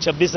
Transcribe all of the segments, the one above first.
26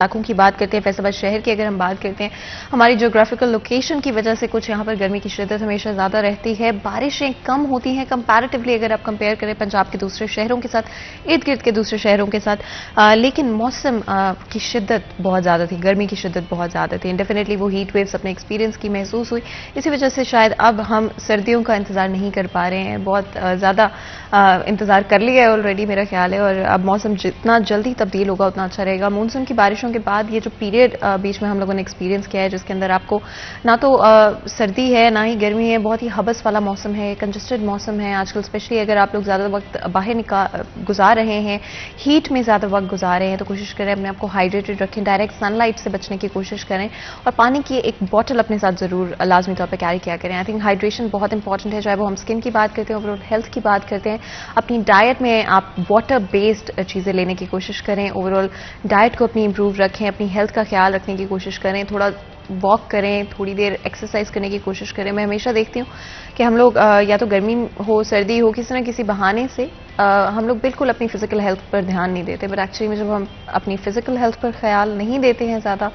علاقوں کی بات کرتے ہیں، فیصل شہر کی اگر ہم بات کرتے ہیں، ہماری جیوگرافیکل لوکیشن کی وجہ سے کچھ یہاں پر گرمی کی شدت ہمیشہ زیادہ رہتی ہے، بارشیں کم ہوتی ہیں کمپیریٹیولی اگر آپ کمپیئر کریں پنجاب کے دوسرے شہروں کے ساتھ، ارد گرد کے دوسرے شہروں کے ساتھ، لیکن موسم کی شدت بہت زیادہ تھی، گرمی کی شدت بہت زیادہ تھی، ڈیفینیٹلی وہ ہیٹ ویوز اپنے ایکسپیرینس کی محسوس ہوئی، اسی وجہ سے شاید اب ہم سردیوں کا انتظار نہیں کر پا رہے ہیں، بہت زیادہ انتظار کر لیا ہے آلریڈی میرا خیال ہے، اور اب موسم جتنا جلدی تبدیل ہوگا اتنا اچھا رہے گا۔ مونسون کی بارشوں کے بعد یہ جو پیریڈ بیچ میں ہم لوگوں نے ایکسپیرینس کیا ہے، جس کے اندر آپ کو نہ تو سردی ہے نہ ہی گرمی ہے، بہت ہی حبس والا موسم ہے، کنجسٹڈ موسم ہے آج کل، اسپیشلی اگر آپ لوگ زیادہ وقت باہر گزار رہے ہیں، ہیٹ میں زیادہ وقت گزار رہے ہیں، تو کوشش کریں اپنے آپ کو ہائیڈریٹڈ رکھیں، ڈائریکٹ سن لائٹ سے بچنے کی کوشش کریں، اور پانی کی ایک بوٹل اپنے ساتھ ضرور لازمی طور پہ کیری کیا کریں۔ آئی تھنک ہائیڈریشن بہت انپارٹنٹ ہے، چاہے وہ ہم اسکن کی بات کرتے ہیں، اوور آل ہیلتھ کی بات کرتے ہیں، اپنی ڈائٹ میں آپ واٹر بیسڈ چیزیں لینے کی کوشش کریں، اوور آل ڈائٹ کو اپنی امپروو رکھیں، اپنی ہیلتھ کا خیال رکھنے کی کوشش کریں، تھوڑا واک کریں، تھوڑی دیر ایکسرسائز کرنے کی کوشش کریں۔ میں ہمیشہ دیکھتی ہوں کہ ہم لوگ یا تو گرمی ہو سردی ہو، کسی نہ کسی بہانے سے ہم لوگ بالکل اپنی فزیکل ہیلتھ پر دھیان نہیں دیتے، بٹ ایکچولی میں جب ہم اپنی فزیکل ہیلتھ پر خیال نہیں دیتے ہیں زیادہ،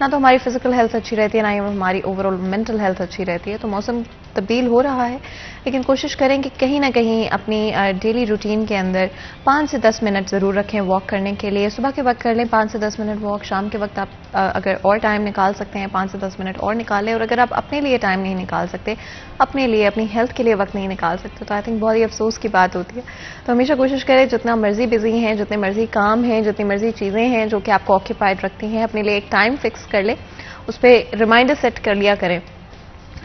نہ تو ہماری فزیکل ہیلتھ اچھی رہتی ہے، نہ ہی ہماری اوور آل مینٹل ہیلتھ اچھی رہتی ہے۔ تو موسم تبدیل ہو رہا ہے، لیکن کوشش کریں کہ کہیں نہ کہیں اپنی ڈیلی روٹین کے اندر 5 سے 10 منٹ ضرور رکھیں واک کرنے کے لیے۔ صبح کے وقت کر لیں 5 سے 10 منٹ واک، شام کے وقت آپ اگر اور ٹائم نکال سکتے ہیں 5 سے 10 منٹ اور نکال لیں، اور اگر آپ اپنے لیے ٹائم نہیں نکال سکتے، اپنے لیے اپنی ہیلتھ کے لیے وقت نہیں نکال سکتے، تو آئی تھنک بہت ہی افسوس کی بات ہوتی ہے۔ تو ہمیشہ کوشش کریں جتنا مرضی بزی ہیں، جتنے مرضی کام ہیں، جتنی مرضی چیزیں ہیں جو کہ آپ کو آکیپائڈ رکھتی ہیں، اپنے لیے ایک ٹائم فکس کر لیں، اس پہ ریمائنڈر سیٹ کر لیا کریں۔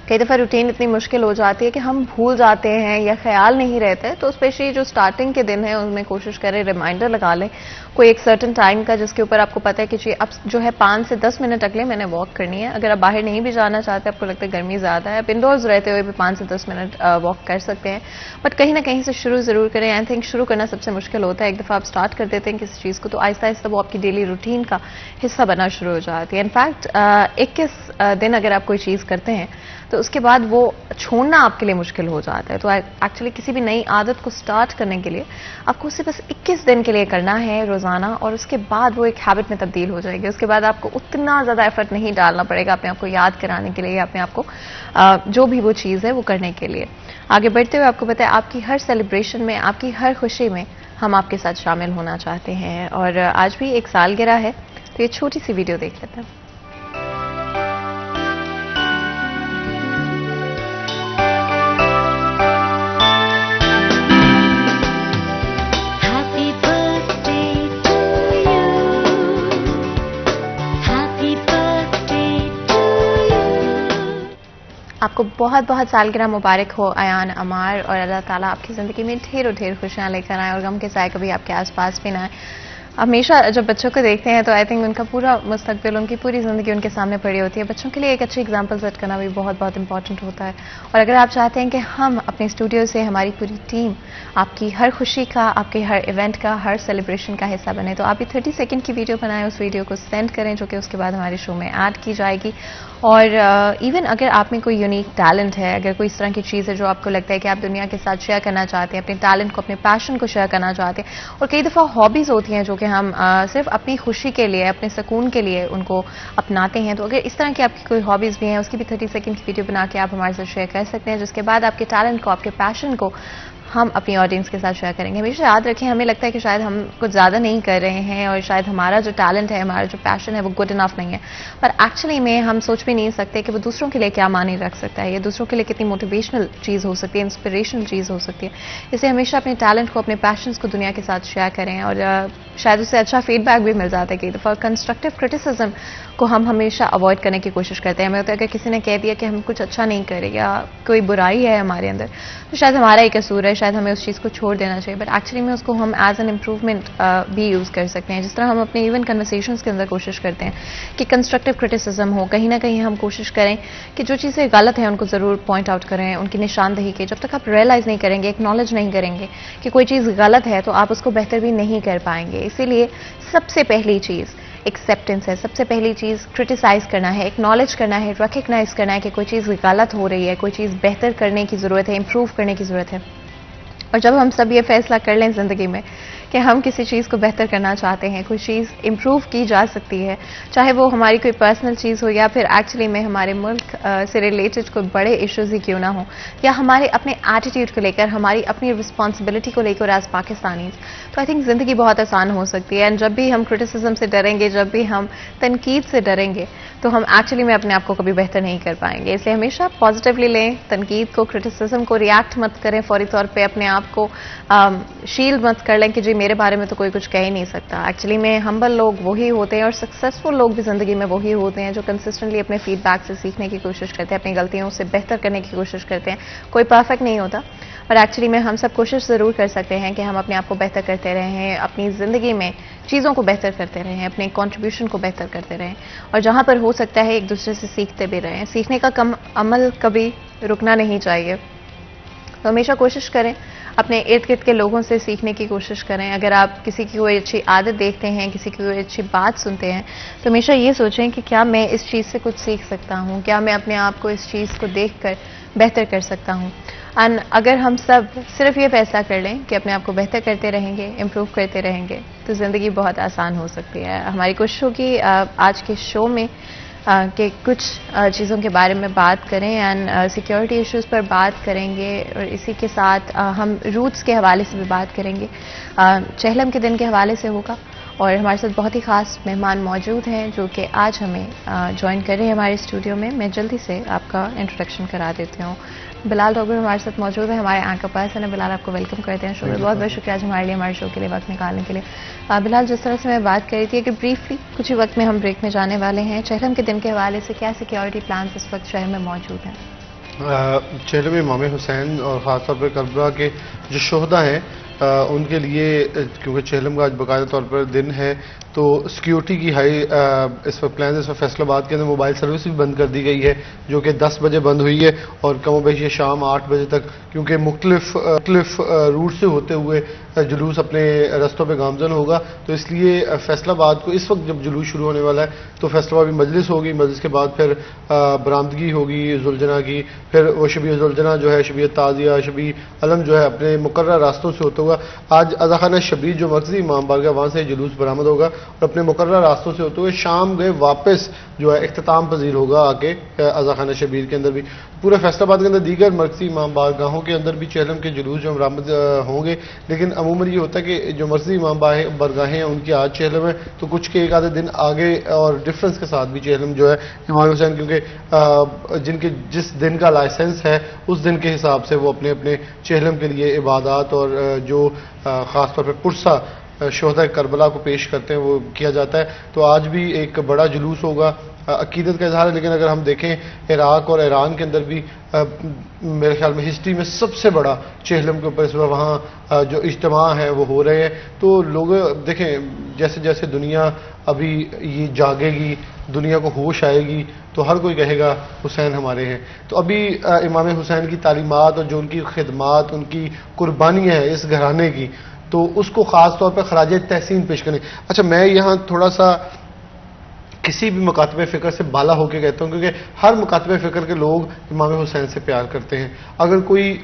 کئی دفعہ روٹین اتنی مشکل ہو جاتی ہے کہ ہم بھول جاتے ہیں یا خیال نہیں رہتا ہے، تو اسپیشلی جو سٹارٹنگ کے دن ہیں ان میں کوشش کریں ریمائنڈر لگا لیں کوئی ایک سرٹن ٹائم کا، جس کے اوپر آپ کو پتہ ہے کہ جی اب جو ہے 5 سے 10 منٹ اگلے میں نے واک کرنی ہے۔ اگر آپ باہر نہیں بھی جانا چاہتے، آپ کو لگتا ہے گرمی زیادہ ہے، آپ انڈورز رہتے ہوئے بھی 5 سے 10 منٹ واک کر سکتے ہیں، بٹ کہیں نہ کہیں سے شروع ضرور کریں۔ آئی تھنک شروع کرنا سب سے مشکل ہوتا ہے، ایک دفعہ آپ سٹارٹ کر دیتے ہیں کسی چیز کو تو آہستہ آہستہ وہ آپ کی ڈیلی روٹین کا حصہ بننا شروع ہو جاتی ہے۔ انفیکٹ 21 دن اگر آپ کوئی چیز کرتے ہیں تو اس کے بعد وہ چھوڑنا آپ کے لیے مشکل ہو جاتا ہے۔ تو ایکچولی کسی بھی نئی عادت کو سٹارٹ کرنے کے لیے آپ کو اسے بس 21 دن کے لیے کرنا ہے روزانہ، اور اس کے بعد وہ ایک ہیبٹ میں تبدیل ہو جائے گی۔ اس کے بعد آپ کو اتنا زیادہ ایفرٹ نہیں ڈالنا پڑے گا اپنے آپ کو یاد کرانے کے لیے، یا اپنے آپ کو جو بھی وہ چیز ہے وہ کرنے کے لیے۔ آگے بڑھتے ہوئے آپ کو پتہ ہے آپ کی ہر سیلیبریشن میں، آپ کی ہر خوشی میں ہم آپ کے ساتھ شامل ہونا چاہتے ہیں، اور آج بھی ایک سالگرہ ہے، تو یہ چھوٹی سی ویڈیو دیکھ لیتے ہیں۔ آپ کو بہت بہت سالگرہ مبارک ہو ایان عمار، اور اللہ تعالیٰ آپ کی زندگی میں ڈھیر خوشیاں لے کر آئیں، اور غم کے سائے کبھی آپ کے آس پاس بھی نہ آئیں۔ ہمیشہ جب بچوں کو دیکھتے ہیں تو آئی تھنک ان کا پورا مستقبل، ان کی پوری زندگی ان کے سامنے پڑی ہوتی ہے۔ بچوں کے لیے ایک اچھی اگزامپل سیٹ کرنا بھی بہت بہت امپورٹنٹ ہوتا ہے، اور اگر آپ چاہتے ہیں کہ ہم اپنے اسٹوڈیو سے ہماری پوری ٹیم آپ کی ہر خوشی کا، آپ کے ہر ایونٹ کا، ہر سیلیبریشن کا حصہ بنے، تو آپ یہ 30 سیکنڈ کی ویڈیو بنائیں، اس ویڈیو کو سینڈ کریں جو کہ اس کے بعد ہمارے شو میں ایڈ کی جائے گی۔ اور ایون اگر آپ میں کوئی یونیک ٹیلنٹ ہے، اگر کوئی اس طرح کی چیز ہے جو آپ کو لگتا ہے کہ آپ دنیا کے ساتھ شیئر کرنا چاہتے ہیں، اپنے ٹیلنٹ کو، اپنے پیشن کو شیئر کرنا چاہتے ہیں، اور کئی دفعہ ہابیز ہوتی ہیں جو کہ ہم صرف اپنی خوشی کے لیے، اپنے سکون کے لیے ان کو اپناتے ہیں، تو اگر اس طرح کی آپ کی کوئی ہابیز بھی ہیں، اس کی بھی 30 سیکنڈ کی ویڈیو بنا کے آپ ہمارے ساتھ شیئر کر سکتے ہیں، جس کے بعد آپ کے ٹیلنٹ کو، آپ کے پیشن کو ہم اپنی آڈینس کے ساتھ شیئر کریں گے۔ ہمیشہ یاد رکھیں، ہمیں لگتا ہے کہ شاید ہم کچھ زیادہ نہیں کر رہے ہیں، اور شاید ہمارا جو ٹیلنٹ ہے، ہمارا جو پیشن ہے وہ گڈ انف نہیں ہے، پر ایکچولی میں ہم سوچ بھی نہیں سکتے کہ وہ دوسروں کے لیے کیا معنی رکھ سکتا ہے، یا دوسروں کے لیے کتنی موٹیویشنل چیز ہو سکتی ہے، انسپریشنل چیز ہو سکتی ہے۔ اس لیے ہمیشہ اپنے ٹیلنٹ کو، اپنے پیشنز کو دنیا کے ساتھ شیئر کریں، اور شاید اس سے اچھا فیڈ بیک بھی مل جاتا ہے۔ کئی دفعہ کنسٹرکٹیو کرٹیسزم کو ہم ہمیشہ اوائڈ کرنے کی کوشش کرتے ہیں۔ ہمیں ہوتا ہے کہ کسی نے کہہ دیا کہ ہم کچھ اچھا نہیں کرے یا کوئی برائی ہے ہمارے اندر، تو شاید ہمارا ہی قصور ہے، شاید ہمیں اس چیز کو چھوڑ دینا چاہیے، بٹ ایکچولی میں اس کو ہم ایز این امپروومنٹ بھی یوز کر سکتے ہیں۔ جس طرح ہم اپنے ایون کنورسیشنز کے اندر کوشش کرتے ہیں کہ کنسٹرکٹیو کرٹیسزم ہو، کہیں نہ کہیں ہم کوشش کریں کہ جو چیزیں غلط ہیں ان کو ضرور پوائنٹ آؤٹ کریں، ان کی نشاندہی کے۔ جب تک آپ ریئلائز نہیں کریں گے، ایکنالج نہیں کریں گے کہ کوئی چیز غلط ہے، تو آپ اس کو بہتر بھی نہیں کر پائیں گے۔ اسی لیے سب سے پہلی چیز ایکسیپٹنس ہے، سب سے پہلی چیز کرٹیسائز کرنا ہے، ایکنالج کرنا ہے، ریکگنائز کرنا ہے کہ کوئی چیز غلط ہو رہی ہے، کوئی چیز بہتر کرنے کی ضرورت ہے، امپروو کرنے کی ضرورت ہے۔ اور جب ہم سب یہ فیصلہ کر لیں زندگی میں کہ ہم کسی چیز کو بہتر کرنا چاہتے ہیں, کوئی چیز امپروو کی جا سکتی ہے, چاہے وہ ہماری کوئی پرسنل چیز ہو یا پھر ایکچولی میں ہمارے ملک سے ریلیٹڈ کوئی بڑے ایشوز ہی کیوں نہ ہوں, یا ہمارے اپنے ایٹیٹیوڈ کو لے کر, ہماری اپنی رسپانسبلٹی کو لے کر ایز پاکستانیز. تو آئی تھنک زندگی بہت آسان ہو سکتی ہے. اینڈ جب بھی ہم کرٹیسزم سے ڈریں گے, جب بھی ہم تنقید سے ڈریں گے, تو ہم ایکچولی میں اپنے آپ کو کبھی بہتر نہیں کر پائیں گے. اس لیے ہمیشہ پازیٹیولی لیں تنقید کو, کرٹیسزم کو, ریئیکٹ مت کریں فوری طور پہ, اپنے آپ کو شیلڈ مت کر لیں کہ جی میرے بارے میں تو کوئی کچھ کہہ ہی نہیں سکتا. ایکچولی میں ہمبل لوگ وہی ہوتے ہیں اور سکسیزفل لوگ بھی زندگی میں وہی ہوتے ہیں جو کنسسٹنٹلی اپنے فیڈ بیک سے سیکھنے کی کوشش کرتے ہیں, اپنی غلطیوں سے بہتر کرنے کی کوشش کرتے ہیں. کوئی پرفیکٹ نہیں ہوتا, اور ایکچولی میں ہم سب کوشش ضرور کر سکتے ہیں کہ ہم اپنے آپ کو بہتر کرتے رہیں, اپنی زندگی میں چیزوں کو بہتر کرتے رہیں, اپنے کنٹریبیوشن کو بہتر کرتے رہیں, اور جہاں پر ہو سکتا ہے ایک دوسرے سے سیکھتے بھی رہیں. سیکھنے کا عمل کبھی رکنا نہیں چاہیے. تو ہمیشہ کوشش کریں اپنے ارد گرد کے لوگوں سے سیکھنے کی کوشش کریں. اگر آپ کسی کی کوئی اچھی عادت دیکھتے ہیں, کسی کی کوئی اچھی بات سنتے ہیں, تو ہمیشہ یہ سوچیں کہ کیا میں اس چیز سے کچھ سیکھ سکتا ہوں, کیا میں اپنے آپ کو اس چیز کو دیکھ کر بہتر کر سکتا ہوں. اینڈ اگر ہم سب صرف یہ فیصلہ کر لیں کہ اپنے آپ کو بہتر کرتے رہیں گے, امپروو کرتے رہیں گے, تو زندگی بہت آسان ہو سکتی ہے. ہماری کوشش ہوگی آج کے شو میں کہ کچھ چیزوں کے بارے میں بات کریں, اینڈ سیکیورٹی ایشوز پر بات کریں گے, اور اسی کے ساتھ ہم روٹس کے حوالے سے بھی بات کریں گے, چہلم کے دن کے حوالے سے ہوگا. اور ہمارے ساتھ بہت ہی خاص مہمان موجود ہیں جو کہ آج ہمیں جوائن کر رہے ہیں ہمارے اسٹوڈیو میں. میں جلدی سے آپ کا انٹروڈکشن کرا دیتی ہوں. بلال ڈاگر ہمارے ساتھ موجود ہے, ہمارے اینکر پرسن ہے. بلال, آپ کو ویلکم کرتے ہیں شو میں. بہت بہت شکریہ آج ہمارے لیے, ہمارے شو کے لیے وقت نکالنے کے لیے. بلال, جس طرح سے میں بات کر رہی تھی کہ بریفلی کچھ ہی وقت میں ہم بریک میں جانے والے ہیں, چہلم کے دن کے حوالے سے کیا سیکیورٹی پلانز اس وقت شہر میں موجود ہیں؟ چہلم امام حسین اور خاص طور پر کربلا کے جو شہداء ہیں ان کے لیے, کیونکہ چہلم کا آج باقاعدہ طور پر دن ہے, تو سیکیورٹی کی ہائی اس وقت پلانز. اس وقت فیصل آباد کے اندر موبائل سروس بھی بند کر دی گئی ہے, جو کہ 10 بجے بند ہوئی ہے, اور کم و بیش یہ شام 8 بجے تک, کیونکہ مختلف روٹ سے ہوتے ہوئے جلوس اپنے رستوں پہ گامزن ہوگا. تو اس لیے فیصل آباد کو اس وقت جب جلوس شروع ہونے والا ہے تو فیصل آباد میں مجلس ہوگی, مجلس کے بعد پھر برآمدگی ہوگی ذوالجناح کی, پھر وہ شبیہ ذوالجناح جو ہے, شبیہ تعزیہ, شبیہ علم جو ہے اپنے مقررہ راستوں سے ہوتا ہوگا. آج اضاخانہ شبیر جو مرکزی امام بارگاہ, وہاں سے جلوس برآمد ہوگا اور اپنے مقررہ راستوں سے ہوتے ہوئے شام گئے واپس جو ہے اختتام پذیر ہوگا آ کے اضاخانہ شبیر کے اندر بھی. پورے فیصل آباد کے اندر دیگر مرکزی امام بارگاہوں کے اندر بھی چہلم کے جلوس جو برآمد ہوں گے, لیکن عموماً یہ ہوتا ہے کہ جو مرکزی امام بارگاہیں ہیں ان کی آج چہلم ہے, تو کچھ کے ایک آدھے دن آگے اور ڈفرنس کے ساتھ بھی چہلم جو ہے امام حسین, کیونکہ جن کے جس دن کا لائسنس ہے اس دن کے حساب سے وہ اپنے اپنے چہلم کے لیے عبادات اور جو خاص طور پہ پرسہ شہداء کربلا کو پیش کرتے ہیں وہ کیا جاتا ہے. تو آج بھی ایک بڑا جلوس ہوگا, عقیدت کا اظہار ہے. لیکن اگر ہم دیکھیں عراق اور ایران کے اندر بھی میرے خیال میں ہسٹری میں سب سے بڑا چہلم کے اوپر اس وقت وہاں جو اجتماع ہے وہ ہو رہے ہیں. تو لوگ دیکھیں جیسے جیسے دنیا ابھی یہ جاگے گی, دنیا کو ہوش آئے گی, تو ہر کوئی کہے گا حسین ہمارے ہیں. تو ابھی امام حسین کی تعلیمات اور جو ان کی خدمات, ان کی قربانیاں ہیں اس گھرانے کی, تو اس کو خاص طور پہ خراج تحسین پیش کریں. اچھا, میں یہاں تھوڑا سا کسی بھی مکاتب فکر سے بالا ہو کے کہتا ہوں, کیونکہ ہر مکاتب فکر کے لوگ امام حسین سے پیار کرتے ہیں. اگر کوئی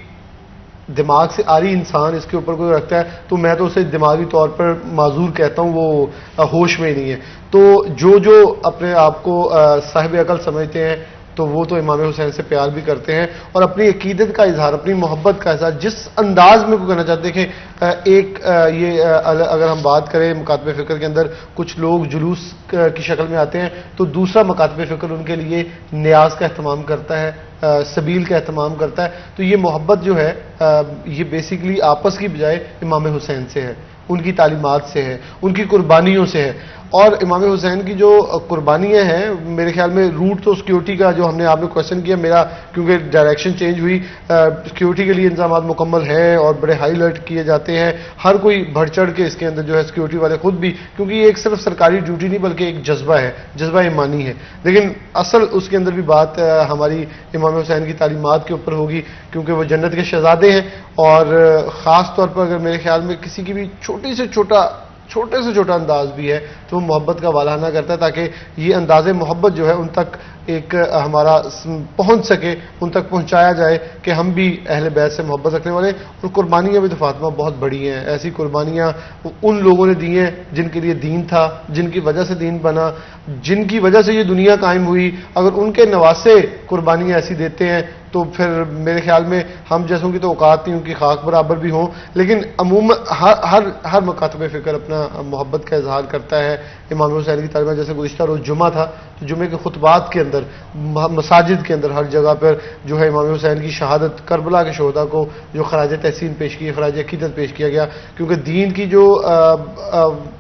دماغ سے آری انسان اس کے اوپر کوئی رکھتا ہے تو میں تو اسے دماغی طور پر معذور کہتا ہوں, وہ ہوش میں ہی نہیں ہے. تو جو اپنے آپ کو صاحب عقل سمجھتے ہیں تو وہ تو امام حسین سے پیار بھی کرتے ہیں, اور اپنی عقیدت کا اظہار, اپنی محبت کا اظہار جس انداز میں کو کرنا چاہتے ہیں. کہ ایک یہ اگر ہم بات کریں مکاتب فکر کے اندر کچھ لوگ جلوس کی شکل میں آتے ہیں, تو دوسرا مکاتب فکر ان کے لیے نیاز کا اہتمام کرتا ہے, سبیل کا اہتمام کرتا ہے. تو یہ محبت جو ہے یہ بیسیکلی آپس کی بجائے امام حسین سے ہے, ان کی تعلیمات سے ہے, ان کی قربانیوں سے ہے. اور امام حسین کی جو قربانیاں ہیں میرے خیال میں روٹ تو سیکیورٹی کا جو ہم نے آپ نے کویشچن کیا, میرا کیونکہ ڈائریکشن چینج ہوئی, سیکیورٹی کے لیے انتظامات مکمل ہے اور بڑے ہائی الرٹ کیے جاتے ہیں. ہر کوئی بڑھ چڑھ کے اس کے اندر جو ہے سیکیورٹی والے خود بھی, کیونکہ یہ ایک صرف سرکاری ڈیوٹی نہیں بلکہ ایک جذبہ ہے, جذبہ ایمانی ہے. لیکن اصل اس کے اندر بھی بات ہماری امام حسین کی تعلیمات کے اوپر ہوگی, کیونکہ وہ جنت کے شہزادے ہیں. اور خاص طور پر اگر میرے خیال میں کسی کی بھی چھوٹے سے چھوٹا انداز بھی ہے تو وہ محبت کا والہانہ کرتا ہے, تاکہ یہ انداز محبت جو ہے ان تک ایک ہمارا پہنچ سکے، ان تک پہنچایا جائے کہ ہم بھی اہل بیت سے محبت رکھنے والے. اور قربانیاں بھی تو فاطمہ بہت بڑی ہیں. ایسی قربانیاں ان لوگوں نے دی ہیں جن کے لیے دین تھا، جن کی وجہ سے دین بنا، جن کی وجہ سے یہ دنیا قائم ہوئی. اگر ان کے نواسے قربانیاں ایسی دیتے ہیں تو پھر میرے خیال میں ہم جیسوں کی تو اوقات نہیں ان کی خاک برابر بھی ہوں. لیکن عموماً ہر مکاتب فکر اپنا محبت کا اظہار کرتا ہے امام حسین کی تعلیم. جیسے گزشتہ روز جمعہ تھا تو جمعے کے خطبات کے اندر مساجد کے اندر ہر جگہ پر جو ہے امام حسین کی شہادت، کربلا کے شہداء کو جو خراج تحسین پیش کی، خراج عقیدت پیش کیا گیا. کیونکہ دین کی جو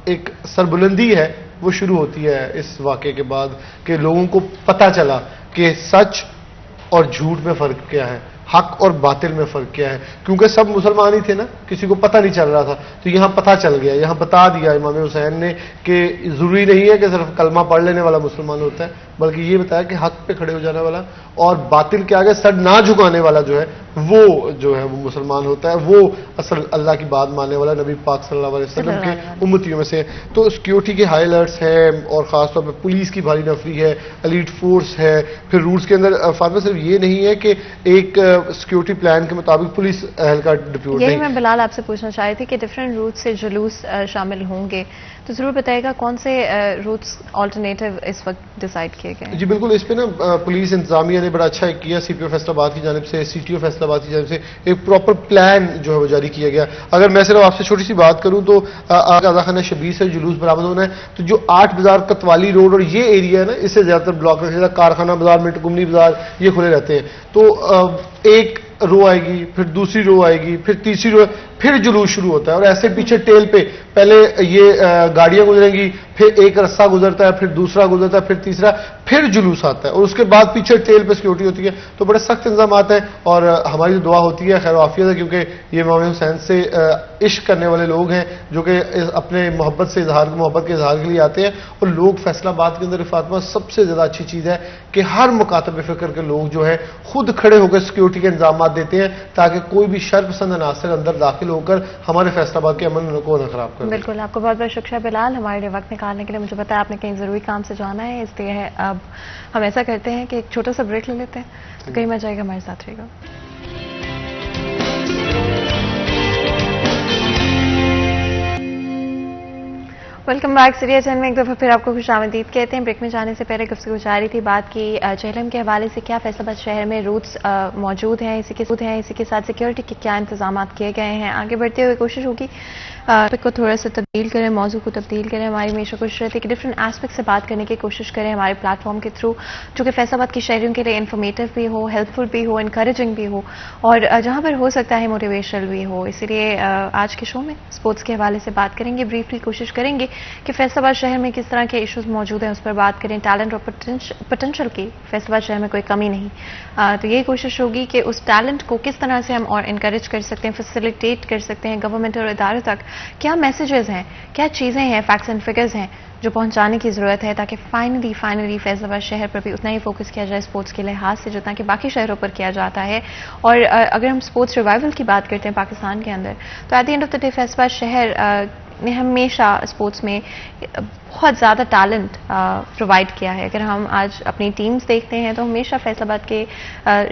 ایک سربلندی ہے وہ شروع ہوتی ہے اس واقعے کے بعد کہ لوگوں کو پتہ چلا کہ سچ اور جھوٹ میں فرق کیا ہے، حق اور باطل میں فرق کیا ہے. کیونکہ سب مسلمان ہی تھے نا، کسی کو پتہ نہیں چل رہا تھا، تو یہاں پتہ چل گیا، یہاں بتا دیا امام حسین نے کہ ضروری نہیں ہے کہ صرف کلمہ پڑھ لینے والا مسلمان ہوتا ہے، بلکہ یہ بتایا کہ حق پہ کھڑے ہو جانے والا اور باطل کے آگے سر نہ جھکانے والا جو ہے وہ مسلمان ہوتا ہے، وہ اصل اللہ کی بات ماننے والا نبی پاک صلی اللہ علیہ وسلم کے امتیوں میں سے. تو سیکیورٹی کے ہائی الرٹس ہیں اور خاص طور پہ پولیس کی بھاری نفری ہے، ایلیٹ فورس ہے. پھر روٹس کے اندر فاطمہ صرف یہ نہیں ہے کہ ایک سیکیورٹی پلان کے مطابق پولیس اہلکار ڈپیوٹ نہیں. یہی میں بلال آپ سے پوچھنا چاہ رہی تھی کہ ڈفرینٹ روٹ سے جلوس شامل ہوں گے تو ضرور بتائے گا کون سے روٹس آلٹرنیٹو اس وقت ڈیسائیڈ کیے گئے ہیں؟ جی بالکل، اس پہ نا پولیس انتظامیہ نے بڑا اچھا کیا. سی پی او فیصل آباد کی جانب سے، سی ٹی او فیصل آباد کی جانب سے ایک پراپر پلان جو ہے وہ جاری کیا گیا. اگر میں صرف آپ سے چھوٹی سی بات کروں تو آغا خانہ شبیر سے جلوس برآمد ہونا ہے تو جو 8 بازار کتوالی روڈ اور یہ ایریا ہے نا اس سے زیادہ تر بلاک رکھا جاتا ہے. کارخانہ بازار، منٹ گمنی بازار یہ کھلے رہتے ہیں. تو ایک رو آئے گی، پھر دوسری رو آئے گی، پھر تیسری رو، پھر جلوس شروع ہوتا ہے. اور ایسے پیچھے ٹیل پہ پہلے یہ گاڑیاں گزریں گی، پھر ایک رستہ گزرتا ہے، پھر دوسرا گزرتا ہے، پھر تیسرا، پھر جلوس آتا ہے اور اس کے بعد پیچھے ٹیل پہ سیکورٹی ہوتی ہے. تو بڑے سخت انتظامات ہیں اور ہماری تو دعا ہوتی ہے خیر و عافیت ہے کیونکہ یہ امام حسین سے عشق کرنے والے لوگ ہیں جو کہ اپنے محبت کے اظہار کے لیے آتے ہیں. اور لوگ فیصل آباد کے اندر فاطمہ سب سے زیادہ اچھی چیز ہے کہ ہر مکاتب فکر کے لوگ جو ہیں خود کھڑے ہو کر سیکورٹی کے انتظامات دیتے ہیں تاکہ کوئی بھی شر پسند عناصر اندر داخل ہو کر ہمارے فیصل آباد کے امن کو نہ خراب کرے. بالکل، آپ کو بہت بہت شکریہ بلال ہمارے لیے وقت نکالنے کے لیے. مجھے پتا ہے آپ نے کہیں ضروری کام سے جانا ہے، اس لیے اب ہم ایسا کرتے ہیں کہ ایک چھوٹا سا بریک لے لیتے ہیں تو کہیں مت جائے گا، ہمارے ساتھ رہے گا. Welcome back. سیریز چین میں ایک دفعہ پھر آپ کو خوش آمدید کہتے ہیں. بریک میں جانے سے پہلے گفتگو جاری تھی، بات کی چہلم کے حوالے سے کیا فیصل آباد شہر میں روٹس موجود ہیں، اسی کے ساتھ سیکیورٹی کے کیا انتظامات کیے گئے ہیں. آگے بڑھتے ہوئے کوشش ہوگی کو تھوڑا سا تبدیل کریں، موضوع کو تبدیل کریں. ہماری ہمیشہ کوشش رہتی ہے کہ ڈفرینٹ ایسپیکٹ سے بات کرنے کی کوشش کریں ہمارے پلیٹ فارم کے تھرو، جو کہ فیصل آباد کے شہریوں کے لیے انفارمیٹیو بھی ہو، ہیلپ فل بھی ہو، انکریجنگ بھی ہو اور جہاں پر ہو سکتا ہے موٹیویشنل بھی ہو. اسی لیے آج کے شو میں اسپورٹس کے حوالے سے بات کریں گے. بریفلی کوشش کریں گے کہ فیصل آباد شہر میں کس طرح کے ایشوز موجود ہیں اس پر بات کریں. ٹیلنٹ اور پوٹینشل کی فیصل آباد شہر میں کوئی کمی نہیں. تو یہ کوشش ہوگی کہ اس ٹیلنٹ کو کس طرح سے ہم اور انکریج کر سکتے ہیں، فیسیلیٹیٹ کر سکتے ہیں. گورنمنٹ اور اداروں تک کیا میسیجز ہیں، کیا چیزیں ہیں، فیکٹس اینڈ فگرز ہیں جو پہنچانے کی ضرورت ہے تاکہ فائنلی فیصل آباد شہر پر بھی اتنا ہی فوکس کیا جائے اسپورٹس کے لحاظ سے جتنا کہ باقی شہروں پر کیا جاتا ہے. اور اگر ہم اسپورٹس ریوائول کی بات کرتے ہیں پاکستان کے اندر تو at the end of the day Faisalabad شہر نے ہمیشہ اسپورٹس میں بہت زیادہ ٹیلنٹ پرووائڈ کیا ہے. اگر ہم آج اپنی ٹیمز دیکھتے ہیں تو ہمیشہ فیصل آباد کے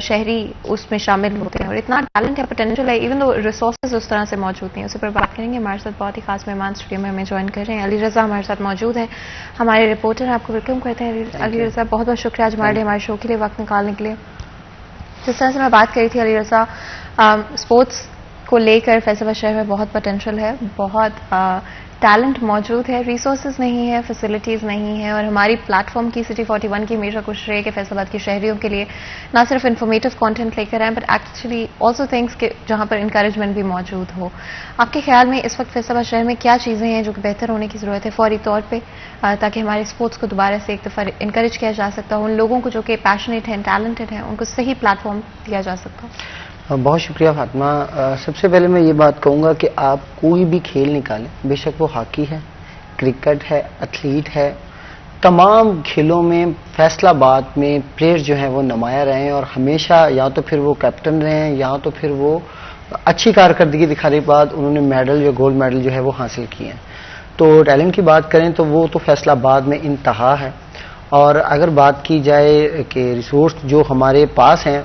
شہری اس میں شامل ہوتے ہیں اور اتنا ٹیلنٹ ہے، پوٹینشیل ہے، ایون دو ریسورسز اس طرح سے موجود ہیں. اسی پر بات کریں گے. ہمارے ساتھ بہت ہی خاص مہمان اسٹوڈیو میں ہمیں جوائن کر رہے ہیں. علی رضا ہمارے ساتھ موجود ہیں، ہمارے رپورٹر. آپ کو ویلکم کرتے ہیں علی رضا. بہت بہت شکریہ آج ہمارے لیے ہمارے شو کے لیے وقت نکالنے کے لیے. جس طرح سے میں بات کری تھی علی رضا، اسپورٹس کو لے کر فیصل آباد شہر میں بہت پوٹینشیل ہے، بہت ٹیلنٹ موجود ہے، ریسورسز نہیں ہے، فیسلٹیز نہیں ہے. اور ہماری پلیٹ فارم کی سٹی 41 کی ہمیشہ کوشش رہی ہے کہ فیصل آباد کے شہریوں کے لیے نہ صرف انفارمیٹیو کانٹینٹ لے کر آئیں بٹ ایکچولی آلسو تھنگس کہ جہاں پر انکریجمنٹ بھی موجود ہو. آپ کے خیال میں اس وقت فیصل آباد شہر میں کیا چیزیں ہیں جو کہ بہتر ہونے کی ضرورت ہے فوری طور پہ تاکہ ہمارے اسپورٹس کو دوبارہ سے ایک دفعہ انکریج کیا جا سکتا ہو، ان لوگوں کو جو کہ پیشنیٹ ہیں، ٹیلنٹڈ ہیں، ان کو صحیح پلیٹ فارم دیا جا سکتا ہو؟ بہت شکریہ فاطمہ. سب سے پہلے میں یہ بات کہوں گا کہ آپ کوئی بھی کھیل نکالیں، بے شک وہ ہاکی ہے، کرکٹ ہے، ایتھلیٹ ہے، تمام کھیلوں میں فیصل آباد میں پلیئر جو ہیں وہ نمایاں رہے ہیں اور ہمیشہ یا تو پھر وہ کیپٹن رہے ہیں یا تو پھر وہ اچھی کارکردگی دکھانے کے بعد انہوں نے میڈل یا گولڈ میڈل جو ہے وہ حاصل کیے ہیں. تو ٹیلنٹ کی بات کریں تو وہ تو فیصل آباد میں انتہا ہے اور اگر بات کی جائے کہ ریسورس جو ہمارے پاس ہیں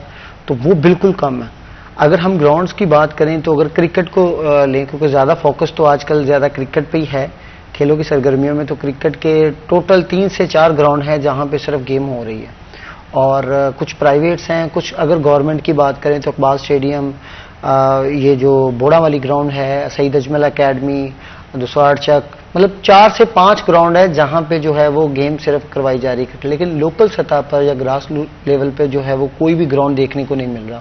تو وہ بالکل کم ہے. اگر ہم گراؤنڈز کی بات کریں تو اگر کرکٹ کو لیں، کیونکہ زیادہ فوکس تو آج کل زیادہ کرکٹ پہ ہی ہے کھیلوں کی سرگرمیوں میں، تو کرکٹ کے ٹوٹل 3 سے 4 گراؤنڈ ہیں جہاں پہ صرف گیم ہو رہی ہے، اور کچھ پرائیویٹس ہیں، کچھ اگر گورنمنٹ کی بات کریں تو اقبال اسٹیڈیم، یہ جو بوڑا والی گراؤنڈ ہے، سعید اجمل اکیڈمی، دسواڑ چک، مطلب 4 سے 5 گراؤنڈ ہے جہاں پہ جو ہے وہ گیم صرف کروائی جا رہی ہے. لیکن لوکل سطح پر یا گراس لیول پہ جو ہے وہ کوئی بھی گراؤنڈ دیکھنے کو نہیں مل رہا.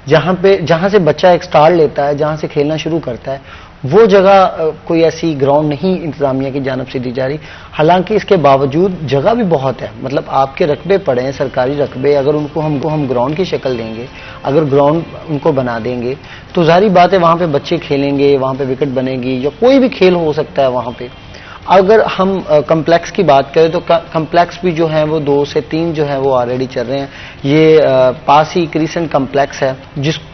جہاں سے بچہ ایک سٹارٹ لیتا ہے، جہاں سے کھیلنا شروع کرتا ہے، وہ جگہ کوئی ایسی گراؤنڈ نہیں انتظامیہ کی جانب سے دی جا رہی. حالانکہ اس کے باوجود جگہ بھی بہت ہے، مطلب آپ کے رقبے پڑے ہیں، سرکاری رقبے، اگر ان کو ہم گراؤنڈ کی شکل دیں گے، اگر گراؤنڈ ان کو بنا دیں گے تو ظاہری بات ہے وہاں پہ بچے کھیلیں گے، وہاں پہ وکٹ بنے گی یا کوئی بھی کھیل ہو سکتا ہے وہاں پہ. اگر ہم کمپلیکس کی بات کریں تو کمپلیکس بھی جو ہیں وہ 2 سے 3 جو ہیں وہ آلریڈی چل رہے ہیں. یہ پاس ہی کریسنٹ کمپلیکس ہے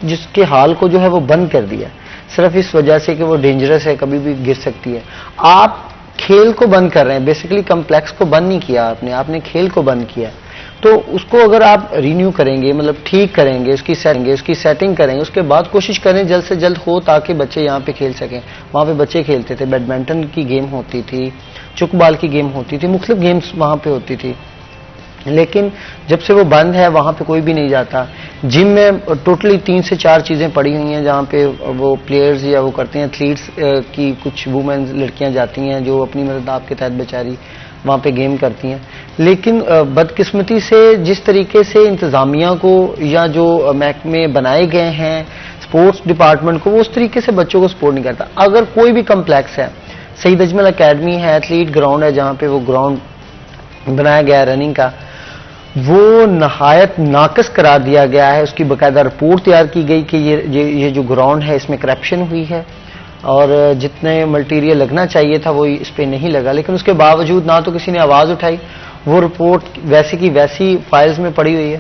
جس کے حال کو جو ہے وہ بند کر دیا ہے، صرف اس وجہ سے کہ وہ ڈینجرس ہے، کبھی بھی گر سکتی ہے. آپ کھیل کو بند کر رہے ہیں، بیسیکلی کمپلیکس کو بند نہیں کیا آپ نے کھیل کو بند کیا. تو اس کو اگر آپ رینیو کریں گے، مطلب ٹھیک کریں گے، اس کی سیٹنگ کریں گے، اس کے بعد کوشش کریں جلد سے جلد ہو تاکہ بچے یہاں پہ کھیل سکیں. وہاں پہ بچے کھیلتے تھے، بیڈمنٹن کی گیم ہوتی تھی، چک بال کی گیم ہوتی تھی، مختلف گیمز وہاں پہ ہوتی تھی. لیکن جب سے وہ بند ہے وہاں پہ کوئی بھی نہیں جاتا. جم میں ٹوٹلی 3 سے 4 چیزیں پڑی ہوئی ہیں جہاں پہ وہ پلیئرز یا وہ کرتے ہیں، ایتھلیٹس کی کچھ وومنز لڑکیاں جاتی ہیں جو اپنی مدد آپ کے تحت بیچاری وہاں پہ گیم کرتی ہیں. لیکن بدقسمتی سے جس طریقے سے انتظامیہ کو یا جو محکمے بنائے گئے ہیں سپورٹس ڈپارٹمنٹ کو، وہ اس طریقے سے بچوں کو سپورٹ نہیں کرتا. اگر کوئی بھی کمپلیکس ہے، سعید اجمل اکیڈمی ہے، ایتھلیٹ گراؤنڈ ہے جہاں پہ وہ گراؤنڈ بنایا گیا ہے رننگ کا، وہ نہایت ناقص قرار دیا گیا ہے. اس کی باقاعدہ رپورٹ تیار کی گئی کہ یہ جو گراؤنڈ ہے اس میں کرپشن ہوئی ہے اور جتنے ملٹیریل لگنا چاہیے تھا وہ اس پہ نہیں لگا. لیکن اس کے باوجود نہ تو کسی نے آواز اٹھائی، وہ رپورٹ ویسی کی ویسی فائلز میں پڑی ہوئی ہے،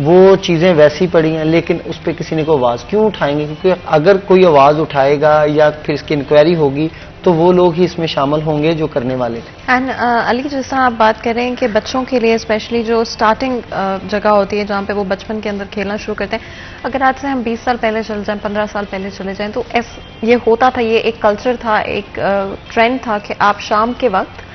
وہ چیزیں ویسی پڑی ہیں، لیکن اس پہ کسی نے کوئی آواز کیوں اٹھائیں گے؟ کیونکہ اگر کوئی آواز اٹھائے گا یا پھر اس کی انکوائری ہوگی تو وہ لوگ ہی اس میں شامل ہوں گے جو کرنے والے تھے. اینڈ علی جس طرح آپ بات کر رہے ہیں کہ بچوں کے لیے اسپیشلی جو سٹارٹنگ جگہ ہوتی ہے جہاں پہ وہ بچپن کے اندر کھیلنا شروع کرتے ہیں، اگر آج سے ہم 20 سال پہلے چلے جائیں، 15 سال پہلے چلے جائیں تو یہ ہوتا تھا، یہ ایک کلچر تھا، ایک ٹرینڈ تھا کہ آپ شام کے وقت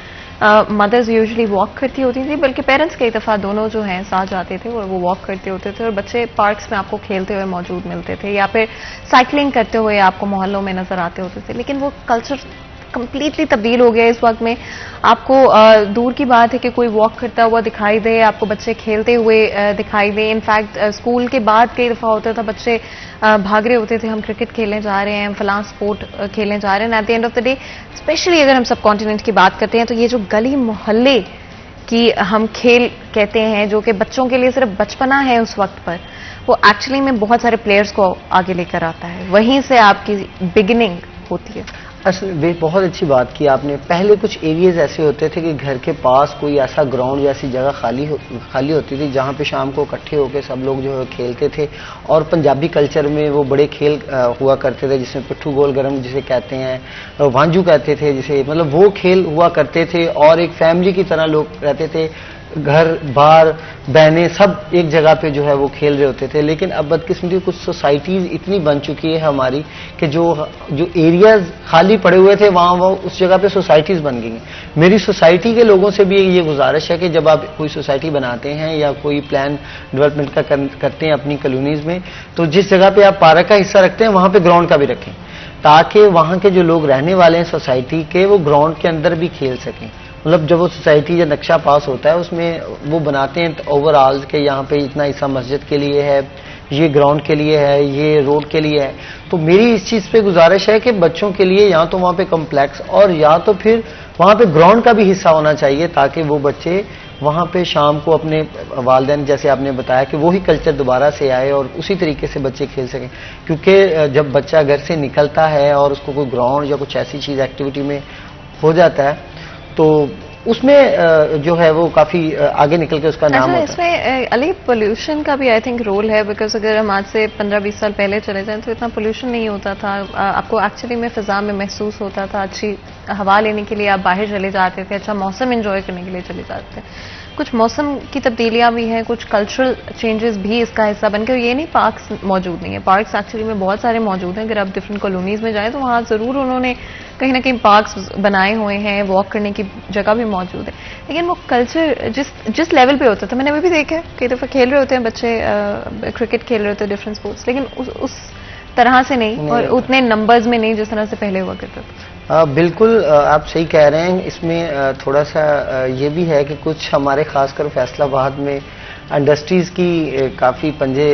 مدرز یوزلی واک کرتی ہوتی تھی، بلکہ پیرنٹس کئی دفعہ دونوں جو ہیں ساتھ جاتے تھے اور وہ واک کرتے ہوتے تھے، اور بچے پارکس میں آپ کو کھیلتے ہوئے موجود ملتے تھے یا پھر سائیکلنگ کرتے ہوئے آپ کو محلوں میں نظر آتے ہوتے تھے. لیکن وہ کلچر کمپلیٹلی تبدیل ہو گیا. اس وقت میں آپ کو دور کی بات ہے کہ کوئی واک کرتا ہوا دکھائی دے، آپ کو بچے کھیلتے ہوئے دکھائی دے. انفیکٹ اسکول کے بعد کئی دفعہ ہوتا تھا بچے بھاگ رہے ہوتے تھے، ہم کرکٹ کھیلنے جا رہے ہیں، فلاں سپورٹ کھیلنے جا رہے ہیں. At the end of the day especially اگر ہم سب کانٹیننٹ کی بات کرتے ہیں تو یہ جو گلی محلے کی ہم کھیل کہتے ہیں جو کہ بچوں کے لیے صرف بچپنا ہے اس وقت پر، وہ ایکچولی میں بہت سارے پلیئرز کو آگے لے کر آتا ہے. وہیں سے آپ کی بگننگ ہوتی ہے. اصل بہت اچھی بات کی آپ نے. پہلے کچھ ایریاز ایسے ہوتے تھے کہ گھر کے پاس کوئی ایسا گراؤنڈ یا ایسی جگہ خالی ہوتی تھی جہاں پہ شام کو اکٹھے ہو کے سب لوگ جو ہے کھیلتے تھے. اور پنجابی کلچر میں وہ بڑے کھیل ہوا کرتے تھے جس میں پٹھو گول گرم جسے کہتے ہیں، وانجو کہتے تھے جسے، مطلب وہ کھیل ہوا کرتے تھے اور ایک فیملی کی طرح لوگ رہتے تھے، گھر بار بہنیں سب ایک جگہ پہ جو ہے وہ کھیل رہے ہوتے تھے. لیکن اب بدقسمتی کچھ سوسائٹیز اتنی بن چکی ہے ہماری کہ جو ایریاز خالی پڑے ہوئے تھے وہاں وہ اس جگہ پہ سوسائٹیز بن گئی ہیں. میری سوسائٹی کے لوگوں سے بھی یہ گزارش ہے کہ جب آپ کوئی سوسائٹی بناتے ہیں یا کوئی پلان ڈیولپمنٹ کا کرتے ہیں اپنی کالونیز میں، تو جس جگہ پہ آپ پارک کا حصہ رکھتے ہیں وہاں پہ گراؤنڈ کا بھی رکھیں تاکہ وہاں کے جو لوگ رہنے والے ہیں سوسائٹی کے وہ گراؤنڈ کے اندر بھی کھیل سکیں. مطلب جب وہ سوسائٹی یا نقشہ پاس ہوتا ہے اس میں وہ بناتے ہیں اوور آل کہ یہاں پہ اتنا حصہ مسجد کے لیے ہے، یہ گراؤنڈ کے لیے ہے، یہ روڈ کے لیے ہے. تو میری اس چیز پہ گزارش ہے کہ بچوں کے لیے یا تو وہاں پہ کمپلیکس اور یا تو پھر وہاں پہ گراؤنڈ کا بھی حصہ ہونا چاہیے تاکہ وہ بچے وہاں پہ شام کو اپنے والدین جیسے آپ نے بتایا کہ وہی کلچر دوبارہ سے آئے اور اسی طریقے سے بچے کھیل سکیں. کیونکہ جب بچہ گھر سے نکلتا ہے اور اس کو کوئی گراؤنڈ یا کچھ ایسی چیز ایکٹیویٹی میں ہو جاتا ہے تو اس میں جو ہے وہ کافی آگے نکل کے اس کا نام ہوتا ہے. اس میں علی پولوشن کا بھی آئی تھنک رول ہے، بیکاز اگر ہم آج سے 15-20 سال پہلے چلے جائیں تو اتنا پولوشن نہیں ہوتا تھا. آپ کو ایکچولی میں فضا میں محسوس ہوتا تھا اچھی ہوا لینے کے لیے آپ باہر چلے جاتے تھے, اچھا موسم انجوائے کرنے کے لیے چلے جاتے تھے. کچھ موسم کی تبدیلیاں بھی ہیں, کچھ کلچرل چینجز بھی اس کا حصہ بن کے. یہ نہیں پارکس موجود نہیں ہیں, پارکس ایکچولی میں بہت سارے موجود ہیں. اگر آپ ڈفرینٹ کالونیز میں جائیں تو وہاں ضرور انہوں نے کہیں نہ کہیں پارکس بنائے ہوئے ہیں, واک کرنے کی جگہ بھی موجود ہے. لیکن وہ کلچر جس لیول پہ ہوتا تھا, میں نے ابھی بھی دیکھا ہے کئی دفعہ کھیل رہے ہوتے ہیں بچے, کرکٹ کھیل رہے ہوتے ہیں ڈفرینٹ اسپورٹس, لیکن اس طرح سے نہیں اور اتنے نمبرز میں نہیں جس طرح سے پہلے ہوا کرتا تھا. بالکل آپ صحیح کہہ رہے ہیں. اس میں تھوڑا سا یہ بھی ہے کہ کچھ ہمارے خاص کر فیصل آباد میں انڈسٹریز کی کافی پنجے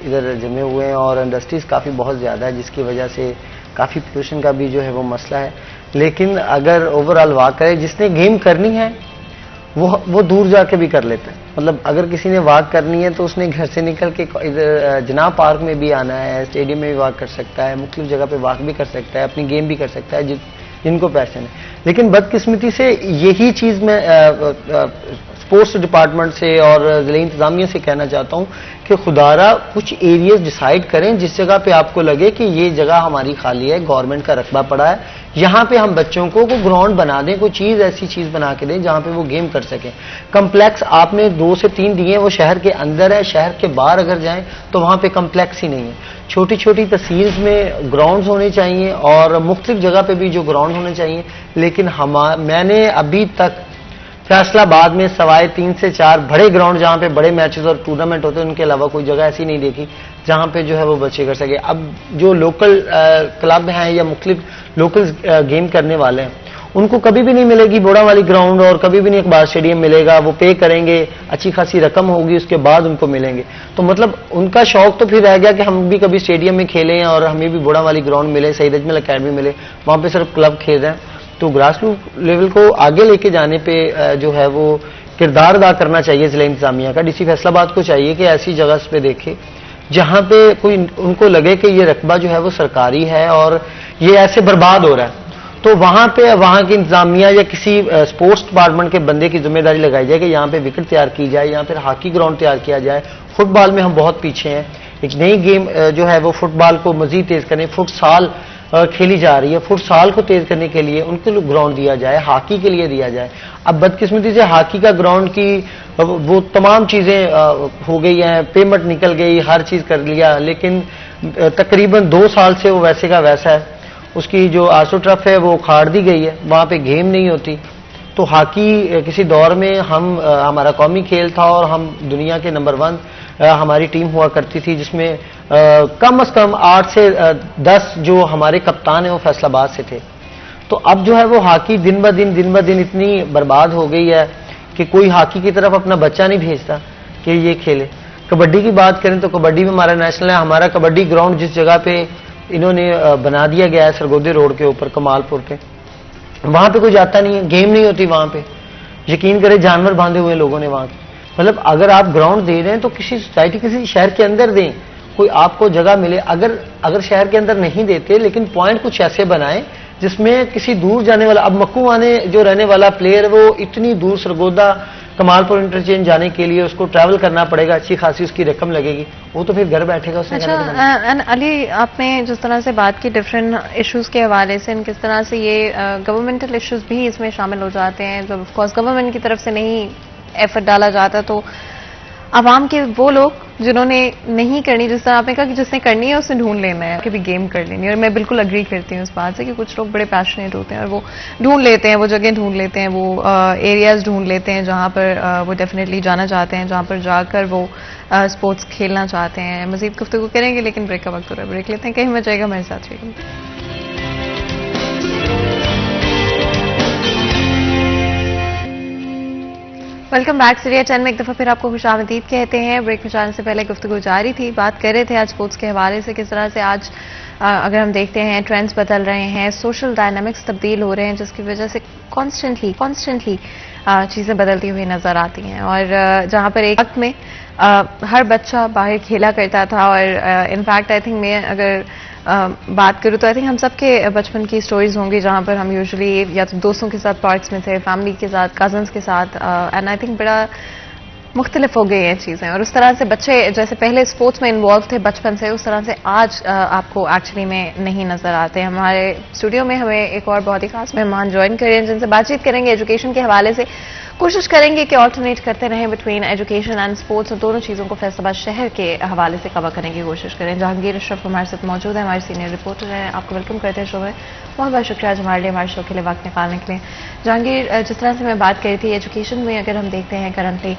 ادھر جمے ہوئے ہیں اور انڈسٹریز کافی بہت زیادہ ہے, جس کی وجہ سے کافی پولوشن کا بھی جو ہے وہ مسئلہ ہے. لیکن اگر اوور آل واک کرے, جس نے گیم کرنی ہے وہ دور جا کے بھی کر لیتا ہے. مطلب اگر کسی نے واک کرنی ہے تو اس نے گھر سے نکل کے ادھر جناب پارک میں بھی آنا ہے, اسٹیڈیم میں بھی واک کر سکتا ہے, مختلف جگہ پہ واک بھی کر سکتا ہے, اپنی گیم بھی کر سکتا ہے جن کو پیشن ہے. لیکن بدقسمتی سے یہی چیز میں اسپورٹس ڈپارٹمنٹ سے اور ضلعی انتظامیہ سے کہنا چاہتا ہوں کہ خدارہ کچھ ایریاز ڈیسائیڈ کریں جس جگہ پہ آپ کو لگے کہ یہ جگہ ہماری خالی ہے, گورنمنٹ کا رقبہ پڑا ہے, یہاں پہ ہم بچوں کو گراؤنڈ بنا دیں, کوئی چیز ایسی چیز بنا کے دیں جہاں پہ وہ گیم کر سکیں. کمپلیکس آپ نے 2 سے 3 دیے, وہ شہر کے اندر ہے, شہر کے باہر اگر جائیں تو وہاں پہ کمپلیکس ہی نہیں ہے. چھوٹی چھوٹی تحصیلز میں گراؤنڈز ہونے چاہیے اور مختلف جگہ پہ بھی جو گراؤنڈ ہونے چاہیے. لیکن میں نے ابھی تک فیصل آباد میں سوائے 3 سے 4 بڑے گراؤنڈ جہاں پہ بڑے میچز اور ٹورنامنٹ ہوتے ہیں ان کے علاوہ کوئی جگہ ایسی نہیں دیکھی جہاں پہ جو ہے وہ بچے کر سکے. اب جو لوکل کلب ہیں یا مختلف لوکل گیم کرنے والے ہیں ان کو کبھی بھی نہیں ملے گی بوڑا والی گراؤنڈ اور کبھی بھی نہیں اقبال اسٹیڈیم ملے گا. وہ پے کریں گے, اچھی خاصی رقم ہوگی, اس کے بعد ان کو ملیں گے. تو مطلب ان کا شوق تو پھر رہ گیا کہ ہم بھی کبھی اسٹیڈیم میں کھیلیں اور ہمیں بھی بوڑا والی گراؤنڈ ملے, سعید اجمل اکیڈمی ملے, وہاں پہ صرف کلب کھیل رہے ہیں. تو گراس روٹ لیول کو آگے لے کے جانے پہ جو ہے وہ کردار ادا کرنا چاہیے ضلع انتظامیہ کا. ڈی سی فیصل آباد کو چاہیے کہ ایسی جگہ پہ دیکھے جہاں پہ کوئی ان کو لگے کہ یہ رقبہ جو ہے وہ سرکاری ہے اور یہ ایسے برباد ہو رہا ہے, تو وہاں پہ وہاں کی انتظامیہ یا کسی اسپورٹس ڈپارٹمنٹ کے بندے کی ذمہ داری لگائی جائے کہ یہاں پہ وکٹ تیار کی جائے, یہاں پھر ہاکی گراؤنڈ تیار کیا جائے. فٹ بال میں ہم بہت پیچھے ہیں, ایک نئی گیم جو ہے وہ فٹ بال کو مزید تیز کریں. فٹ سال کھیلی جا رہی ہے, فٹ سال کو تیز کرنے کے لیے ان کو گراؤنڈ دیا جائے, ہاکی کے لیے دیا جائے. اب بدقسمتی سے ہاکی کا گراؤنڈ کی وہ تمام چیزیں ہو گئی ہیں, پیمنٹ نکل گئی, ہر چیز کر لیا, لیکن تقریباً 2 سال سے وہ ویسے کا ویسا ہے. اس کی جو آسو ٹرف ہے وہ اکھاڑ دی گئی ہے, وہاں پہ گیم نہیں ہوتی. تو ہاکی کسی دور میں ہمارا قومی کھیل تھا اور ہم دنیا کے نمبر 1 ہماری ٹیم ہوا کرتی تھی, جس میں کم از کم 8 سے 10 جو ہمارے کپتان ہیں وہ فیصل آباد سے تھے. تو اب جو ہے وہ ہاکی دن بہ دن اتنی برباد ہو گئی ہے کہ کوئی ہاکی کی طرف اپنا بچہ نہیں بھیجتا کہ یہ کھیلے. کبڈی کی بات کریں تو کبڈی میں ہمارا نیشنل ہے. ہمارا کبڈی گراؤنڈ جس جگہ پہ انہوں نے بنا دیا گیا ہے سرگودے روڈ کے اوپر کمال پور پہ, وہاں پہ کوئی جاتا نہیں ہے, گیم نہیں ہوتی وہاں پہ. یقین کرے جانور باندھے ہوئے لوگوں نے وہاں کے. مطلب اگر آپ گراؤنڈ دے رہے ہیں تو کسی سوسائٹی کسی شہر کے اندر دیں, کوئی آپ کو جگہ ملے. اگر شہر کے اندر نہیں دیتے لیکن پوائنٹ کچھ ایسے بنائیں جس میں کسی دور جانے والا, اب مکو آنے جو رہنے والا پلیئر وہ اتنی دور سرگودا کمال پور انٹرچینج جانے کے لیے اس کو ٹریول کرنا پڑے گا, اچھی خاصی اس کی رقم لگے گی, وہ تو پھر گھر بیٹھے گا. اچھا علی, آپ نے جس طرح سے بات کی ڈفرینٹ ایشوز کے حوالے سے, کس طرح سے یہ گورنمنٹل ایشوز بھی اس میں شامل ہو جاتے ہیں جب آف کورس گورنمنٹ کی طرف سے نہیں ایفرٹ ڈالا جاتا, تو عوام کے وہ لوگ جنہوں نے نہیں کرنی, جس طرح آپ نے کہا کہ جس نے کرنی ہے اس نے ڈھونڈ لینا ہے کہ بھی گیم کر لینی ہے. اور میں بالکل اگری کرتی ہوں اس بات سے کہ کچھ لوگ بڑے پیشنیٹ ہوتے ہیں اور وہ ڈھونڈ لیتے ہیں, وہ جگہ ڈھونڈ لیتے ہیں, وہ ایریاز ڈھونڈ لیتے ہیں جہاں پر وہ ڈیفینیٹلی جانا چاہتے ہیں, جہاں پر جا کر وہ اسپورٹس کھیلنا چاہتے ہیں. مزید گفتگو کریں گے لیکن بریک کا وقت ہو رہا ہے, بریک لیتے ہیں. کہیں مت جائے گا, ہمارے ساتھ رہیے گا. Welcome back. سیریہ 10 میں ایک دفعہ پھر آپ کو خوش آمدید کہتے ہیں. بریک میں جانے سے پہلے گفتگو جاری تھی, بات کر رہے تھے آج اسپورٹس کے حوالے سے, کس طرح سے آج اگر ہم دیکھتے ہیں ٹرینڈز بدل رہے ہیں, سوشل ڈائنامکس تبدیل ہو رہے ہیں, جس کی وجہ سے کانسٹنٹلی چیزیں بدلتی ہوئی نظر آتی ہیں. اور جہاں پر ایک وقت میں ہر بچہ باہر کھیلا کرتا تھا, اور انفیکٹ آئی تھنک میں اگر بات کروں تو آئی تھنک ہم سب کے بچپن کی سٹوریز ہوں گی جہاں پر ہم یوزلی یا تو دوستوں کے ساتھ پارکس میں تھے, فیملی کے ساتھ, کزنس کے ساتھ, اینڈ آئی تھنک بڑا مختلف ہو گئی ہیں چیزیں, اور اس طرح سے بچے جیسے پہلے اسپورٹس میں انوالو تھے بچپن سے, اس طرح سے آج آپ کو ایکچولی میں نہیں نظر آتے. ہمارے اسٹوڈیو میں ہمیں ایک اور بہت ہی خاص مہمان جوائن کریں جن سے بات چیت کریں گے ایجوکیشن کے حوالے سے. کوشش کریں گے کہ آلٹرنیٹ کرتے رہیں بٹوین ایجوکیشن اینڈ اسپورٹس, اور دونوں چیزوں کو فیصل آباد شہر کے حوالے سے کور کرنے کی کوشش کریں. جہانگیر اشرف ہمارے ساتھ موجود ہیں, ہمارے سینئر رپورٹر ہیں. آپ کو ویلکم کرتے ہیں شو میں. بہت بہت شکریہ آج ہمارے شو کے لیے وقت نکالنے کے لیے. جہانگیر, جس طرح سے میں بات کری تھی, ایجوکیشن میں اگر ہم دیکھتے ہیں کرنٹلی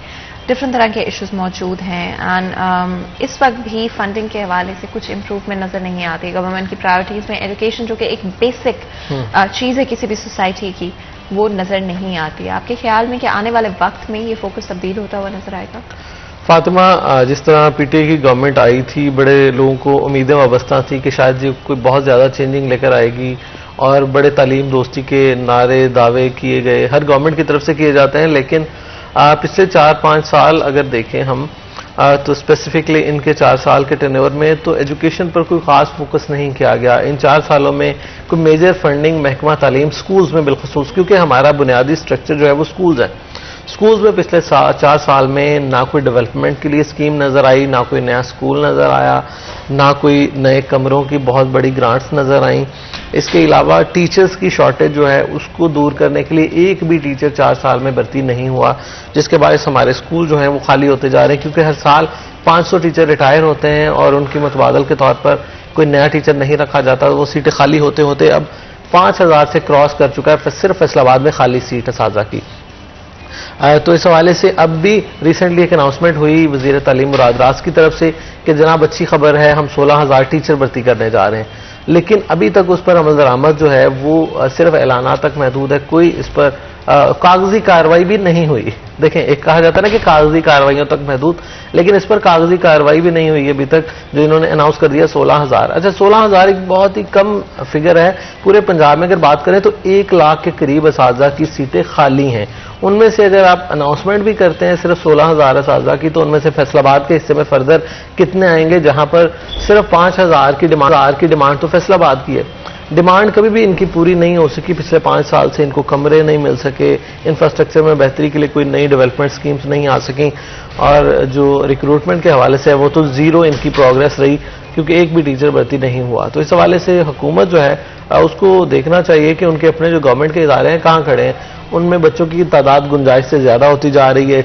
ڈفرنٹ طرح کے ایشوز موجود ہیں, اینڈ اس وقت بھی فنڈنگ کے حوالے سے کچھ امپروومنٹ نظر نہیں آتی. گورنمنٹ کی پرائرٹیز میں ایجوکیشن جو کہ ایک بیسک چیز ہے کسی بھی سوسائٹی کی, وہ نظر نہیں آتی. آپ کے خیال میں کہ آنے والے وقت میں یہ فوکس تبدیل ہوتا ہوا نظر آئے گا؟ فاطمہ, جس طرح پی ٹی آئی کی گورنمنٹ آئی تھی, بڑے لوگوں کو امیدیں وابستہ تھی کہ شاید یہ کوئی بہت زیادہ چینجنگ لے کر آئے گی, اور بڑے تعلیم دوستی کے نعرے دعوے کیے گئے, ہر گورنمنٹ کی طرف سے کیے جاتے ہیں. لیکن پچھلے 4-5 سال اگر دیکھیں ہم تو اسپیسیفکلی ان کے 4 سال کے ٹینیور میں تو ایجوکیشن پر کوئی خاص فوکس نہیں کیا گیا. ان 4 سالوں میں کوئی میجر فنڈنگ محکمہ تعلیم سکولز میں بالخصوص, کیونکہ ہمارا بنیادی سٹرکچر جو ہے وہ سکولز ہیں, سکولز میں پچھلے 4 سال میں نہ کوئی ڈیولپمنٹ کے لیے اسکیم نظر آئی, نہ کوئی نیا سکول نظر آیا, نہ کوئی نئے کمروں کی بہت بڑی گرانٹس نظر آئیں. اس کے علاوہ ٹیچرز کی شارٹیج جو ہے اس کو دور کرنے کے لیے ایک بھی ٹیچر 4 سال میں بھرتی نہیں ہوا, جس کے باعث ہمارے اسکول جو ہیں وہ خالی ہوتے جا رہے ہیں, کیونکہ ہر سال 500 ٹیچر ریٹائر ہوتے ہیں اور ان کی متبادل کے طور پر کوئی نیا ٹیچر نہیں رکھا جاتا. وہ سیٹیں خالی ہوتے ہوتے اب 5000 سے کراس کر چکا ہے صرف فیصل آباد میں خالی سیٹ اساتذہ کی. تو اس حوالے سے اب بھی ریسنٹلی ایک اناؤنسمنٹ ہوئی وزیر تعلیم مراد راز کی طرف سے کہ جناب اچھی خبر ہے, ہم 16000 ٹیچر بھرتی کرنے جا رہے ہیں. لیکن ابھی تک اس پر عمل درآمد جو ہے وہ صرف اعلانات تک محدود ہے, کوئی اس پر کاغذی کارروائی بھی نہیں ہوئی. دیکھیں, ایک کہا جاتا ہے نا کہ کاغذی کارروائیوں تک محدود, لیکن اس پر کاغذی کارروائی بھی نہیں ہوئی ابھی تک, جو انہوں نے اناؤنس کر دیا 16000. اچھا, 16000 ایک بہت ہی کم فگر ہے. پورے پنجاب میں اگر بات کریں تو 1 لاکھ کے قریب اساتذہ کی سیٹیں خالی ہیں. ان میں سے اگر آپ اناؤنسمنٹ بھی کرتے ہیں صرف 16000 اساتذہ کی, تو ان میں سے فیصل آباد کے حصے میں فردر کتنے آئیں گے, جہاں پر صرف 5000 کی ڈیمانڈ تو فیصل آباد کی ہے. ڈیمانڈ کبھی بھی ان کی پوری نہیں ہو سکی. پچھلے 5 سال سے ان کو کمرے نہیں مل سکے, انفراسٹرکچر میں بہتری کے لیے کوئی نئی ڈیولپمنٹ سکیمز نہیں آ سکیں, اور جو ریکروٹمنٹ کے حوالے سے ہے وہ تو زیرو ان کی پروگریس رہی, کیونکہ ایک بھی ٹیچر بھرتی نہیں ہوا. تو اس حوالے سے حکومت جو ہے اس کو دیکھنا چاہیے کہ ان کے اپنے جو گورنمنٹ کے ادارے ہیں کہاں کھڑے ہیں. ان میں بچوں کی تعداد گنجائش سے زیادہ ہوتی جا رہی ہے,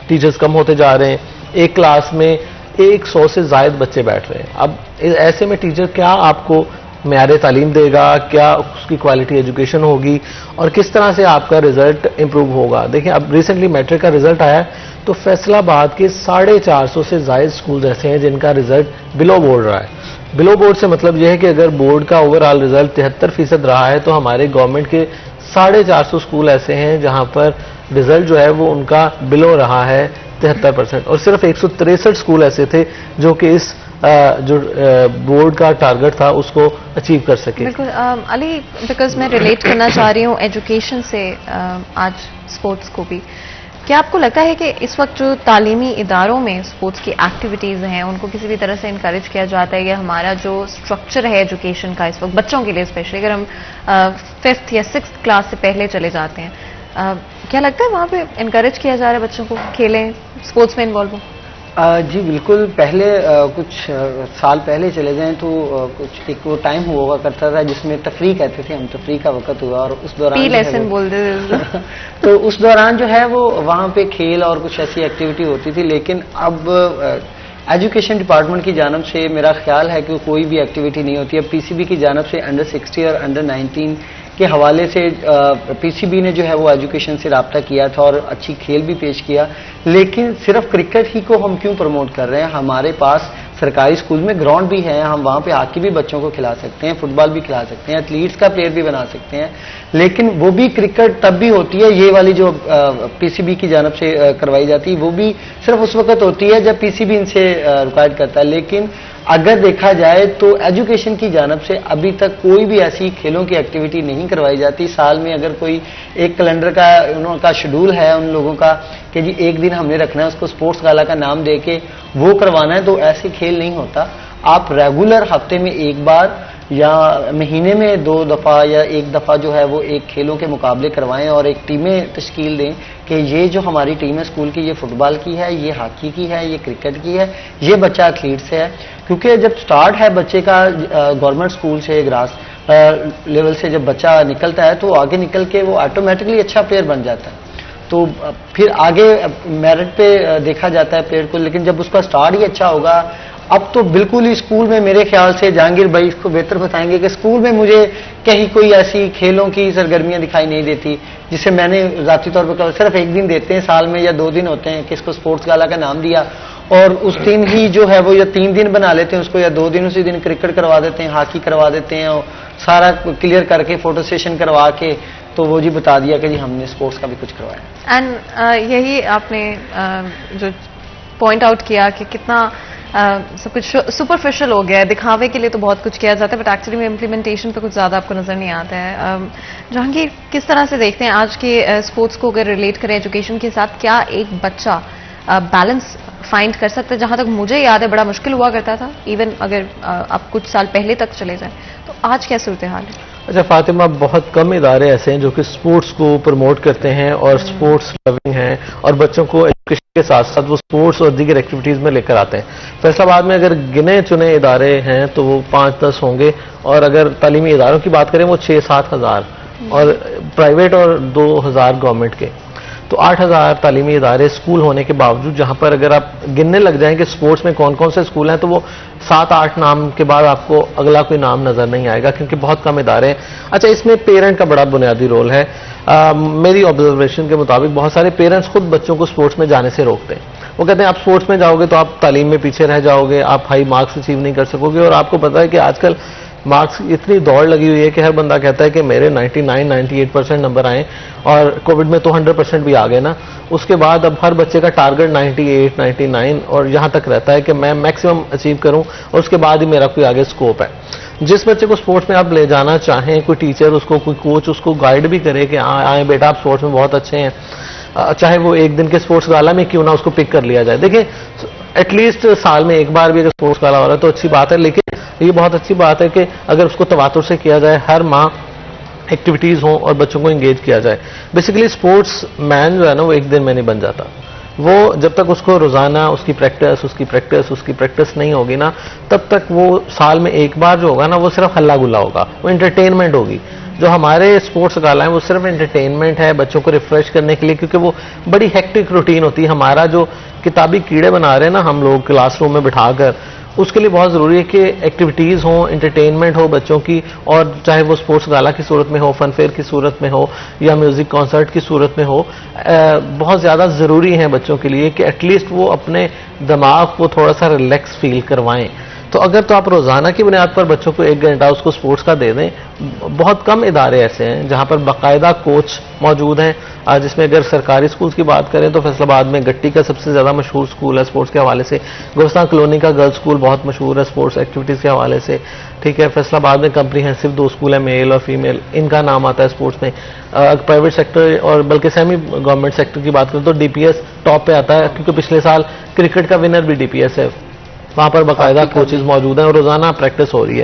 ٹیچرز کم ہوتے جا رہے ہیں. ایک کلاس میں 100 سے زائد بچے بیٹھ رہے ہیں. اب ایسے میں ٹیچر کیا آپ کو معیار تعلیم دے گا, کیا اس کی کوالٹی ایجوکیشن ہوگی, اور کس طرح سے آپ کا رزلٹ امپروو ہوگا. دیکھیں, اب ریسنٹلی میٹرک کا رزلٹ آیا تو فیصل آباد کے 450 سے زائد سکولز ایسے ہیں جن کا رزلٹ بلو بورڈ رہا ہے. بلو بورڈ سے مطلب یہ ہے کہ اگر بورڈ کا اوور آل رزلٹ 73% رہا ہے تو ہمارے گورنمنٹ کے 450 سکول ایسے ہیں جہاں پر رزلٹ جو ہے وہ ان کا بلو رہا ہے 73%, اور صرف 163 سکول ایسے تھے جو کہ اس جو بورڈ کا ٹارگٹ تھا اس کو اچیو کر سکے. بالکل علی, بیکاز میں ریلیٹ کرنا چاہ رہی ہوں ایجوکیشن سے آج اسپورٹس کو بھی. کیا آپ کو لگتا ہے کہ اس وقت جو تعلیمی اداروں میں اسپورٹس کی ایکٹیویٹیز ہیں ان کو کسی بھی طرح سے انکریج کیا جاتا ہے, یا ہمارا جو اسٹرکچر ہے ایجوکیشن کا اس وقت بچوں کے لیے اسپیشلی اگر ہم 5th یا 6th کلاس سے پہلے چلے جاتے ہیں, کیا لگتا ہے وہاں پہ انکریج کیا جا رہا ہے بچوں کو کھیلیں, اسپورٹس میں انوالو ہوں؟ جی بالکل. پہلے کچھ سال پہلے چلے جائیں تو کچھ ایک وہ ٹائم ہوا کرتا تھا جس میں تفریح کہتے تھے ہم, تفریح کا وقت ہوا, اور اس دوران لیسن بول دے تو اس دوران جو ہے وہ وہاں پہ کھیل اور کچھ ایسی ایکٹیویٹی ہوتی تھی. لیکن اب ایجوکیشن ڈپارٹمنٹ کی جانب سے میرا خیال ہے کہ کوئی بھی ایکٹیویٹی نہیں ہوتی. اب پی سی بی کی جانب سے انڈر 60 اور انڈر 19 کے حوالے سے پی سی بی نے جو ہے وہ ایجوکیشن سے رابطہ کیا تھا اور اچھی کھیل بھی پیش کیا. لیکن صرف کرکٹ ہی کو ہم کیوں پروموٹ کر رہے ہیں؟ ہمارے پاس سرکاری اسکول میں گراؤنڈ بھی ہے, ہم وہاں پہ ہاکی بھی بچوں کو کھلا سکتے ہیں, فٹ بال بھی کھلا سکتے ہیں, ایتھلیٹس کا پلیئر بھی بنا سکتے ہیں. لیکن وہ بھی کرکٹ تب بھی ہوتی ہے, یہ والی جو پی سی بی کی جانب سے کروائی جاتی ہے وہ بھی صرف اس وقت ہوتی ہے جب پی سی بی ان سے ریکوائرڈ کرتا ہے. لیکن اگر دیکھا جائے تو ایجوکیشن کی جانب سے ابھی تک کوئی بھی ایسی کھیلوں کی ایکٹیویٹی نہیں کروائی جاتی. سال میں اگر کوئی ایک کیلنڈر کا انہوں کا شیڈول ہے ان لوگوں کا کہ جی ایک دن ہم نے رکھنا ہے اس کو اسپورٹس گالا کا نام دے کے وہ کروانا ہے, تو ایسے کھیل نہیں ہوتا. آپ ریگولر ہفتے میں ایک بار یا مہینے میں 2 دفعہ یا 1 دفعہ جو ہے وہ ایک کھیلوں کے مقابلے کروائیں اور ایک ٹیمیں تشکیل دیں کہ یہ جو ہماری ٹیم ہے اسکول کی، یہ فٹ بال کی ہے، یہ ہاکی کی ہے، یہ کرکٹ کی ہے، یہ بچہ ایتھلیٹ سے ہے. کیونکہ جب سٹارٹ ہے بچے کا گورنمنٹ اسکول سے، گراس لیول سے جب بچہ نکلتا ہے تو آگے نکل کے وہ آٹومیٹکلی اچھا پلیئر بن جاتا ہے. تو پھر آگے میرٹ پہ دیکھا جاتا ہے پلیئر کو. لیکن جب اس کا سٹارٹ ہی اچھا ہوگا، اب تو بالکل ہی اسکول میں میرے خیال سے جہانگیر بھائی اس کو بہتر بتائیں گے کہ اسکول میں مجھے کہیں کوئی ایسی کھیلوں کی سرگرمیاں دکھائی نہیں دیتی جسے میں نے ذاتی طور پر صرف 1 دن دیتے ہیں سال میں یا 2 دن ہوتے ہیں کہ اس کو اسپورٹس گالا کا نام دیا اور اس دن ہی جو ہے وہ یا 3 دن بنا لیتے ہیں اس کو یا 2 دن اسی دن کرکٹ کروا دیتے ہیں، ہاکی کروا دیتے ہیں اور سارا کلیئر کر کے فوٹو سیشن کروا کے تو وہ جی بتا دیا کہ جی ہم نے اسپورٹس کا بھی کچھ کروایا. اینڈ یہی آپ نے جو پوائنٹ آؤٹ کیا کہ کتنا سب کچھ سپرفیشل ہو گیا ہے. دکھاوے کے لیے تو بہت کچھ کیا جاتا ہے بٹ ایکچولی میں امپلیمنٹیشن پہ کچھ زیادہ آپ کو نظر نہیں آتا ہے. جہانگیر کس طرح سے دیکھتے ہیں آج کے اسپورٹس کو اگر ریلیٹ کریں ایجوکیشن کے ساتھ، کیا ایک بچہ بیلنس فائنڈ کر سکتا ہے؟ جہاں تک مجھے یاد ہے بڑا مشکل ہوا کرتا تھا، ایون اگر آپ کچھ سال پہلے تک چلے جائیں تو آج کیا صورتحال ہے؟ اچھا فاطمہ، بہت کم ادارے ایسے ہیں جو کہ سپورٹس کو پروموٹ کرتے ہیں اور سپورٹس لونگ ہیں اور بچوں کو ایجوکیشن کے ساتھ ساتھ وہ سپورٹس اور دیگر ایکٹیویٹیز میں لے کر آتے ہیں. فیصل آباد میں اگر گنے چنے ادارے ہیں تو وہ 5-10 ہوں گے، اور اگر تعلیمی اداروں کی بات کریں وہ 6-7 ہزار، اور پرائیویٹ اور 2000 گورنمنٹ کے. تو 8000 تعلیمی ادارے اسکول ہونے کے باوجود جہاں پر اگر آپ گننے لگ جائیں کہ سپورٹس میں کون کون سے اسکول ہیں تو وہ 7-8 نام کے بعد آپ کو اگلا کوئی نام نظر نہیں آئے گا کیونکہ بہت کم ادارے ہیں. اچھا، اس میں پیرنٹ کا بڑا بنیادی رول ہے. میری آبزرویشن کے مطابق بہت سارے پیرنٹس خود بچوں کو سپورٹس میں جانے سے روکتے ہیں. وہ کہتے ہیں آپ سپورٹس میں جاؤ گے تو آپ تعلیم میں پیچھے رہ جاؤ گے، آپ ہائی مارکس اچیو نہیں کر سکو گے. اور آپ کو پتا ہے کہ آج کل مارکس اتنی دوڑ لگی ہوئی ہے کہ ہر بندہ کہتا ہے کہ میرے 99-98% نمبر آئیں، اور کووڈ میں تو 100% بھی آ گئے نا. اس کے بعد اب ہر بچے کا ٹارگٹ 98-99 اور یہاں تک رہتا ہے کہ میں میکسیمم اچیو کروں اور اس کے بعد ہی میرا کوئی آگے اسکوپ ہے. جس بچے کو سپورٹس میں آپ لے جانا چاہیں، کوئی ٹیچر اس کو، کوئی کوچ اس کو گائیڈ بھی کرے کہ آئیں بیٹا آپ سپورٹس میں بہت اچھے ہیں، چاہے وہ 1 دن کے سپورٹس گالا میں کیوں نہ اس کو پک کر لیا جائے. دیکھیں ایٹ لیسٹ سال میں 1 بار بھی اگر سپورٹس گالا ہو رہا ہے تو اچھی بات ہے، لیکن یہ بہت اچھی بات ہے کہ اگر اس کو تواتر سے کیا جائے، ہر ماہ ایکٹیویٹیز ہوں اور بچوں کو انگیج کیا جائے. بیسیکلی سپورٹس مین جو ہے نا وہ 1 دن میں نہیں بن جاتا. وہ جب تک اس کو روزانہ اس کی پریکٹس نہیں ہوگی نا، تب تک وہ سال میں 1 بار جو ہوگا نا وہ صرف ہلا گلا ہوگا، وہ انٹرٹینمنٹ ہوگی. جو ہمارے سپورٹس گالا ہیں وہ صرف انٹرٹینمنٹ ہے بچوں کو ریفریش کرنے کے لیے، کیونکہ وہ بڑی ہیکٹک روٹین ہوتی ہے. ہمارا جو کتابی کیڑے بنا رہے ہیں نا ہم لوگ کلاس روم میں بٹھا کر، اس کے لیے بہت ضروری ہے کہ ایکٹیویٹیز ہوں، انٹرٹینمنٹ ہو بچوں کی، اور چاہے وہ سپورٹس گالا کی صورت میں ہو، فن فیئر کی صورت میں ہو یا میوزک کانسرٹ کی صورت میں ہو. بہت زیادہ ضروری ہیں بچوں کے لیے کہ ایٹ لیسٹ وہ اپنے دماغ کو تھوڑا سا ریلیکس فیل کروائیں. تو اگر تو آپ روزانہ کی بنیاد پر بچوں کو 1 گھنٹہ اس کو سپورٹس کا دے دیں. بہت کم ادارے ایسے ہیں جہاں پر باقاعدہ کوچ موجود ہیں. جس میں اگر سرکاری سکولز کی بات کریں تو فیصل آباد میں گٹی کا سب سے زیادہ مشہور سکول ہے سپورٹس کے حوالے سے. گورستان کالونی کا گرلز سکول بہت مشہور ہے سپورٹس ایکٹیویٹیز کے حوالے سے. ٹھیک ہے، فیصل آباد میں کمپریہنسو 2 سکول ہیں، میل اور فیمیل، ان کا نام آتا ہے سپورٹس میں. پرائیویٹ سیکٹر اور بلکہ سیمی گورنمنٹ سیکٹر کی بات کریں تو ڈی پی ایس ٹاپ پہ آتا ہے، کیونکہ پچھلے سال کرکٹ کا ونر بھی ڈی پی ایس ہے. وہاں پر باقاعدہ کوچز موجود ہیں اور روزانہ پریکٹس ہو رہی ہے.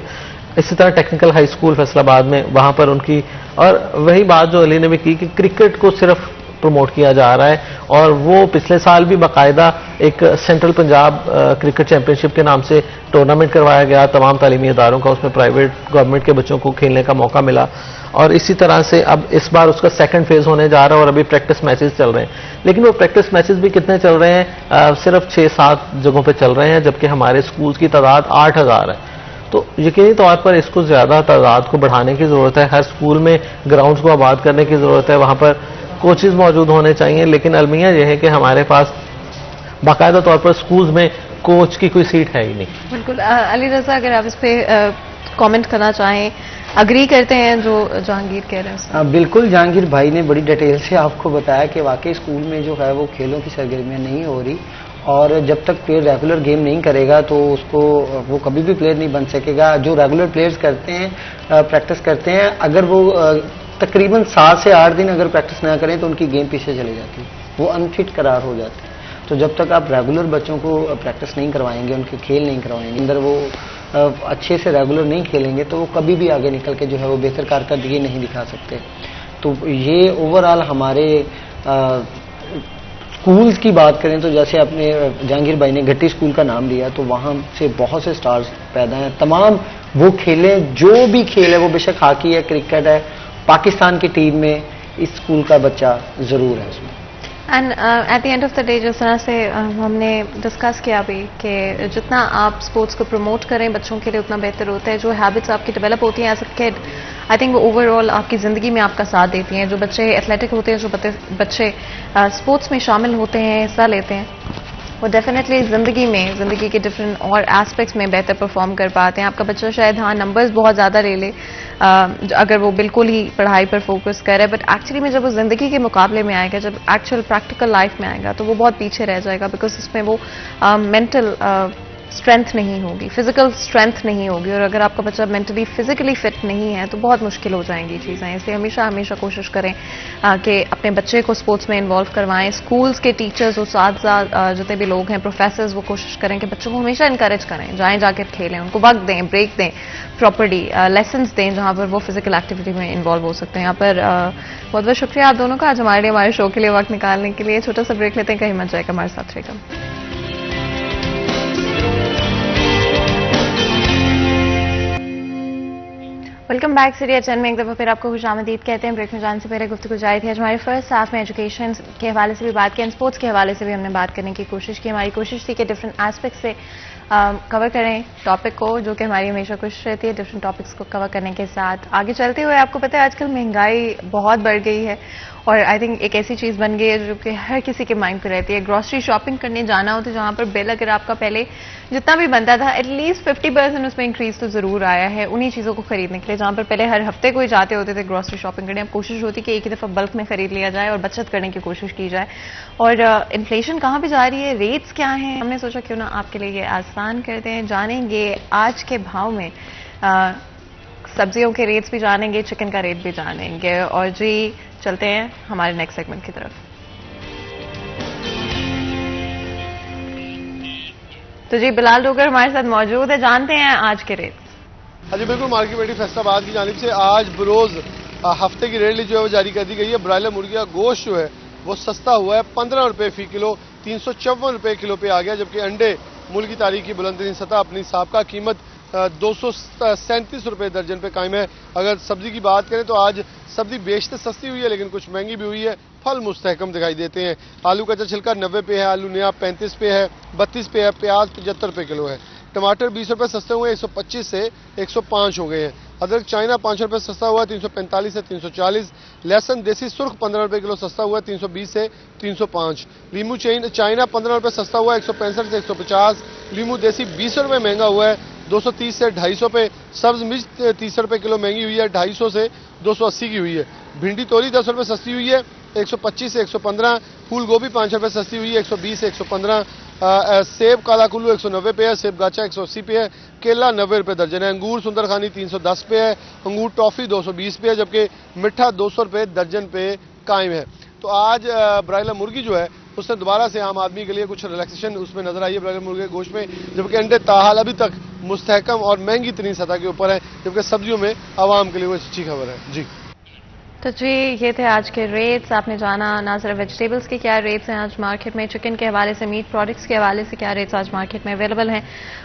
اسی طرح ٹیکنیکل ہائی اسکول فیصل آباد میں، وہاں پر ان کی، اور وہی بات جو علی نے بھی کی کہ کرکٹ کو صرف پروموٹ کیا جا رہا ہے. اور وہ پچھلے سال بھی باقاعدہ ایک سینٹرل پنجاب کرکٹ چیمپئن شپ کے نام سے ٹورنامنٹ کروایا گیا تمام تعلیمی اداروں کا. اس میں پرائیویٹ گورنمنٹ کے بچوں کو کھیلنے کا موقع ملا. اور اسی طرح سے اب اس بار اس کا 2nd فیز ہونے جا رہا ہے اور ابھی پریکٹس میچز چل رہے ہیں. لیکن وہ پریکٹس میچز بھی کتنے چل رہے ہیں؟ صرف 6-7 جگہوں پہ چل رہے ہیں، جبکہ ہمارے سکولز کی تعداد 8000 ہے. تو یقینی طور پر اس کو زیادہ تعداد کو بڑھانے کی ضرورت ہے. ہر سکول میں گراؤنڈز کو آباد کرنے کی ضرورت ہے، وہاں پر کوچز موجود ہونے چاہیے. لیکن المیہ یہ ہے کہ ہمارے پاس باقاعدہ طور پر سکولز میں کوچ کی کوئی سیٹ ہے ہی نہیں. بالکل. علی رضا، اگر آپ اس پہ کامنٹ کرنا چاہیں، اگری کرتے ہیں جو جہانگیر کہہ رہے ہیں؟ بالکل، جہانگیر بھائی نے بڑی ڈیٹیل سے آپ کو بتایا کہ واقعی اسکول میں جو ہے وہ کھیلوں کی سرگرمیاں نہیں ہو رہی، اور جب تک پلیئر ریگولر گیم نہیں کرے گا تو اس کو وہ کبھی بھی پلیئر نہیں بن سکے گا. جو ریگولر پلیئرز کرتے ہیں، پریکٹس کرتے ہیں، اگر وہ تقریباً 7 سے 8 دن اگر پریکٹس نہ کریں تو ان کی گیم پیچھے چلی جاتی ہے، وہ انفٹ قرار ہو جاتے ہیں. تو جب تک آپ ریگولر بچوں کو پریکٹس نہیں کروائیں گے، ان کے کھیل نہیں کروائیں گے، اندر وہ اچھے سے ریگولر نہیں کھیلیں گے تو وہ کبھی بھی آگے نکل کے جو ہے وہ بہتر کارکردگی نہیں دکھا سکتے. تو یہ اوور آل ہمارے اسکولز کی بات کریں تو جیسے آپ نے جہانگیر بھائی نے گھٹی اسکول کا نام لیا تو وہاں سے بہت سے سٹارز پیدا ہیں. تمام وہ کھیلیں، جو بھی کھیل ہے، وہ بے شک ہاکی ہے، کرکٹ ہے، پاکستان کی ٹیم میں اس اسکول کا بچہ ضرور ہے اس میں. And at the end of the day جس طرح سے ہم نے ڈسکس کیا بھی کہ جتنا آپ اسپورٹس کو پروموٹ کریں بچوں کے لیے اتنا بہتر ہوتا ہے. جو ہیبٹس آپ کی ڈیولپ ہوتی ہیں as a could, I think over all آپ کی زندگی میں آپ کا ساتھ دیتی ہیں. جو بچے ایتھلیٹک ہوتے ہیں، جو بچے اسپورٹس میں شامل ہوتے ہیں، حصہ لیتے ہیں، وہ ڈیفینیٹلی زندگی کے ڈفرینٹ اور ایسپیکٹس میں بہتر پرفارم کر پاتے ہیں. آپ کا بچہ شاید نمبرز بہت زیادہ لے لے اگر وہ بالکل ہی پڑھائی پر فوکس کرے، بٹ ایکچولی میں جب وہ زندگی کے مقابلے میں آئے گا، جب ایکچوئل پریکٹیکل لائف میں آئے گا تو وہ بہت پیچھے رہ جائے گا، بیکاز اس میں وہ مینٹل اسٹرینتھ نہیں ہوگی، فزیکل اسٹرینتھ نہیں ہوگی. اور اگر آپ کا بچہ مینٹلی فزیکلی فٹ نہیں ہے تو بہت مشکل ہو جائیں گی چیزیں. اس لیے ہمیشہ کوشش کریں کہ اپنے بچے کو اسپورٹس میں انوالو کروائیں. اسکولس کے ٹیچرز، اساتذہ، جتنے بھی لوگ ہیں، پروفیسرز، وہ کوشش کریں کہ بچوں کو ہمیشہ انکریج کریں، جا کے کھیلیں، ان کو وقت دیں، بریک دیں، پراپرلی لیسنس دیں جہاں پر وہ فزیکل ایکٹیویٹی میں انوالو ہو سکتے ہیں. یہاں پر بہت بہت شکریہ آپ دونوں کا آج ہمارے شو کے لیے وقت نکالنے کے لیے. چھوٹا سا بریک لیتے ہیں، کہیں مت جائے گا، ہمارے ساتھ رہے گا. Welcome back. سیریز 10 میں ایک دفعہ پھر آپ کو خوش آمدید کہتے ہیں. بریک میں جانے سے پہلے گفتگو جاری تھی. آج ہمارے فرسٹ ہاف میں ایجوکیشن کے حوالے سے بھی بات کی، اسپورٹس کے حوالے سے بھی ہم نے بات کرنے کی کوشش کی. ہماری کوشش تھی کہ ڈفرینٹ ایسپیکٹ سے کور کریں ٹاپک کو، جو کہ ہماری ہمیشہ کوشش رہتی ہے ڈفرینٹ ٹاپکس کو کور کرنے کے ساتھ آگے چلتے ہوئے. آپ کو پتہ ہے آج کل مہنگائی بہت بڑھ گئی ہے اور آئی تھنک ایک ایسی چیز بن گئی ہے جو کہ ہر کسی کے مائنڈ پہ رہتی ہے. گروسری شاپنگ کرنے جانا ہو تو جہاں پر بل اگر آپ کا پہلے جتنا بھی بنتا تھا ایٹ لیسٹ 50% اس میں انکریز تو ضرور آیا ہے انہی چیزوں کو خریدنے کے لیے. جہاں پر پہلے ہر ہفتے کوئی جاتے ہوتے تھے گروسری شاپنگ کرنے، اب کوشش ہوتی کہ ایک ہی دفعہ بلک میں خرید لیا جائے اور بچت کرنے کی کوشش کی جائے. اور انفلیشن کہاں پہ جا رہی ہے، ریٹس کیا ہیں، ہم نے سوچا کیوں نہ آپ کے لیے یہ آسان کرتے ہیں. جانیں گے آج کے بھاؤ میں، سبزیوں کے ریٹس بھی جانیں گے، چکن کا ریٹ بھی جانیں گے. اور جی چلتے ہیں ہمارے نیکسٹ سیگمنٹ کی طرف. تو جی بلال ڈوگر ہمارے ساتھ موجود ہے، جانتے ہیں آج کے ریٹ. ہاں جی بالکل، مارکیٹ کمیٹی فیصلہ آباد کی جانب سے آج بروز ہفتے کی ریٹ لسٹ جو ہے وہ جاری کر دی گئی ہے. برائلر مرغی کا گوشت جو ہے وہ سستا ہوا ہے 15 روپے فی کلو، 354 روپے کلو پہ آ گیا. جبکہ انڈے ملک کی تاریخ کی بلند ترین سطح اپنی سابقہ قیمت 237 روپے درجن پہ قائم ہے. اگر سبزی کی بات کریں تو آج سبزی بیشتر سستی ہوئی ہے لیکن کچھ مہنگی بھی ہوئی ہے. پھل مستحکم دکھائی دیتے ہیں. آلو کا چھلکا 90 پہ ہے، آلو نیا 35 پہ ہے، 32 پہ ہے، پیاز 75 روپے کلو ہے. ٹماٹر 20 روپے سستے ہوئے 125 سے 105 ہو گئے ہیں. ادرک چائنا 5 روپے سستا ہوا ہے 345 سے 340. لہسن دیسی سرخ 15 روپے کلو سستا ہوا ہے 320 سے 305. لیمو چائنا 15 روپے سستا ہوا ہے 165 سے 150. لیمو دیسی 20 روپے مہنگا ہوا ہے 230 سے 250 پہ. سبز مرچ 30 روپے کلو مہنگی ہوئی ہے 250 سے 280 کی ہوئی ہے. بھنڈی توری 10 روپے سستی ہوئی ہے 125 سے 115. پھول گوبھی 5 روپے سستی ہوئی ہے 120 سے 115. سیب کالا کلو 190 پہ ہے، سیب گاچا 180 پہ ہے، کیلا 90 روپے درجن ہے. انگور سندرخانی 310 پہ ہے، انگور ٹافی 220 پہ ہے، جبکہ میٹھا 200 روپے درجن پہ قائم ہے. تو آج برائلر مرغی جو ہے اس نے دوبارہ سے عام آدمی کے لیے کچھ ریلیکسیشن اس میں نظر آئی ہے برائلر مرغی کے گوشت میں. جبکہ انڈے تاحال ابھی تک مستحکم اور مہنگی ترین سطح کے اوپر ہے، جبکہ سبزیوں میں عوام کے لیے وہ اچھی خبر ہے. جی تو جی یہ تھے آج کے ریٹس. آپ نے جانا نہ صرف ویجیٹیبلس کے کیا ریٹس ہیں آج مارکیٹ میں، چکن کے حوالے سے، میٹ پروڈکٹس کے حوالے سے کیا ریٹس آج مارکیٹ میں اویلیبل ہیں.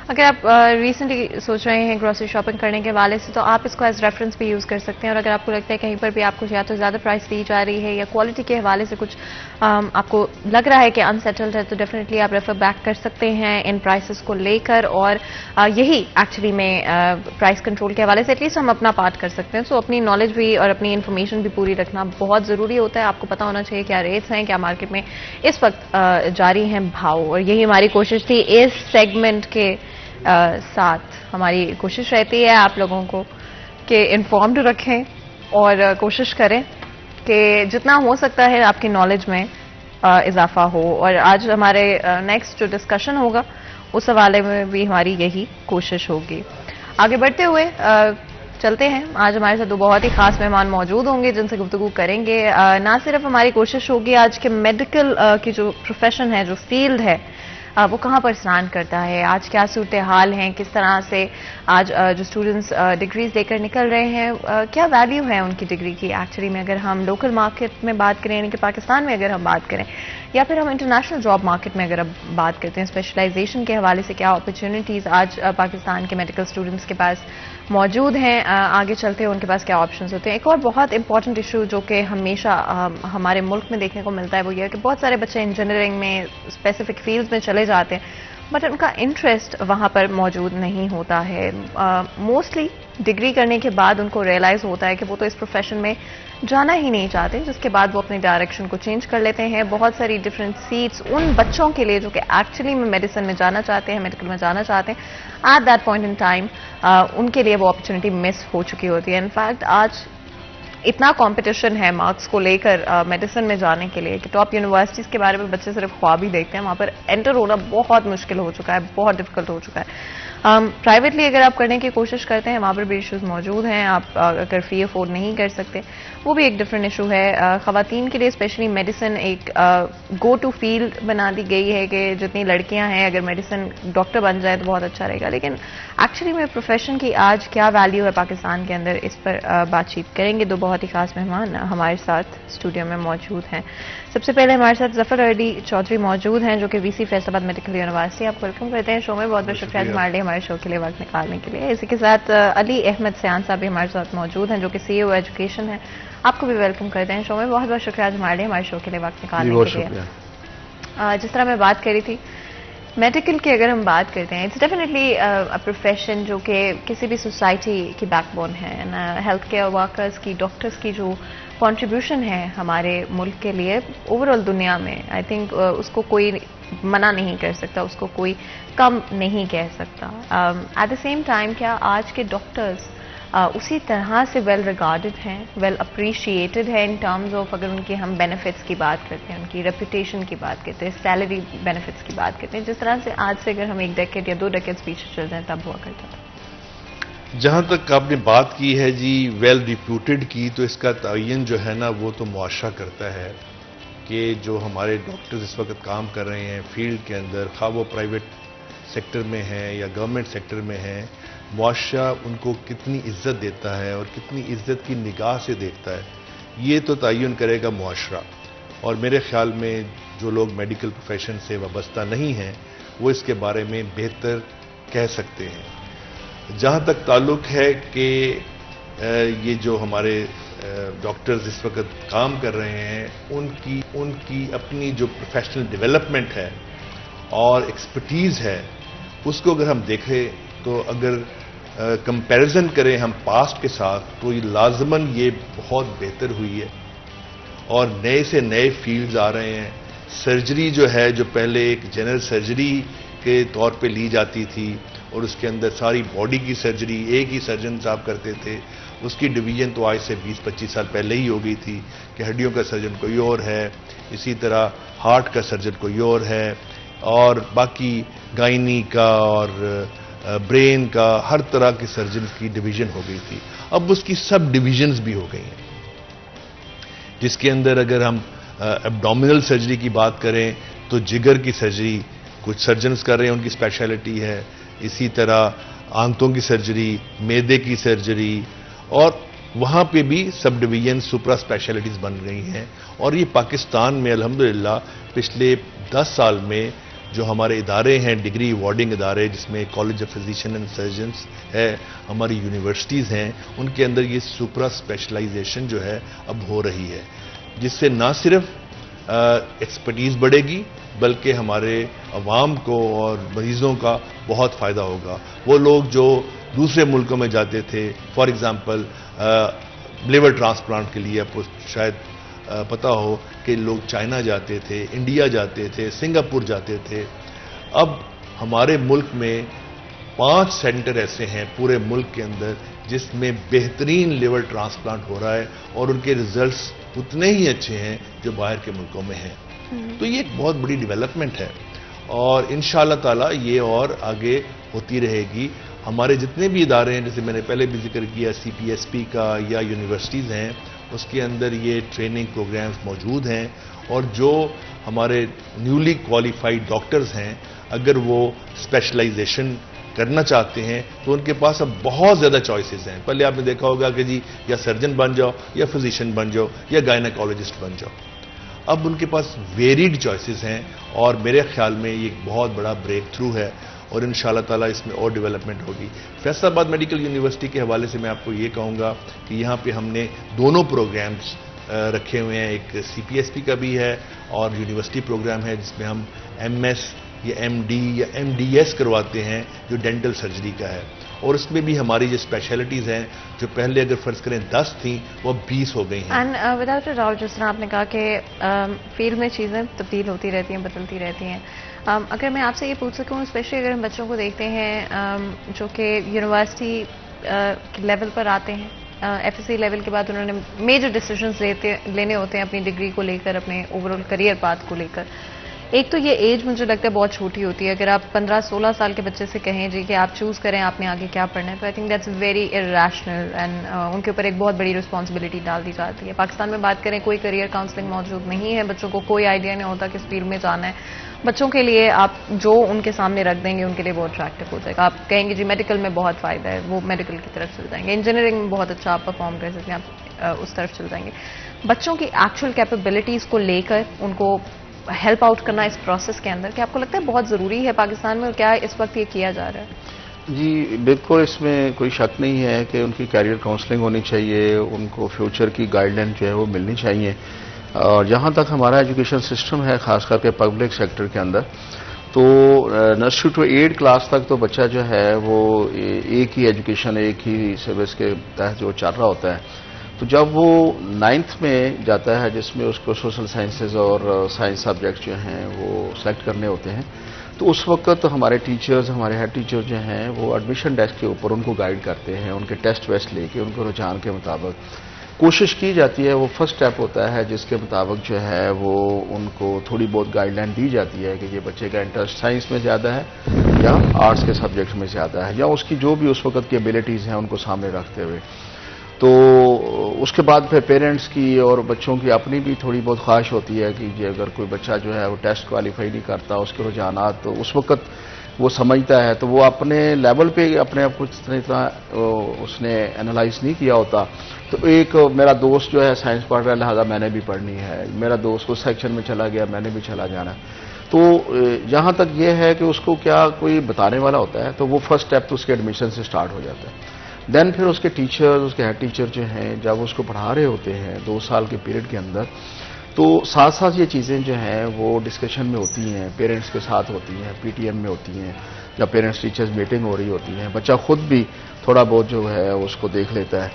اگر آپ ریسنٹلی سوچ رہے ہیں گروسری شاپنگ کرنے کے حوالے سے تو آپ اس کو ایز ریفرنس بھی یوز کر سکتے ہیں. اور اگر آپ کو لگتا ہے کہیں پر بھی آپ کو یا تو زیادہ پرائس دی جا رہی ہے یا کوالٹی کے حوالے سے کچھ آپ کو لگ رہا ہے کہ انسیٹلڈ ہے تو ڈیفینیٹلی آپ ریفر بیک کر سکتے ہیں ان پرائسز کو لے کر. اور یہی ایکچولی میں پرائس کنٹرول کے حوالے سے ایٹ لیسٹ ہم اپنا پارٹ کر سکتے ہیں. سو اپنی نالج بھی اور اپنی انفارمیشن بھی پوری رکھنا بہت ضروری ہوتا ہے. آپ کو پتا ہونا چاہیے کیا ریٹس ہیں، کیا مارکیٹ میں اس وقت جاری ہیں بھاؤ. اور یہی ہماری کوشش تھی اس سیگمنٹ کے ساتھ. ہماری کوشش رہتی ہے آپ لوگوں کو کہ انفارمڈ رکھیں اور کوشش کریں کہ جتنا ہو سکتا ہے آپ کی نالج میں اضافہ ہو. اور آج ہمارے نیکسٹ جو ڈسکشن ہوگا اس حوالے میں بھی ہماری یہی کوشش ہوگی. آگے بڑھتے ہوئے چلتے ہیں. آج ہمارے ساتھ دو بہت ہی خاص مہمان موجود ہوں گے جن سے گفتگو کریں گے. نہ صرف ہماری کوشش ہوگی آج کے میڈیکل کی جو پروفیشن ہے, جو فیلڈ ہے, وہ کہاں پر اسٹینڈ کرتا ہے, آج کیا صورتحال ہیں, کس طرح سے آج جو اسٹوڈنٹس ڈگریز لے کر نکل رہے ہیں, کیا ویلیو ہے ان کی ڈگری کی ایکچولی میں, اگر ہم لوکل مارکیٹ میں بات کریں, یعنی کہ پاکستان میں اگر ہم بات کریں, یا پھر ہم انٹرنیشنل جاب مارکیٹ میں اگر اب بات کرتے ہیں, اسپیشلائزیشن کے حوالے سے کیا اپرچونیٹیز آج پاکستان کے میڈیکل اسٹوڈنٹس کے پاس موجود ہیں, آگے چلتے ہوئے ان کے پاس کیا آپشنز ہوتے ہیں. ایک اور بہت امپورٹنٹ ایشو جو کہ ہمیشہ ہمارے ملک میں دیکھنے کو ملتا ہے وہ یہ ہے کہ بہت سارے بچے انجینئرنگ میں اسپیسیفک فیلڈز میں چلے جاتے ہیں, بٹ ان کا انٹرسٹ وہاں پر موجود نہیں ہوتا ہے. موسٹلی ڈگری کرنے کے بعد ان کو ریئلائز ہوتا ہے کہ وہ تو اس پروفیشن میں جانا ہی نہیں چاہتے, جس کے بعد وہ اپنی ڈائریکشن کو چینج کر لیتے ہیں. بہت ساری ڈفرینٹ سیٹس ان بچوں کے لیے جو کہ ایکچولی میں میڈیسن میں جانا چاہتے ہیں, میڈیکل میں جانا چاہتے ہیں, at that point in time ان کے لیے وہ اپرچونٹی مس ہو چکی ہوتی ہے. انفیکٹ آج اتنا کمپٹیشن ہے مارکس کو لے کر میڈیسن میں جانے کے لیے کہ ٹاپ یونیورسٹیز کے بارے میں بچے صرف خواب ہی دیکھتے ہیں, وہاں پر انٹر ہونا بہت مشکل ہو چکا ہے, بہت ڈیفیکلٹ ہو چکا ہے. پرائیویٹلی اگر آپ کرنے کی کوشش کرتے ہیں وہاں پر بھی ایشوز موجود ہیں. آپ اگر فی افورڈ نہیں کر سکتے وہ بھی ایک ڈفرینٹ ایشو ہے. خواتین کے لیے اسپیشلی میڈیسن ایک گو ٹو فیلڈ بنا دی گئی ہے کہ جتنی لڑکیاں ہیں اگر میڈیسن ڈاکٹر بن جائے تو بہت اچھا رہے گا, لیکن ایکچولی میں پروفیشن کی آج کیا ویلیو ہے پاکستان کے اندر, اس پر بات چیت کریں گے. دو بہت ہی خاص مہمان ہمارے ساتھ اسٹوڈیو میں موجود ہیں. سب سے پہلے ہمارے ساتھ ظفر علی چودھری موجود ہیں جو کہ وی سی فیصل آباد میڈیکل یونیورسٹی. آپ ویلکم کرتے ہیں شو میں, بہت بہت شکریہ ہمارے لیے ہمارے شو کے لیے وقت نکالنے کے لیے. اسی کے ساتھ علی احمد سیان صاحب بھی ہمارے ساتھ موجود ہیں جو کہ سی اے او ایجوکیشن ہے. آپ کو بھی ویلکم کرتے ہیں شو میں, بہت بہت شکریہ ہمارے لیے ہمارے شو کے لیے وقت نکالنے کے لیے. جس طرح میں بات کری تھی میڈیکل کی, اگر ہم بات کرتے ہیں اٹس ڈیفینیٹلی پروفیشن جو کہ کسی بھی سوسائٹی کی بیک بون ہے. ہیلتھ کیئر ورکرز کی, ڈاکٹرز کی جو کنٹریبیوشن ہے ہمارے ملک کے لیے اوور آل دنیا میں, آئی تھنک اس کو کوئی منع نہیں کر سکتا, اس کو کوئی کم نہیں کہہ سکتا. ایٹ دا سیم ٹائم کیا آج کے ڈاکٹرز اسی طرح سے ویل ریگارڈڈ ہیں, ویل اپریشیٹڈ ہیں ان ٹرمز آف, اگر ان کی ہم بینیفٹس کی بات کرتے ہیں, ان کی ریپوٹیشن کی بات کرتے ہیں, سیلری بینیفٹس کی بات کرتے ہیں, جس طرح سے آج سے اگر ہم ایک ڈیکیڈ یا 2 ڈیکیڈز پیچھے چل جائیں تب ہوا کرتا تھا. جہاں تک آپ نے بات کی ہے جی ویل ریپیوٹیڈ کی, تو اس کا تعین جو ہے نا وہ تو معاشرہ کرتا ہے کہ جو ہمارے ڈاکٹرز اس وقت کام کر رہے ہیں فیلڈ کے اندر, خواہ وہ پرائیویٹ سیکٹر میں ہیں یا گورنمنٹ سیکٹر میں ہیں, معاشرہ ان کو کتنی عزت دیتا ہے اور کتنی عزت کی نگاہ سے دیکھتا ہے, یہ تو تعین کرے گا معاشرہ. اور میرے خیال میں جو لوگ میڈیکل پروفیشن سے وابستہ نہیں ہیں وہ اس کے بارے میں بہتر کہہ سکتے ہیں. جہاں تک تعلق ہے کہ یہ جو ہمارے ڈاکٹرز اس وقت کام کر رہے ہیں ان کی اپنی جو پروفیشنل ڈیولپمنٹ ہے اور ایکسپرٹیز ہے, اس کو اگر ہم دیکھیں تو اگر کمپیریزن کریں ہم پاسٹ کے ساتھ تو یہ لازماً یہ بہت بہتر ہوئی ہے اور نئے سے نئے فیلڈز آ رہے ہیں. سرجری جو ہے, جو پہلے ایک جنرل سرجری کے طور پہ لی جاتی تھی اور اس کے اندر ساری باڈی کی سرجری ایک ہی سرجن صاحب کرتے تھے, اس کی ڈویژن تو آج سے 20-25 سال پہلے ہی ہو گئی تھی کہ ہڈیوں کا سرجن کوئی اور ہے, اسی طرح ہارٹ کا سرجن کوئی اور ہے, اور باقی گائنی کا اور برین کا ہر طرح کے سرجن کی ڈویژن ہو گئی تھی. اب اس کی سب ڈویژنز بھی ہو گئی ہیں, جس کے اندر اگر ہم ایبڈومینل سرجری کی بات کریں تو جگر کی سرجری کچھ سرجنز کر رہے ہیں, ان کی اسپیشلٹی ہے. اسی طرح آنتوں کی سرجری, میدے کی سرجری, اور وہاں پہ بھی سب ڈویژن سپرا اسپیشلٹیز بن گئی ہیں. اور یہ پاکستان میں الحمدللہ پچھلے 10 سال میں جو ہمارے ادارے ہیں ڈگری ایوارڈنگ ادارے, جس میں college of physician and surgeons ہے, ہماری یونیورسٹیز ہیں, ان کے اندر یہ سپرا اسپیشلائزیشن جو ہے اب ہو رہی ہے, جس سے نہ صرف ایکسپرٹیز بڑھے گی بلکہ ہمارے عوام کو اور مریضوں کا بہت فائدہ ہوگا. وہ لوگ جو دوسرے ملکوں میں جاتے تھے, فار ایگزامپل لیور ٹرانسپلانٹ کے لیے, آپ کو شاید پتہ ہو کہ لوگ چائنا جاتے تھے, انڈیا جاتے تھے, سنگاپور جاتے تھے. اب ہمارے ملک میں 5 سینٹر ایسے ہیں پورے ملک کے اندر جس میں بہترین لیور ٹرانسپلانٹ ہو رہا ہے اور ان کے ریزلٹس اتنے ہی اچھے ہیں جو باہر کے ملکوں میں ہیں. تو یہ ایک بہت بڑی ڈیولپمنٹ ہے اور انشاءاللہ تعالی یہ اور آگے ہوتی رہے گی. ہمارے جتنے بھی ادارے ہیں، جیسے میں نے پہلے بھی ذکر کیا CPSP کا یا یونیورسٹیز ہیں، اس کے اندر یہ ٹریننگ پروگرامز موجود ہیں، اور جو ہمارے نیولی کوالیفائڈ ڈاکٹرز ہیں اگر وہ اسپیشلائزیشن کرنا چاہتے ہیں تو ان کے پاس اب بہت زیادہ چوائسز ہیں. پہلے آپ نے دیکھا ہوگا کہ جی یا سرجن بن جاؤ یا فزیشین بن جاؤ یا گائنیکالوجسٹ بن جاؤ. اب ان کے پاس ویریڈ چوائسز ہیں اور میرے خیال میں یہ ایک بہت بڑا بریک تھرو ہے اور انشاءاللہ تعالیٰ اس میں اور ڈیولپمنٹ ہوگی. فیصل آباد میڈیکل یونیورسٹی کے حوالے سے میں آپ کو یہ کہوں گا کہ یہاں پہ ہم نے دونوں پروگرامز رکھے ہوئے ہیں. ایک CPSP کا بھی ہے اور یونیورسٹی پروگرام ہے جس میں ہم MS یا MD یا MDS کرواتے ہیں جو ڈینٹل سرجری کا ہے. اور اس میں بھی ہماری جو اسپیشلٹیز ہیں جو پہلے اگر فرض کریں 10 تھیں وہ 20 ہو گئی ہیں. اینڈ وداؤٹ اے ڈاؤٹ جس طرح آپ نے کہا کہ فیلڈ میں چیزیں تبدیل ہوتی رہتی ہیں، بدلتی رہتی ہیں. اگر میں آپ سے یہ پوچھ سکوں اسپیشلی اگر ہم بچوں کو دیکھتے ہیں جو کہ یونیورسٹی لیول پر آتے ہیں، FSC لیول کے بعد انہوں نے میجر ڈیسیجنز لینے ہوتے ہیں اپنی ڈگری کو لے کر، اپنے اوور آل کریئر پاتھ کو لے کر. ایک تو یہ ایج مجھے لگتا ہے بہت چھوٹی ہوتی ہے. اگر آپ 15-16 سال کے بچے سے کہیں جی کہ آپ چوز کریں آپ نے آگے کیا پڑھنا ہے، تو I think that's very irrational and ان کے اوپر ایک بہت بڑی رسپانسبلٹی ڈال دی جاتی ہے. پاکستان میں بات کریں کوئی کریئر کاؤنسلنگ موجود نہیں ہے، بچوں کو کوئی آئیڈیا نہیں ہوتا کس فیلڈ میں جانا ہے. بچوں کے لیے آپ جو ان کے سامنے رکھ دیں گے ان کے لیے بہت اٹریکٹیو ہو جائے گا. آپ کہیں گے جی میڈیکل میں بہت فائدہ ہے، وہ میڈیکل کی طرف چل جائیں گے. انجینئرنگ میں بہت اچھا آپ پرفارم کر سکتے ہیں، آپ اس طرف چل جائیں گے. بچوں کی ایکچوئل کیپیبلٹیز کو لے کر ان کو ہیلپ آؤٹ کرنا اس پروسیس کے اندر کیا آپ کو لگتا ہے بہت ضروری ہے پاکستان میں، اور کیا اس وقت یہ کیا جا رہا ہے؟ جی بالکل، اس میں کوئی شک نہیں ہے کہ ان کی کیریئر کاؤنسلنگ ہونی چاہیے، ان کو فیوچر کی گائیڈ لائن جو ہے وہ ملنی چاہیے. اور جہاں تک ہمارا ایجوکیشن سسٹم ہے خاص کر کے پبلک سیکٹر کے اندر، تو نرسری ٹو 8 کلاس تک تو بچہ جو ہے وہ ایک ہی ایجوکیشن ایک ہی سلیبس کے تحت جو چل رہا ہوتا ہے. تو جب وہ 9th میں جاتا ہے جس میں اس کو سوشل سائنسز اور سائنس سبجیکٹ جو ہیں وہ سلیکٹ کرنے ہوتے ہیں، تو اس وقت ہمارے ٹیچرز، ہمارے ہیڈ ٹیچر جو ہیں وہ ایڈمیشن ڈیسک کے اوپر ان کو گائیڈ کرتے ہیں. ان کے ٹیسٹ ویسٹ لے کے ان کو رجحان کے مطابق کوشش کی جاتی ہے. وہ فرسٹ اسٹیپ ہوتا ہے جس کے مطابق جو ہے وہ ان کو تھوڑی بہت گائیڈ لائن دی جاتی ہے کہ یہ بچے کا انٹرسٹ سائنس میں زیادہ ہے یا آرٹس کے سبجیکٹ میں زیادہ ہے، یا اس کی جو بھی اس وقت کی ایبلٹیز ہیں ان کو سامنے رکھتے ہوئے. تو اس کے بعد پھر پیرنٹس کی اور بچوں کی اپنی بھی تھوڑی بہت خواہش ہوتی ہے کہ جی اگر کوئی بچہ جو ہے وہ ٹیسٹ کوالیفائی نہیں کرتا، اس کے رجحانات تو اس وقت وہ سمجھتا ہے، تو وہ اپنے لیول پہ اپنے آپ کو اس نے انالائز نہیں کیا ہوتا. تو ایک میرا دوست جو ہے سائنس پڑھ رہا ہے لہذا میں نے بھی پڑھنی ہے، میرا دوست اس سیکشن میں چلا گیا میں نے بھی چلا جانا ہے. تو جہاں تک یہ ہے کہ اس کو کیا کوئی بتانے والا ہوتا ہے، تو وہ فرسٹ اسٹیپ تو اس کے ایڈمیشن سے سٹارٹ ہو جاتا ہے. دین پھر اس کے ٹیچر، اس کے ہیڈ ٹیچر جو ہیں جب اس کو پڑھا رہے ہوتے ہیں 2 سال کے پیریڈ کے اندر، تو ساتھ ساتھ یہ چیزیں جو ہیں وہ ڈسکشن میں ہوتی ہیں، پیرنٹس کے ساتھ ہوتی ہیں، PTM میں ہوتی ہیں، یا پیرنٹس ٹیچرز میٹنگ ہو رہی ہوتی ہیں. بچہ خود بھی تھوڑا بہت جو ہے اس کو دیکھ لیتا ہے.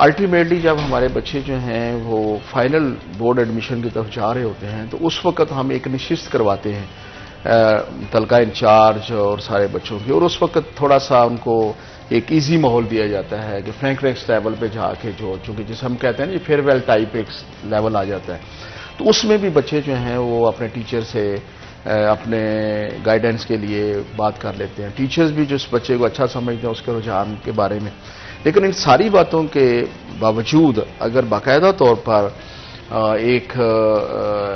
الٹیمیٹلی جب ہمارے بچے جو ہیں وہ فائنل بورڈ ایڈمیشن کی طرف جا رہے ہوتے ہیں تو اس وقت ہم ایک نشست کرواتے ہیں تلقاء انچارج اور سارے بچوں کی، اور اس وقت تھوڑا سا ان کو ایک ایزی ماحول دیا جاتا ہے کہ فرینک لیول پہ جا کے جو چونکہ جسے ہم کہتے ہیں نا فیئر ویل ٹائپ ایک لیول آ جاتا ہے، تو اس میں بھی بچے جو ہیں وہ اپنے ٹیچر سے اپنے گائیڈنس کے لیے بات کر لیتے ہیں. ٹیچرز بھی جو اس بچے کو اچھا سمجھتے ہیں اس کے رجحان کے بارے میں. لیکن ان ساری باتوں کے باوجود اگر باقاعدہ طور پر ایک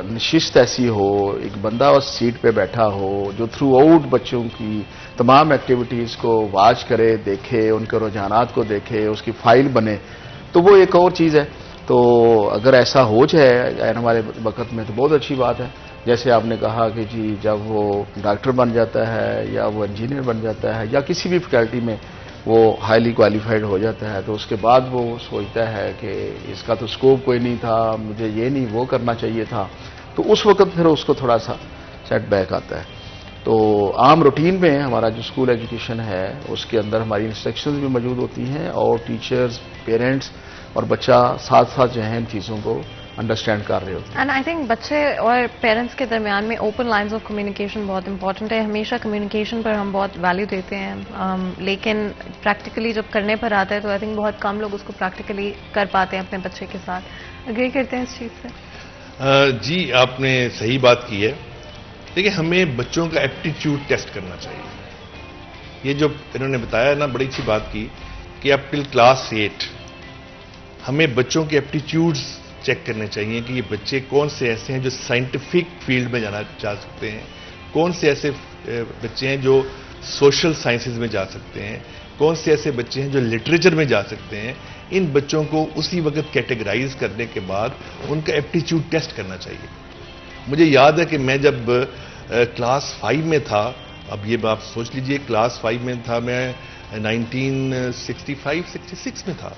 نشست ایسی ہو، ایک بندہ اس سیٹ پہ بیٹھا ہو جو تھرو آؤٹ بچوں کی تمام ایکٹیویٹیز کو واچ کرے، دیکھے، ان کے رجحانات کو دیکھے، اس کی فائل بنے، تو وہ ایک اور چیز ہے. تو اگر ایسا ہو جائے آنے والے وقت میں تو بہت اچھی بات ہے. جیسے آپ نے کہا کہ جی جب وہ ڈاکٹر بن جاتا ہے یا وہ انجینئر بن جاتا ہے یا کسی بھی فیکلٹی میں وہ ہائیلی کوالیفائڈ ہو جاتا ہے، تو اس کے بعد وہ سوچتا ہے کہ اس کا تو سکوپ کوئی نہیں تھا، مجھے یہ نہیں وہ کرنا چاہیے تھا، تو اس وقت پھر اس کو تھوڑا سا سیٹ بیک آتا ہے. تو عام روٹین میں ہمارا جو اسکول ایجوکیشن ہے اس کے اندر ہماری انسٹرکشنز بھی موجود ہوتی ہیں اور ٹیچرز، پیرنٹس اور بچہ ساتھ ساتھ جو ہیں ان چیزوں کو انڈرسٹینڈ کر رہے ہوتے ہیں. اینڈ آئی تھنک بچے اور پیرنٹس کے درمیان میں اوپن لائنز آف کمیونیکیشن بہت امپورٹنٹ ہے. ہمیشہ کمیونیکیشن پر ہم بہت ویلیو دیتے ہیں، لیکن پریکٹیکلی جب کرنے پر آتا ہے تو آئی تھنک بہت کم لوگ اس کو پریکٹیکلی کر پاتے ہیں اپنے بچے کے ساتھ. اگری کرتے ہیں اس چیز سے؟ جی آپ نے صحیح بات کی ہے. دیکھیں ہمیں بچوں کا ایپٹیٹیوڈ ٹیسٹ کرنا چاہیے. یہ جو انہوں نے بتایا نا بڑی اچھی بات کی کہ اب ٹل کلاس 8 ہمیں بچوں کے ایپٹیچیوڈز چیک کرنے چاہیے کہ یہ بچے کون سے ایسے ہیں جو سائنٹیفک فیلڈ میں جانا چاہ سکتے ہیں، کون سے ایسے بچے ہیں جو سوشل سائنسز میں جا سکتے ہیں، کون سے ایسے بچے ہیں جو لٹریچر میں جا سکتے ہیں. ان بچوں کو اسی وقت کیٹیگرائز کرنے کے بعد ان کا ایپٹیچیوڈ ٹیسٹ کرنا چاہیے. مجھے یاد ہے کہ میں جب کلاس 5 میں تھا، اب یہ آپ سوچ لیجئے کلاس 5 میں تھا میں 1965-66 میں تھا،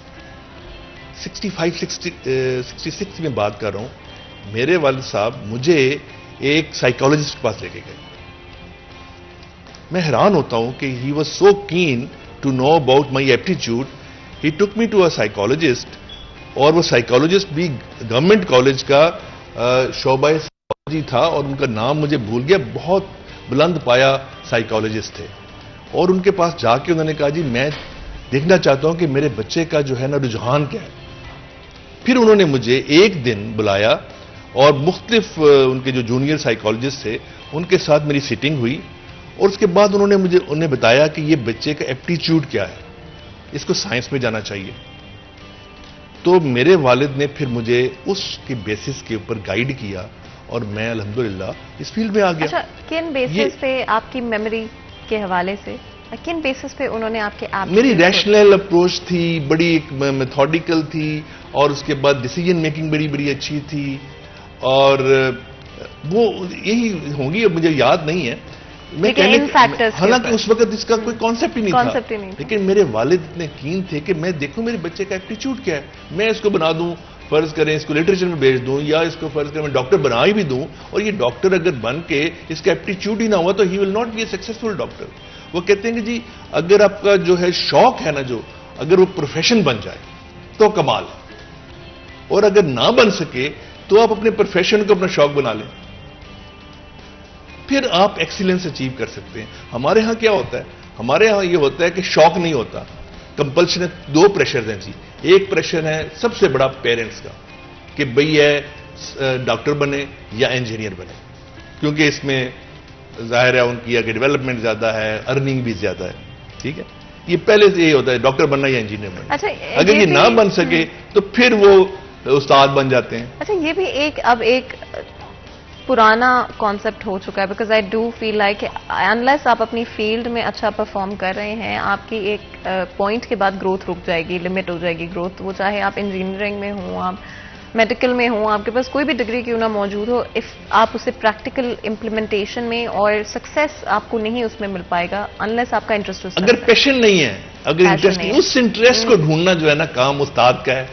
65-66 میں بات کر رہا ہوں. میرے والد صاحب مجھے ایک سائیکالوجسٹ کے پاس لے کے گئے. میں حیران ہوتا ہوں کہ he was so keen to know about my aptitude. He took me to a psychologist, اور وہ سائیکالوجسٹ بھی گورنمنٹ کالج کا شعبہ سائیکالوجی تھا، اور ان کا نام مجھے بھول گیا. بہت بلند پایا سائیکالوجسٹ تھے، اور ان کے پاس جا کے انہوں نے کہا جی میں دیکھنا چاہتا ہوں کہ میرے بچے کا جو ہے نا رجحان کیا ہے. پھر انہوں نے مجھے ایک دن بلایا اور مختلف ان کے جو جونیئر سائیکالوجسٹ تھے ان کے ساتھ میری سیٹنگ ہوئی، اور اس کے بعد انہوں نے بتایا کہ یہ بچے کا ایپٹیچیوڈ کیا ہے، اس کو سائنس میں جانا چاہیے. تو میرے والد نے پھر مجھے اس کے بیسس کے اوپر گائیڈ کیا، اور میں الحمدللہ اس فیلڈ میں آ گیا. اچھا، کن بیسس پہ آپ کی میموری کے حوالے سے کن بیسس پہ انہوں نے آپ کے میری ریشنل اپروچ تھی، بڑی ایک میتھوڈیکل تھی، اور اس کے بعد ڈیسیجن میکنگ بڑی بڑی اچھی تھی، اور وہ یہی ہوں گی، اب مجھے یاد نہیں ہے. میں حالانکہ اس وقت اس کا کوئی کانسیپٹ ہی نہیں تھا، لیکن میرے والد اتنے کین تھے کہ میں دیکھوں میرے بچے کا ایپٹیچیوڈ کیا ہے، میں اس کو بنا دوں، فرض کریں اس کو لٹریچر میں بھیج دوں، یا اس کو فرض کریں میں ڈاکٹر بنا ہی بھی دوں، اور یہ ڈاکٹر اگر بن کے اس کا ایپٹیچیوڈ ہی نہ ہوا تو he will not be a successful doctor. وہ کہتے ہیں کہ جی اگر آپ کا جو ہے شوق ہے نا، جو اگر وہ پروفیشن بن جائے تو کمال ہے، اور اگر نہ بن سکے تو آپ اپنے پروفیشن کو اپنا شوق بنا لیں، پھر آپ ایکسیلنس اچیو کر سکتے ہیں. ہمارے ہاں کیا ہوتا ہے؟ ہمارے ہاں یہ ہوتا ہے کہ شوق نہیں ہوتا، کمپلشن ہے. 2 پریشر ہیں جی. ایک پریشر ہے سب سے بڑا پیرنٹس کا کہ بھئی ہے ڈاکٹر بنے یا انجینئر بنے، کیونکہ اس میں ظاہر ہے ان کی آگے ڈیولپمنٹ زیادہ ہے، ارننگ بھی زیادہ ہے. ٹھیک ہے، یہ پہلے سے یہی ہوتا ہے ڈاکٹر بننا یا انجینئر بننا. اچھا، اگر یہ نہ بن سکے تو پھر وہ استاد بن جاتے ہیں. اچھا، یہ بھی اب ایک پرانا کانسیپٹ ہو چکا ہے، because I do feel like unless آپ اپنی فیلڈ میں اچھا پرفارم کر رہے ہیں، آپ کی ایک پوائنٹ کے بعد گروتھ رک جائے گی، لمٹ ہو جائے گی گروتھ. وہ چاہے آپ انجینئرنگ میں ہوں، آپ میڈیکل میں ہوں، آپ کے پاس کوئی بھی ڈگری کیوں نہ موجود ہو، اف آپ اسے پریکٹیکل امپلیمنٹیشن میں اور سکسیس آپ کو نہیں اس میں مل پائے گا انلیس آپ کا انٹرسٹ ہو. اگر پیشن نہیں ہے، اگر انٹرسٹ نہیں، اس انٹرسٹ کو ڈھونڈنا جو ہے نا کام استاد کا ہے،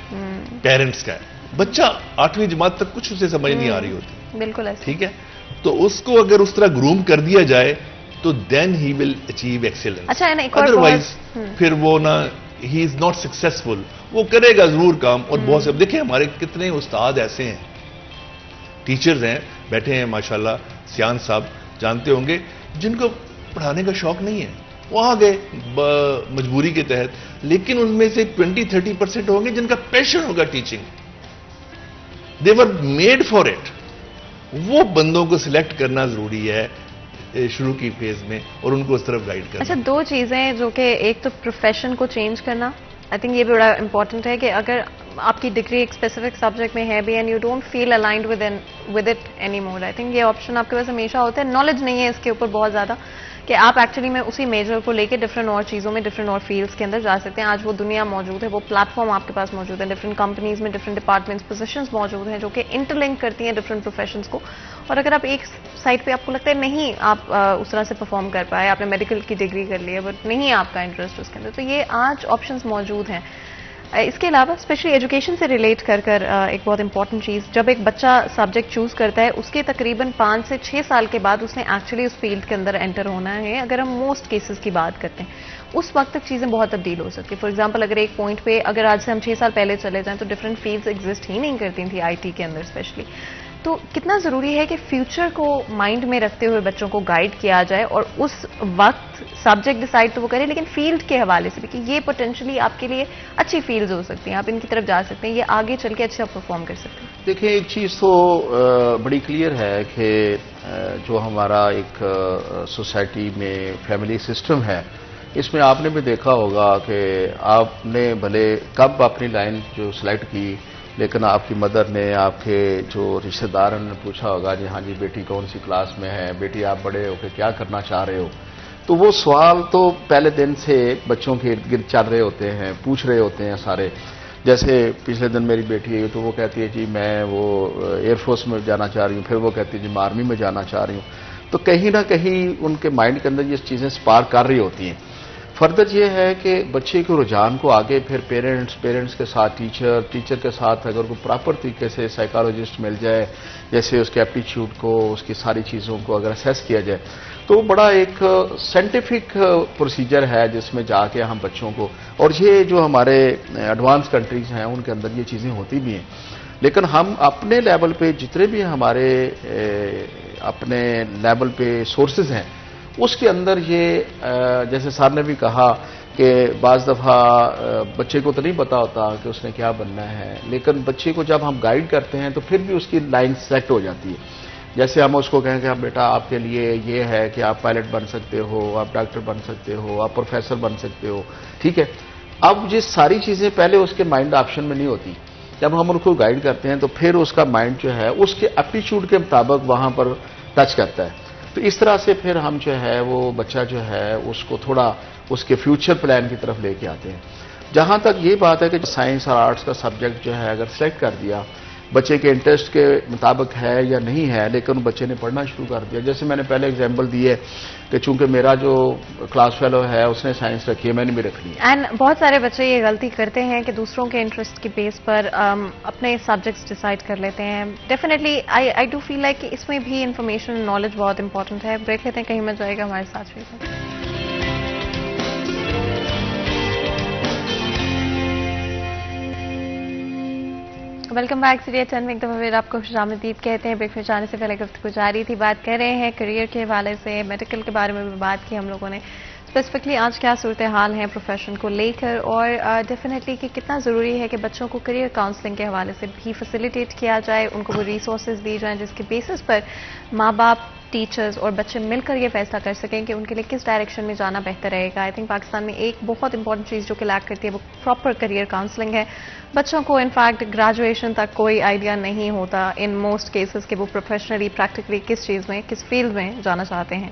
پیرنٹس کا ہے. بچہ 8ویں جماعت تک کچھ اسے سمجھ نہیں آ رہی ہوتی، بالکل ایسا. ٹھیک ہے، تو اس کو اگر اس طرح گروم کر دیا جائے تو دین ہی ول اچیو ایکسیلنس. اچھا، ادروائز پھر وہ نہ ہی از ناٹ سکسیسفل. وہ کرے گا ضرور کام، اور بہت سے دیکھیں ہمارے کتنے استاد ایسے ہیں، ٹیچرز ہیں بیٹھے ہیں ماشاءاللہ، سیان صاحب جانتے ہوں گے، جن کو پڑھانے کا شوق نہیں ہے، وہ آ گئے مجبوری کے تحت، لیکن ان میں سے 20-30% ہوں گے جن کا پیشن ہوگا teaching. They were made for it. وہ بندوں کو سلیکٹ کرنا ضروری ہے شروع کی فیز میں، اور ان کو اس طرف گائیڈ کرنا. اچھا، 2 چیزیں جو کہ ایک تو پروفیشن کو چینج کرنا، آئی تھنک یہ بھی بڑا امپورٹنٹ ہے کہ اگر آپ کی ڈگری ایک اسپیسیفک سبجیکٹ میں ہے بھی and you don't feel aligned with it any more, I think یہ آپشن آپ کے پاس ہمیشہ ہوتا ہے. نالج نہیں ہے اس کے اوپر بہت زیادہ کہ آپ ایکچولی میں اسی میجر کو لے کے ڈفرینٹ اور چیزوں میں، ڈفرینٹ اور فیلڈس کے اندر جا سکتے ہیں. آج وہ دنیا موجود ہے، وہ پلیٹ فارم آپ کے پاس موجود ہے، ڈفرینٹ کمپنیز میں ڈفرینٹ ڈپارٹمنٹس پوزیشنز موجود ہیں جو کہ انٹر لنک کرتی ہیں ڈفرینٹ پروفیشنز کو. اور اگر آپ ایک سائٹ پہ آپ کو لگتا ہے نہیں آپ اس طرح سے پرفارم کر پائے، آپ نے میڈیکل کی ڈگری کر لی ہے بٹ نہیں آپ کا انٹرسٹ اس کے اندر، تو یہ آج آپشنز موجود ہیں. اس کے علاوہ اسپیشلی ایجوکیشن سے ریلیٹ کر ایک بہت امپورٹنٹ چیز، جب ایک بچہ سبجیکٹ چوز کرتا ہے اس کے تقریباً 5 سے 6 سال کے بعد اس نے ایکچولی اس فیلڈ کے اندر انٹر ہونا ہے. اگر ہم موسٹ کیسز کی بات کرتے ہیں اس وقت تک چیزیں بہت تبدیل ہو سکتی ہیں. فار ایگزامپل اگر ایک پوائنٹ پہ اگر آج سے ہم 6 سال پہلے چلے جائیں تو ڈفرینٹ فیلڈز ایگزسٹ ہی نہیں کرتی تھیں آئی ٹی کے اندر اسپیشلی. تو کتنا ضروری ہے کہ فیوچر کو مائنڈ میں رکھتے ہوئے بچوں کو گائیڈ کیا جائے اور اس وقت سبجیکٹ ڈیسائیڈ تو وہ کریں لیکن فیلڈ کے حوالے سے بھی کہ یہ پوٹینشلی آپ کے لیے اچھی فیلڈز ہو سکتی ہیں، آپ ان کی طرف جا سکتے ہیں، یہ آگے چل کے اچھا پرفارم کر سکتے ہیں. دیکھیں ایک چیز تو بڑی کلیئر ہے کہ جو ہمارا ایک سوسائٹی میں فیملی سسٹم ہے اس میں آپ نے بھی دیکھا ہوگا کہ آپ نے بھلے کب اپنی لائن جو سلیکٹ کی، لیکن آپ کی مدر نے، آپ کے جو رشتہ داروں نے پوچھا ہوگا جی ہاں جی بیٹی کون سی کلاس میں ہے، بیٹی آپ بڑے ہو کے کیا کرنا چاہ رہے ہو. تو وہ سوال تو پہلے دن سے بچوں کے ارد گرد چل رہے ہوتے ہیں، پوچھ رہے ہوتے ہیں سارے. جیسے پچھلے دن میری بیٹی ہے تو وہ کہتی ہے جی میں وہ ایئر فورس میں جانا چاہ رہی ہوں، پھر وہ کہتی ہے جی میں آرمی میں جانا چاہ رہی ہوں. تو کہیں نہ کہیں ان کے مائنڈ کے اندر یہ چیزیں سپارک کر رہی ہوتی ہیں. فردر یہ ہے کہ بچے کے رجحان کو آگے پھر پیرنٹس کے ساتھ ٹیچر کے ساتھ اگر کوئی پراپر طریقے سے سائیکالوجسٹ مل جائے، جیسے اس کے ایپٹیچیوڈ کو، اس کی ساری چیزوں کو اگر اسیس کیا جائے، تو بڑا ایک سائنٹیفک پروسیجر ہے جس میں جا کے ہم بچوں کو، اور یہ جو ہمارے ایڈوانس کنٹریز ہیں ان کے اندر یہ چیزیں ہوتی بھی ہیں. لیکن ہم اپنے لیول پہ جتنے بھی ہمارے اپنے لیول پہ سورسز ہیں اس کے اندر یہ جیسے سر نے بھی کہا کہ بعض دفعہ بچے کو تو نہیں پتا ہوتا کہ اس نے کیا بننا ہے، لیکن بچے کو جب ہم گائیڈ کرتے ہیں تو پھر بھی اس کی لائن سلیکٹ ہو جاتی ہے. جیسے ہم اس کو کہیں کہ بیٹا آپ کے لیے یہ ہے کہ آپ پائلٹ بن سکتے ہو، آپ ڈاکٹر بن سکتے ہو، آپ پروفیسر بن سکتے ہو، ٹھیک ہے. اب یہ ساری چیزیں پہلے اس کے مائنڈ آپشن میں نہیں ہوتی. جب ہم ان کو گائیڈ کرتے ہیں تو پھر اس کا مائنڈ جو ہے اس کے ایپٹیچیوڈ کے مطابق وہاں پر ٹچ کرتا ہے. تو اس طرح سے پھر ہم جو ہے وہ بچہ جو ہے اس کو تھوڑا اس کے فیوچر پلان کی طرف لے کے آتے ہیں. جہاں تک یہ بات ہے کہ سائنس اور آرٹس کا سبجیکٹ جو ہے اگر سلیکٹ کر دیا، بچے کے انٹرسٹ کے مطابق ہے یا نہیں ہے، لیکن بچے نے پڑھنا شروع کر دیا. جیسے میں نے پہلے اگزامپل دی ہے کہ چونکہ میرا جو کلاس فیلو ہے اس نے سائنس رکھی ہے، میں نے بھی رکھنی ہے. اینڈ بہت سارے بچے یہ غلطی کرتے ہیں کہ دوسروں کے انٹرسٹ کی بیس پر اپنے سبجیکٹس ڈیسائیڈ کر لیتے ہیں. Definitely I do feel like کہ اس میں بھی انفارمیشن نالج بہت امپورٹنٹ ہے. بریک لیتے ہیں، کہیں مل جائے گا ہمارے ساتھ بھی. Welcome back. سیریل 10 میں ایک دفعہ پھر آپ کو خوش آمدید کہتے ہیں. بریک میں جانے سے پہلے گفتگو جاری تھی، بات کر رہے ہیں کریئر کے حوالے سے، میڈیکل کے بارے میں بھی بات کی ہم لوگوں نے. اسپیسیفکلی آج کیا صورتحال ہے پروفیشن کو لے کر، اور ڈیفینیٹلی کہ کتنا ضروری ہے کہ بچوں کو کریئر کاؤنسلنگ کے حوالے سے بھی فیسیلیٹیٹ کیا جائے، ان کو وہ ریسورسز دی جائیں جس کے بیسس پر ماں باپ، ٹیچرز اور بچے مل کر یہ فیصلہ کر سکیں کہ ان کے لیے کس ڈائریکشن میں جانا بہتر رہے گا. آئی تھنک پاکستان میں ایک بہت امپورٹنٹ چیز جو کہ لیک کرتی ہے وہ پراپر کریئر کاؤنسلنگ ہے. بچوں کو انفیکٹ گریجویشن تک کوئی آئیڈیا نہیں ہوتا ان موسٹ کیسز کہ وہ پروفیشنلی پریکٹیکلی کس چیز میں، کس فیلڈ میں جانا چاہتے ہیں.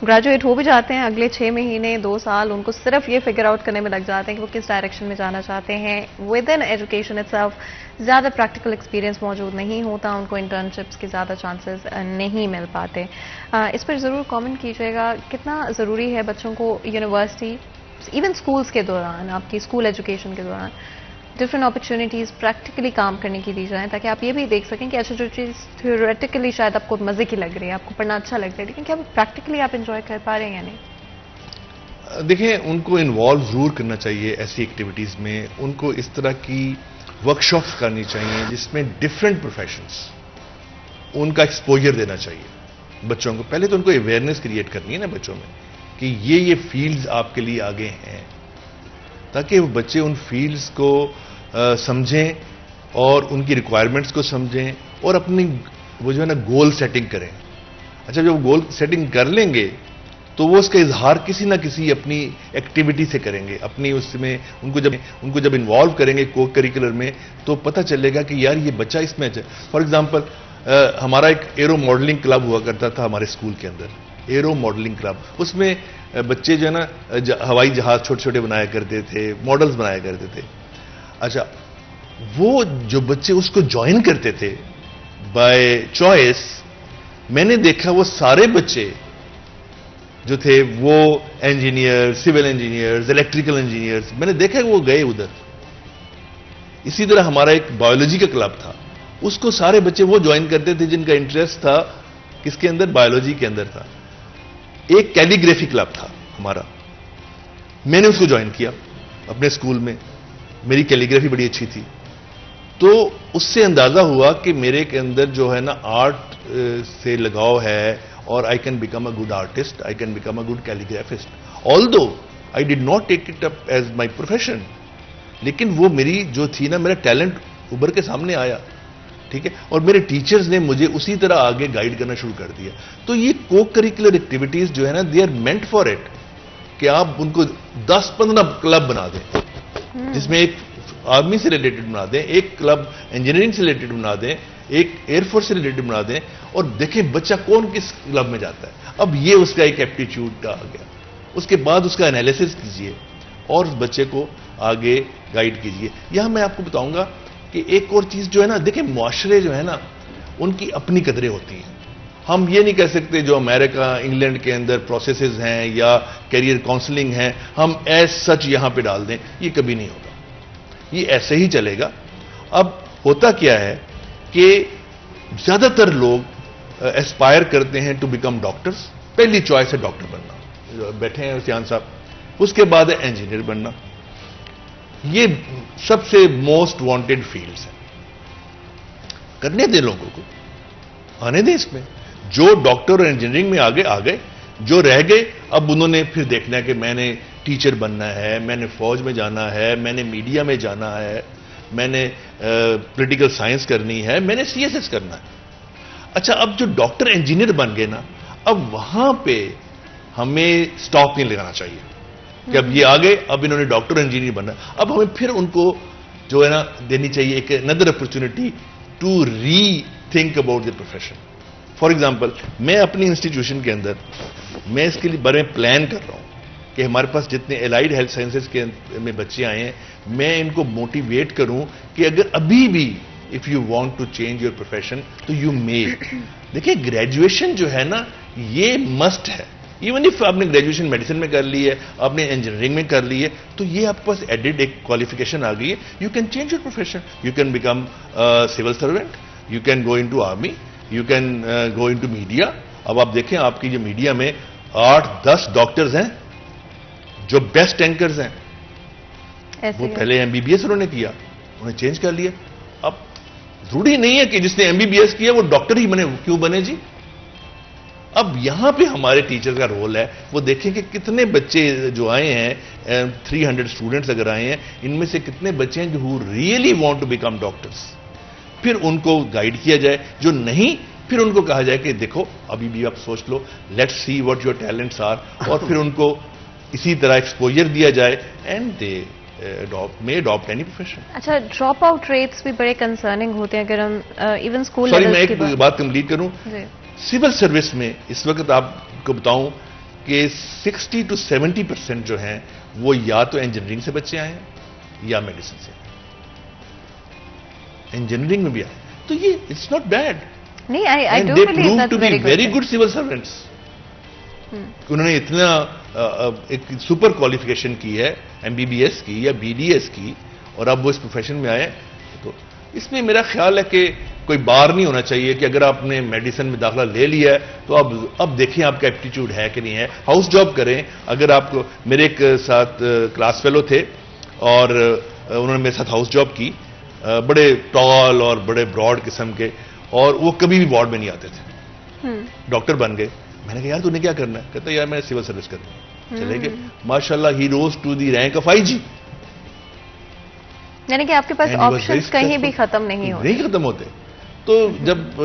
گریجویٹ ہو بھی جاتے ہیں، اگلے 6 مہینے 2 سال ان کو صرف یہ فگر آؤٹ کرنے میں لگ جاتے ہیں کہ وہ کس ڈائریکشن میں جانا چاہتے ہیں. ود ان ایجوکیشن اٹسیلف زیادہ پریکٹیکل ایکسپیرینس موجود نہیں ہوتا، ان کو انٹرنشپس کے زیادہ چانسز نہیں مل پاتے. اس پر ضرور کامنٹ کیجیے گا کتنا ضروری ہے بچوں کو یونیورسٹی، ایون اسکولس کے دوران، آپ کی اسکول ایجوکیشن کے دوران ڈفرینٹ اپرچونیٹیز پریکٹیکلی کام کرنے کی دی جائیں، تاکہ آپ یہ بھی دیکھ سکیں کہ اچھا جو چیز تھیوریٹیکلی شاید آپ کو مزے کی لگ رہی ہے، آپ کو پڑھنا اچھا لگ رہا ہے، لیکن کیا پریکٹیکلی آپ انجوائے کر پا رہے ہیں یا نہیں. دیکھیں ان کو انوالو ضرور کرنا چاہیے ایسی ایکٹیویٹیز میں. ان کو اس طرح کی ورکشاپس کرنی چاہیے جس میں ڈفرینٹ پروفیشنز ان کا ایکسپوجر دینا چاہیے بچوں کو. پہلے تو ان کو اویئرنیس کریٹ کرنی ہے نا بچوں میں کہ یہ فیلڈز آپ کے لیے آگے ہیں، تاکہ وہ بچے ان فیلڈز کو سمجھیں اور ان کی ریکوائرمنٹس کو سمجھیں اور اپنی وہ جو ہے نا گول سیٹنگ کریں. اچھا جب وہ گول سیٹنگ کر لیں گے تو وہ اس کا اظہار کسی نہ کسی اپنی ایکٹیویٹی سے کریں گے. اپنی اس میں ان کو جب انوالو کریں گے کو کریکولر میں تو پتہ چلے گا کہ یار یہ بچہ اس میں. فار ایگزامپل ہمارا ایک ایرو ماڈلنگ کلب ہوا کرتا تھا ہمارے اسکول کے اندر، ایرو ماڈلنگ کلب. اس میں بچے جو ہے نا ہوائی جہاز چھوٹے چھوٹے بنایا کرتے تھے، ماڈلز بنایا کرتے تھے. اچھا وہ جو بچے اس کو جوائن کرتے تھے بائی چوائس، میں نے دیکھا وہ سارے بچے جو تھے وہ engineer, civil engineers, electrical engineers, میں نے دیکھا کہ وہ گئے ادھر. اسی طرح ہمارا ایک بایولوجی کا کلب تھا، اس کو سارے بچے وہ جوائن کرتے تھے جن کا انٹرسٹ تھا کس کے اندر، بایولوجی کے اندر تھا. ایک کیلیگرافی کلب تھا ہمارا، میں نے اس کو جوائن کیا اپنے اسکول میں. میری کیلیگرافی بڑی اچھی تھی، تو اس سے اندازہ ہوا کہ میرے کے اندر جو ہے نا آرٹ سے لگاؤ ہے اور I can become a good artist, I can become a good calligraphist. Although I did not take it up as my profession, لیکن وہ میری جو تھی نا، میرا ٹیلنٹ ابھر کے سامنے آیا. ٹھیک ہے، اور میرے ٹیچرز نے مجھے اسی طرح آگے گائیڈ کرنا شروع کر دیا. تو یہ کو کریکولر ایکٹیویٹیز جو ہے نا، they are meant for it کہ آپ ان کو 10-15 کلب بنا دیں، جس میں ایک آرمی سے ریلیٹڈ بنا دیں، ایک کلب انجینئرنگ سے ریلیٹڈ بنا دیں، ایک ایئر فورس سے ریلیٹڈ بنا دیں، اور دیکھیں بچہ کون کس کلب میں جاتا ہے. اب یہ اس کا ایک ایپٹیچیوڈ کا آ گیا. اس کے بعد اس کا انالیسس کیجئے اور اس بچے کو آگے گائیڈ کیجئے. یہاں میں آپ کو بتاؤں گا کہ ایک اور چیز جو ہے نا، دیکھیں معاشرے جو ہے نا ان کی اپنی قدریں ہوتی ہیں. ہم یہ نہیں کہہ سکتے جو امریکہ انگلینڈ کے اندر پروسیسز ہیں یا کیریئر کاؤنسلنگ ہیں ہم ایز سچ یہاں پہ ڈال دیں، یہ کبھی نہیں ہوگا، یہ ایسے ہی چلے گا. اب ہوتا کیا ہے کہ زیادہ تر لوگ ایسپائر کرتے ہیں ٹو بیکم ڈاکٹرز. پہلی چوائس ہے ڈاکٹر بننا، بیٹھے ہیں سیان صاحب. اس کے بعد ہے انجینئر بننا. یہ سب سے موسٹ وانٹیڈ فیلڈز ہیں. کرنے دیں لوگوں کو، آنے دیں اس میں. جو ڈاکٹر اور انجینئرنگ میں آگے جو رہ گئے اب انہوں نے پھر دیکھنا ہے کہ میں نے ٹیچر بننا ہے، میں نے فوج میں جانا ہے، میں نے میڈیا میں جانا ہے، میں نے پولیٹیکل سائنس کرنی ہے، میں نے CSS کرنا ہے. اچھا اب جو ڈاکٹر انجینئر بن گئے نا، اب وہاں پہ ہمیں سٹاپ نہیں لگانا چاہیے کہ اب یہ آگے اب انہوں نے ڈاکٹر انجینئر بننا. اب ہمیں پھر ان کو جو ہے نا دینی چاہیے ایک اندر opportunity to rethink about the profession. For example میں اپنی انسٹیٹیوشن کے اندر میں اس کے لیے بارے میں پلان کر رہا ہوں کہ ہمارے پاس جتنے الائڈ ہیلتھ سائنسز کے میں بچے آئے ہیں میں ان کو موٹیویٹ کروں کہ اگر ابھی بھی if you want to change your profession تو یو مے. دیکھیں گریجویشن جو ہے نا یہ مسٹ ہے. ایون اف آپ نے گریجویشن میڈیسن میں کر لی ہے، آپ نے انجینئرنگ میں کر لی ہے، تو یہ آپ کے پاس ایڈڈ ایک کوالیفیکیشن آ گئی ہے. You can change your profession. You can become civil servant, you can go into army, you can go into media. اب آپ دیکھیں آپ کی جو میڈیا میں 8-10 ڈاکٹرز ہیں جو بیسٹ اینکرز ہیں، وہ پہلے MBBS انہوں نے کیا، انہوں نے چینج کر لیا. اب ضروری نہیں ہے کہ جس نے MBBS کیا وہ ڈاکٹر ہی بنے. کیوں بنے جی؟ اب یہاں پہ ہمارے ٹیچر کا رول ہے وہ دیکھیں کہ کتنے بچے جو آئے ہیں 300 اسٹوڈنٹس اگر آئے ہیں ان میں سے کتنے بچے ہیں جو really want to become doctors. پھر ان کو گائیڈ کیا جائے، جو نہیں پھر ان کو کہا جائے کہ دیکھو ابھی بھی آپ سوچ لو، let's see what your talents are, اور پھر ان کو اسی طرح ایکسپوجر دیا جائے and they may adopt any profession. اچھا ڈراپ آؤٹ ریٹس بھی بڑے کنسرننگ ہوتے ہیں اگر ہم ایون اسکول سوری میں ایک بات کمپلیٹ کروں. سول سروس میں اس وقت آپ کو بتاؤں کہ 60 to 70% جو ہیں وہ یا تو انجینئرنگ سے بچے آئے ہیں یا میڈیسن سے. انجینئرنگ میں بھی آئے تو یہ اٹس ناٹ بیڈ. نہیں I do believe that's very good. Very good civil servants. انہوں نے اتنا ایک سپر کوالیفیکیشن کی ہے MBBS کی یا BDS کی اور اب وہ اس پروفیشن میں آئے. تو اس میں میرا خیال ہے کہ کوئی بار نہیں ہونا چاہیے کہ اگر آپ نے میڈیسن میں داخلہ لے لیا ہے تو اب دیکھیں آپ کا ایپٹیچیوڈ ہے کہ نہیں ہے. ہاؤس جاب کریں. اگر آپ کو میرے ایک ساتھ کلاس فیلو تھے اور انہوں نے میرے ساتھ ہاؤس جاب کی، بڑے ٹال اور بڑے براڈ قسم کے، اور وہ کبھی بھی وارڈ میں نہیں آتے تھے. ڈاکٹر بن گئے. میں نے کہا یار تو نے کیا کرنا ہے؟ کہتا یار میں سول سروس کرنا ہے. چلے گئے ماشاءاللہ ہی rose to the rank of IG. یعنی کہ آپ کے پاس آپشنز کہیں بھی ختم نہیں ہوتے. نہیں ختم ہوتے. تو جب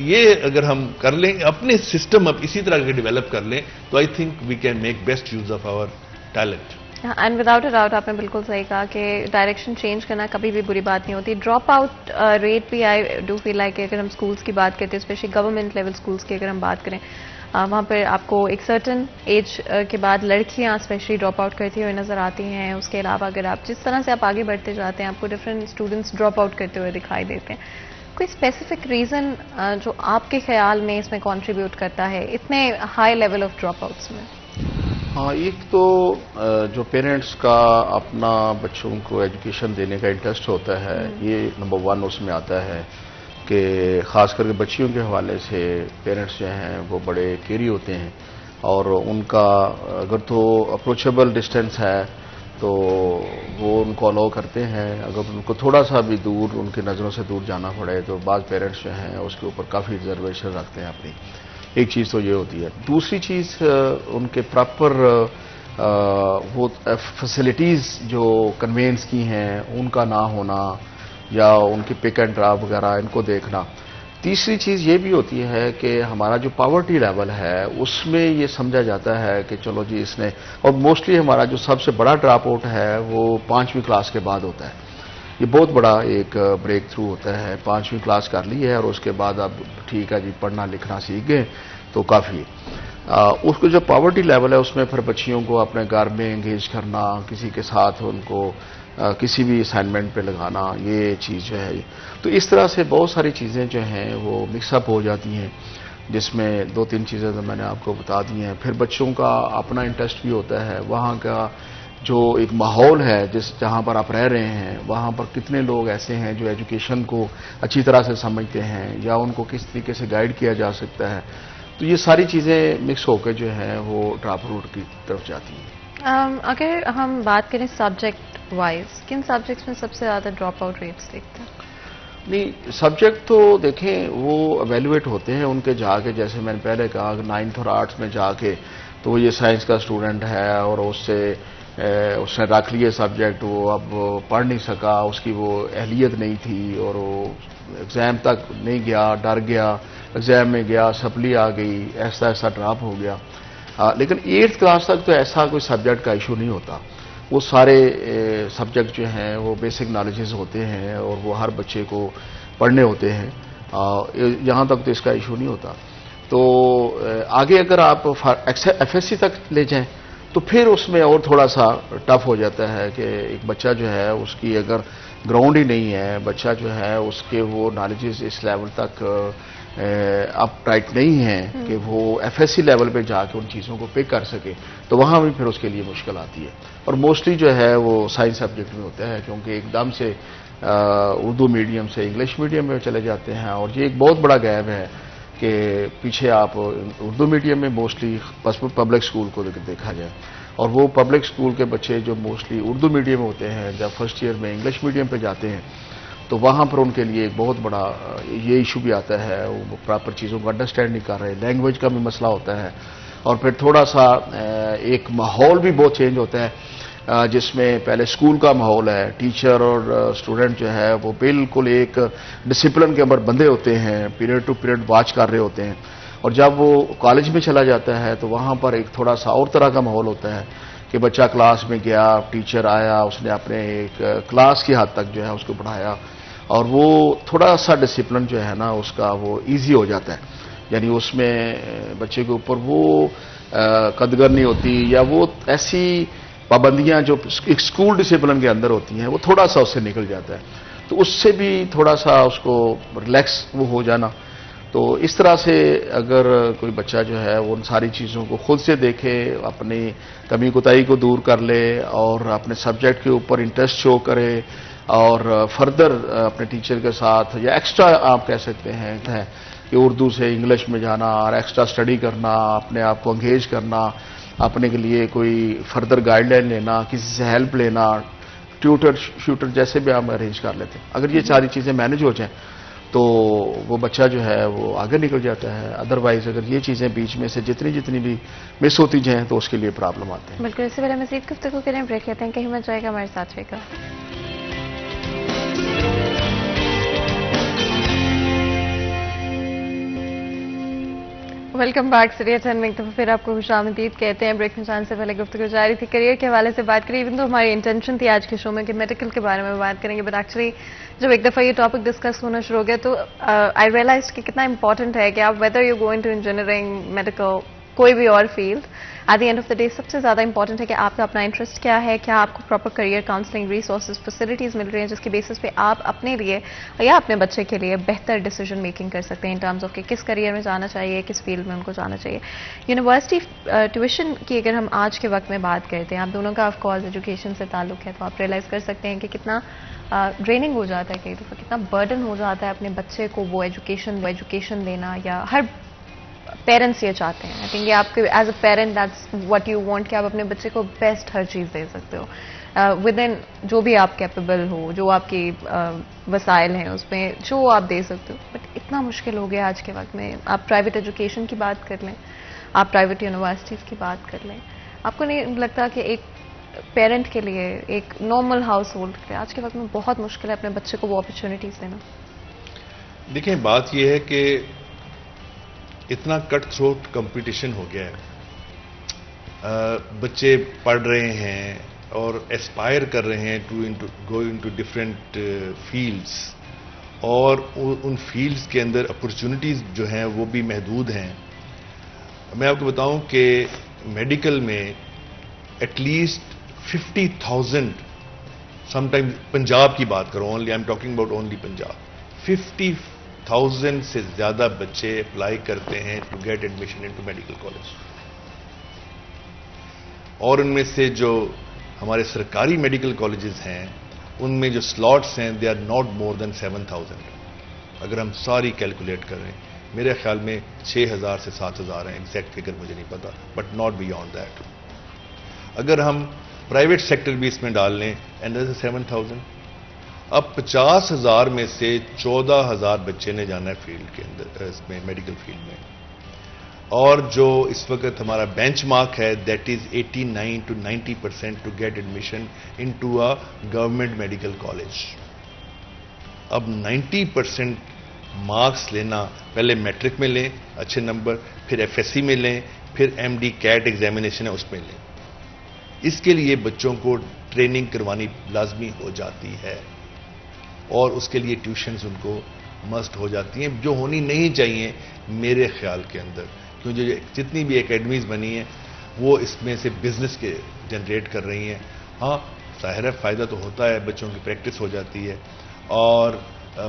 یہ اگر ہم کر لیں اپنے سسٹم اب اسی طرح کے ڈیولپ کر لیں تو I think we can make best use of our talent. And without a doubt آپ نے بالکل صحیح کہا کہ ڈائریکشن چینج کرنا کبھی بھی بری بات نہیں ہوتی. ڈراپ آؤٹ ریٹ بھی آئی ڈو فیل لائک اگر ہم اسکولس کی بات کرتے ہیں اسپیشلی گورنمنٹ لیول اسکولس کی اگر ہم بات کریں وہاں پہ آپ کو ایک سرٹن ایج کے بعد لڑکیاں اسپیشلی ڈراپ آؤٹ کرتی ہوئے نظر آتی ہیں. اس کے علاوہ اگر آپ جس طرح سے آپ آگے بڑھتے جاتے ہیں آپ کو ڈفرینٹ اسٹوڈنٹس ڈراپ آؤٹ کرتے ہوئے دکھائی دیتے ہیں. کوئی اسپیسیفک ریزن جو آپ کے خیال میں اس میں کنٹریبیوٹ کرتا ہے اتنے high level of drop outs میں؟ ہاں ایک تو جو پیرنٹس کا اپنا بچوں کو ایجوکیشن دینے کا انٹرسٹ ہوتا ہے یہ نمبر 1 اس میں آتا ہے کہ خاص کر کے بچیوں کے حوالے سے پیرنٹس جو ہیں وہ بڑے کیری ہوتے ہیں اور ان کا اگر تو اپروچیبل ڈسٹینس ہے تو وہ ان کو الاؤ کرتے ہیں. اگر ان کو تھوڑا سا بھی دور ان کی نظروں سے دور جانا پڑے تو بعض پیرنٹس جو ہیں اس کے اوپر کافی ریزرویشن رکھتے ہیں اپنی. ایک چیز تو یہ ہوتی ہے. دوسری چیز ان کے پراپر وہ فیسلٹیز جو کنوینس کی ہیں ان کا نہ ہونا یا ان کی پک اینڈ ڈراپ وغیرہ ان کو دیکھنا. تیسری چیز یہ بھی ہوتی ہے کہ ہمارا جو پاورٹی لیول ہے اس میں یہ سمجھا جاتا ہے کہ چلو جی اس نے، اور موسٹلی ہمارا جو سب سے بڑا ڈراپ آؤٹ ہے وہ 5ویں کلاس کے بعد ہوتا ہے. یہ بہت بڑا ایک بریک تھرو ہوتا ہے. 5ویں کلاس کر لی ہے اور اس کے بعد اب ٹھیک ہے جی پڑھنا لکھنا سیکھ گئے تو کافی ہے. اس کو جو پاورٹی لیول ہے اس میں پھر بچیوں کو اپنے گھر میں انگیج کرنا، کسی کے ساتھ ان کو کسی بھی اسائنمنٹ پہ لگانا، یہ چیز جو ہے. تو اس طرح سے بہت ساری چیزیں جو ہیں وہ مکس اپ ہو جاتی ہیں، جس میں 2-3 چیزیں تو میں نے آپ کو بتا دی ہیں. پھر بچوں کا اپنا انٹرسٹ بھی ہوتا ہے، وہاں کا جو ایک ماحول ہے جہاں پر آپ رہ رہے ہیں، وہاں پر کتنے لوگ ایسے ہیں جو ایجوکیشن کو اچھی طرح سے سمجھتے ہیں یا ان کو کس طریقے سے گائیڈ کیا جا سکتا ہے. تو یہ ساری چیزیں مکس ہو کے جو ہیں وہ ڈراپ روٹ کی طرف جاتی ہیں. اگر ہم بات کریں سبجیکٹ وائز، کن سبجیکٹس میں سب سے زیادہ ڈراپ آؤٹ ریٹس دیکھتے ہیں؟ نہیں، سبجیکٹ تو دیکھیں وہ ایویلویٹ ہوتے ہیں ان کے جا کے، جیسے میں نے پہلے کہا کہ 9th اور 8th میں جا کے تو یہ سائنس کا اسٹوڈنٹ ہے اور اس نے رکھ لیے سبجیکٹ، وہ اب پڑھ نہیں سکا، اس کی وہ اہلیت نہیں تھی اور وہ ایگزام تک نہیں گیا، ڈر گیا، ایگزام میں گیا سپلی آ گئی، ایسا ڈراپ ہو گیا. لیکن 8th کلاس تک تو ایسا کوئی سبجیکٹ کا ایشو نہیں ہوتا. وہ سارے سبجیکٹ جو ہیں وہ بیسک نالجز ہوتے ہیں اور وہ ہر بچے کو پڑھنے ہوتے ہیں. یہاں تک تو اس کا ایشو نہیں ہوتا. تو آگے اگر آپ FSC تک لے جائیں تو پھر اس میں اور تھوڑا سا ٹف ہو جاتا ہے کہ ایک بچہ جو ہے اس کی اگر گراؤنڈ ہی نہیں ہے، بچہ جو ہے اس کے وہ نالجز اس لیول تک اپ ٹائٹ نہیں ہیں کہ وہ FSC لیول پہ جا کے ان چیزوں کو پک کر سکے، تو وہاں بھی پھر اس کے لیے مشکل آتی ہے. اور موسٹلی جو ہے وہ سائنس سبجیکٹ میں ہوتا ہے کیونکہ ایک دم سے اردو میڈیم سے انگلش میڈیم میں چلے جاتے ہیں. اور یہ ایک بہت بڑا گیپ ہے کہ پیچھے آپ اردو میڈیم میں موسٹلی پبلک اسکول کو دیکھا جائے، اور وہ پبلک اسکول کے بچے جو موسٹلی اردو میڈیم میں ہوتے ہیں جب فرسٹ ایئر میں انگلش میڈیم پہ جاتے ہیں تو وہاں پر ان کے لیے ایک بہت بڑا یہ ایشو بھی آتا ہے، وہ پراپر چیزوں کو انڈرسٹینڈ نہیں کر رہے، لینگویج کا بھی مسئلہ ہوتا ہے. اور پھر تھوڑا سا ایک ماحول بھی بہت چینج ہوتا ہے جس میں پہلے اسکول کا ماحول ہے، ٹیچر اور اسٹوڈنٹ جو ہے وہ بالکل ایک ڈسپلن کے اندر بندھے ہوتے ہیں، پیریڈ ٹو پیریڈ واچ کر رہے ہوتے ہیں. اور جب وہ کالج میں چلا جاتا ہے تو وہاں پر ایک تھوڑا سا اور طرح کا ماحول ہوتا ہے کہ بچہ کلاس میں گیا، ٹیچر آیا، اس نے اپنے ایک کلاس کی حد تک جو ہے اس کو پڑھایا، اور وہ تھوڑا سا ڈسپلن جو ہے نا اس کا وہ ایزی ہو جاتا ہے. یعنی اس میں بچے کے اوپر وہ قدغن نہیں ہوتی یا وہ ایسی پابندیاں جو ایک اسکول ڈسپلن کے اندر ہوتی ہیں وہ تھوڑا سا اس سے نکل جاتا ہے. تو اس سے بھی تھوڑا سا اس کو ریلیکس وہ ہو جانا. تو اس طرح سے اگر کوئی بچہ جو ہے وہ ان ساری چیزوں کو خود سے دیکھے، اپنی کمی کوتاہی کو دور کر لے اور اپنے سبجیکٹ کے اوپر انٹرسٹ شو کرے اور فردر اپنے ٹیچر کے ساتھ یا ایکسٹرا آپ کہہ سکتے ہیں کہ اردو سے انگلش میں جانا اور ایکسٹرا اسٹڈی کرنا، اپنے آپ کو انگیج کرنا، اپنے کے لیے کوئی فردر گائیڈ لائن لینا، کسی سے ہیلپ لینا، ٹیوٹر شوٹر جیسے بھی آپ ارینج کر لیتے ہیں. اگر یہ ساری چیزیں مینج ہو جائیں تو وہ بچہ جو ہے وہ آگے نکل جاتا ہے. ادروائز اگر یہ چیزیں بیچ میں سے جتنی بھی مس ہوتی جائیں تو اس کے لیے پرابلم آتے ہیں. بالکل. اس سے پہلے مزید گفتگو کریں، بریک لیتے ہیں، کہیں مت جائے گا، ہمارے ساتھ رہے گا. Welcome back. سریت میں ایک دفعہ پھر آپ کو خوش آمدید کہتے ہیں. بریک میں جانے سے پہلے گفتگو جاری تھی کریئر کے حوالے سے بات کری، ایون تو ہماری انٹینشن تھی آج کے شو میں کہ میڈیکل کے بارے میں بات کریں گے، بٹ ایکچولی جب ایک دفعہ یہ ٹاپک ڈسکس ہونا شروع ہو گیا تو آئی ریئلائز کہ کتنا امپورٹنٹ ہے کہ آپ whether you going to engineering, medical, کوئی بھی اور field, at the end of the day سب سے زیادہ امپورٹنٹ ہے کہ آپ کا اپنا انٹرسٹ کیا ہے، کیا آپ کو proper career counselling resources facilities مل رہی ہیں جس کی بیسس پہ آپ اپنے لیے یا اپنے بچے کے لیے بہتر ڈیسیجن میکنگ کر سکتے ہیں ان ٹرمز آف کہ کس کریئر میں جانا چاہیے، کس فیلڈ میں ان کو جانا چاہیے. یونیورسٹی ٹیوشن کی اگر ہم آج کے وقت میں بات کرتے ہیں، آپ دونوں کا آف کورس ایجوکیشن سے تعلق ہے، تو آپ ریئلائز کر سکتے ہیں کہ کتنا ڈریننگ ہو جاتا ہے کئی دفعہ، کتنا برڈن ہو جاتا ہے اپنے بچے کو وہ ایجوکیشن دینا. یا ہر پیرنٹس یہ چاہتے ہیں، آئی تھنک یہ آپ کے as a parent that's what you want کہ آپ اپنے بچے کو بیسٹ ہر چیز دے سکتے ہو ود ان جو بھی آپ کیپیبل ہو، جو آپ کی وسائل ہیں اس میں جو آپ دے سکتے ہو. بٹ اتنا مشکل ہو گیا آج کے وقت میں. آپ پرائیویٹ ایجوکیشن کی بات کر لیں، آپ پرائیویٹ یونیورسٹیز کی بات کر لیں، آپ کو نہیں لگتا کہ ایک پیرنٹ کے لیے، ایک نارمل ہاؤس ہولڈ کے لیے آج کے وقت میں بہت مشکل ہے اپنے بچے کو وہ اپرچونیٹیز دینا؟ دیکھیں بات یہ ہے کہ اتنا کٹ تھروٹ کمپٹیشن ہو گیا ہے، بچے پڑھ رہے ہیں اور ایسپائر کر رہے ہیں to go into different fields, اور ان فیلڈس کے اندر اپرچونٹیز جو ہیں وہ بھی محدود ہیں. میں آپ کو بتاؤں کہ میڈیکل میں at least 50,000، some time Punjab کی بات کروں، only I am talking about only Punjab, 50,000 سے زیادہ بچے اپلائی کرتے ہیں to get admission into medical college. اور ان میں سے جو ہمارے سرکاری میڈیکل کالجز ہیں ان میں جو سلاٹس ہیں دے آر ناٹ مور دین 7,000. اگر ہم ساری کیلکولیٹ کر رہے ہیں میرے خیال میں 6,000 سے 7,000 ہیں، ایگزیکٹ فگر مجھے نہیں پتا، بٹ ناٹ بیانڈ دیٹ. اگر ہم پرائیویٹ سیکٹر بھی اس میں ڈال لیں اینڈ 7,000، اب 50,000 میں سے 14,000 بچے نے جانا ہے فیلڈ کے اندر، اس میں میڈیکل فیلڈ میں. اور جو اس وقت ہمارا بینچ مارک ہے that is 89 to 90% to get admission into a government medical college. اب 90% مارکس لینا، پہلے میٹرک میں لیں اچھے نمبر، پھر ایف ایس سی میں لیں، پھر ایم ڈی کیٹ ایگزامینیشن ہے اس میں لیں. اس کے لیے بچوں کو ٹریننگ کروانی لازمی ہو جاتی ہے اور اس کے لیے ٹیوشنز ان کو مسٹ ہو جاتی ہیں، جو ہونی نہیں چاہیے میرے خیال کے اندر، کیونکہ جتنی بھی اکیڈمیز بنی ہیں وہ اس میں سے بزنس کے جنریٹ کر رہی ہیں. ہاں ظاہر ہے فائدہ تو ہوتا ہے، بچوں کی پریکٹس ہو جاتی ہے اور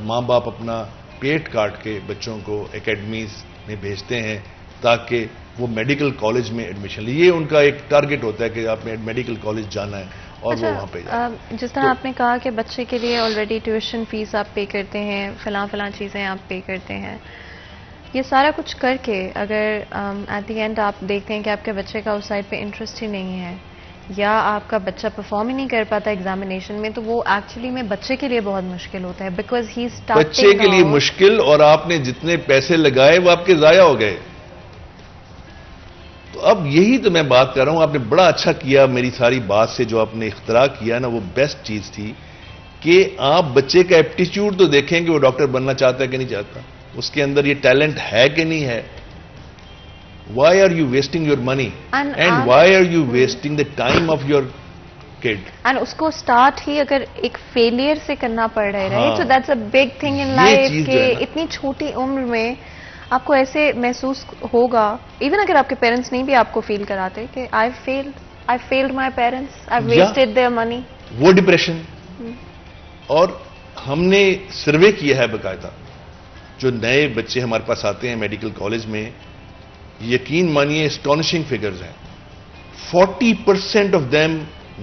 ماں باپ اپنا پیٹ کاٹ کے بچوں کو اکیڈمیز میں بھیجتے ہیں تاکہ وہ میڈیکل کالج میں ایڈمیشن لیں. یہ ان کا ایک ٹارگٹ ہوتا ہے کہ آپ نے میڈیکل کالج جانا ہے اور وہ وہاں پہ جائیں. جس طرح آپ نے کہا کہ بچے کے لیے آلریڈی ٹیوشن فیس آپ پے کرتے ہیں، فلاں چیزیں آپ پے کرتے ہیں، یہ سارا کچھ کر کے اگر ایٹ دی اینڈ آپ دیکھتے ہیں کہ آپ کے بچے کا اس سائڈ پہ انٹرسٹ ہی نہیں ہے یا آپ کا بچہ پرفارم ہی نہیں کر پاتا ایگزامینیشن میں، تو وہ ایکچولی میں بچے کے لیے بہت مشکل ہوتا ہے، بیکاز ہی اسٹارٹنگ. بچے کے لیے مشکل، اور آپ نے جتنے پیسے لگائے وہ آپ کے ضائع ہو گئے. تو اب یہی تو میں بات کر رہا ہوں، آپ نے بڑا اچھا کیا میری ساری بات سے، جو آپ نے اختراع کیا نا وہ بیسٹ چیز تھی کہ آپ بچے کا ایپٹیچیوڈ تو دیکھیں کہ وہ ڈاکٹر بننا چاہتا ہے کہ نہیں چاہتا، اس کے اندر یہ ٹیلنٹ ہے کہ نہیں ہے. Why are you wasting your money and why are you wasting the time of your kid. And اس کو اسٹارٹ ہی اگر ایک فیلئر سے کرنا پڑ رہا ہے، right? So that's a big thing in life کہ اتنی چھوٹی عمر میں آپ کو ایسے محسوس ہوگا، ایون اگر آپ کے پیرنٹس نہیں بھی آپ کو فیل کراتے کہ I felt my parents, I wasted their money. وہ ڈپریشن. اور ہم نے سروے کیا ہے باقاعدہ، جو نئے بچے ہمارے پاس آتے ہیں میڈیکل کالج میں، یقین مانیے اسٹانشنگ فگرز ہیں. 40% of them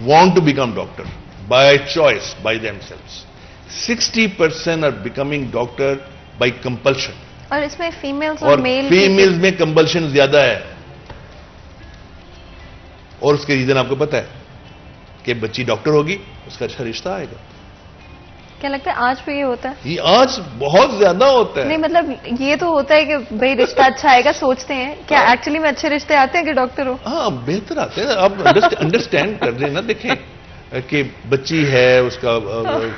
want to become doctor by choice by themselves. 60% are becoming doctor by compulsion. اور اس میں فیمیلز اور اور میل فیمیلز میں کمپلشن زیادہ ہے. اور اس کے ریزن آپ کو پتا ہے کہ بچی ڈاکٹر ہوگی اس کا اچھا رشتہ آئے گا. کیا لگتا ہے آج بھی یہ ہوتا ہے؟ یہ آج بہت زیادہ ہوتا ہے. نہیں مطلب یہ تو ہوتا ہے کہ بھئی رشتہ اچھا آئے گا، سوچتے ہیں. کیا ایکچولی میں اچھے رشتے آتے ہیں کہ ڈاکٹر ہو؟ ہاں بہتر آتے ہیں. آپ انڈرسٹینڈ کر رہے ہیں نا. دیکھیں کہ بچی ہے، اس کا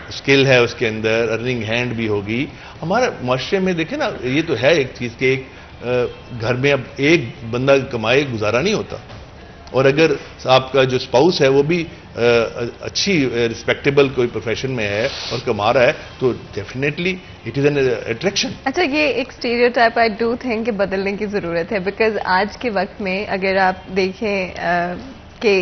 اسکل ہے، اس کے اندر ارننگ ہینڈ بھی ہوگی. ہمارے معاشرے میں دیکھیں نا، یہ تو ہے ایک چیز کہ ایک گھر میں اب ایک بندہ کمائے گزارا نہیں ہوتا، اور اگر آپ کا جو اسپاؤس ہے وہ بھی اچھی ریسپیکٹیبل کوئی پروفیشن میں ہے اور کما رہا ہے تو definitely it is an attraction. اچھا، یہ ایک اسٹیریوٹائپ آئی ڈو تھنک کہ بدلنے کی ضرورت ہے، بیکاز آج کے وقت میں اگر آپ دیکھیں کہ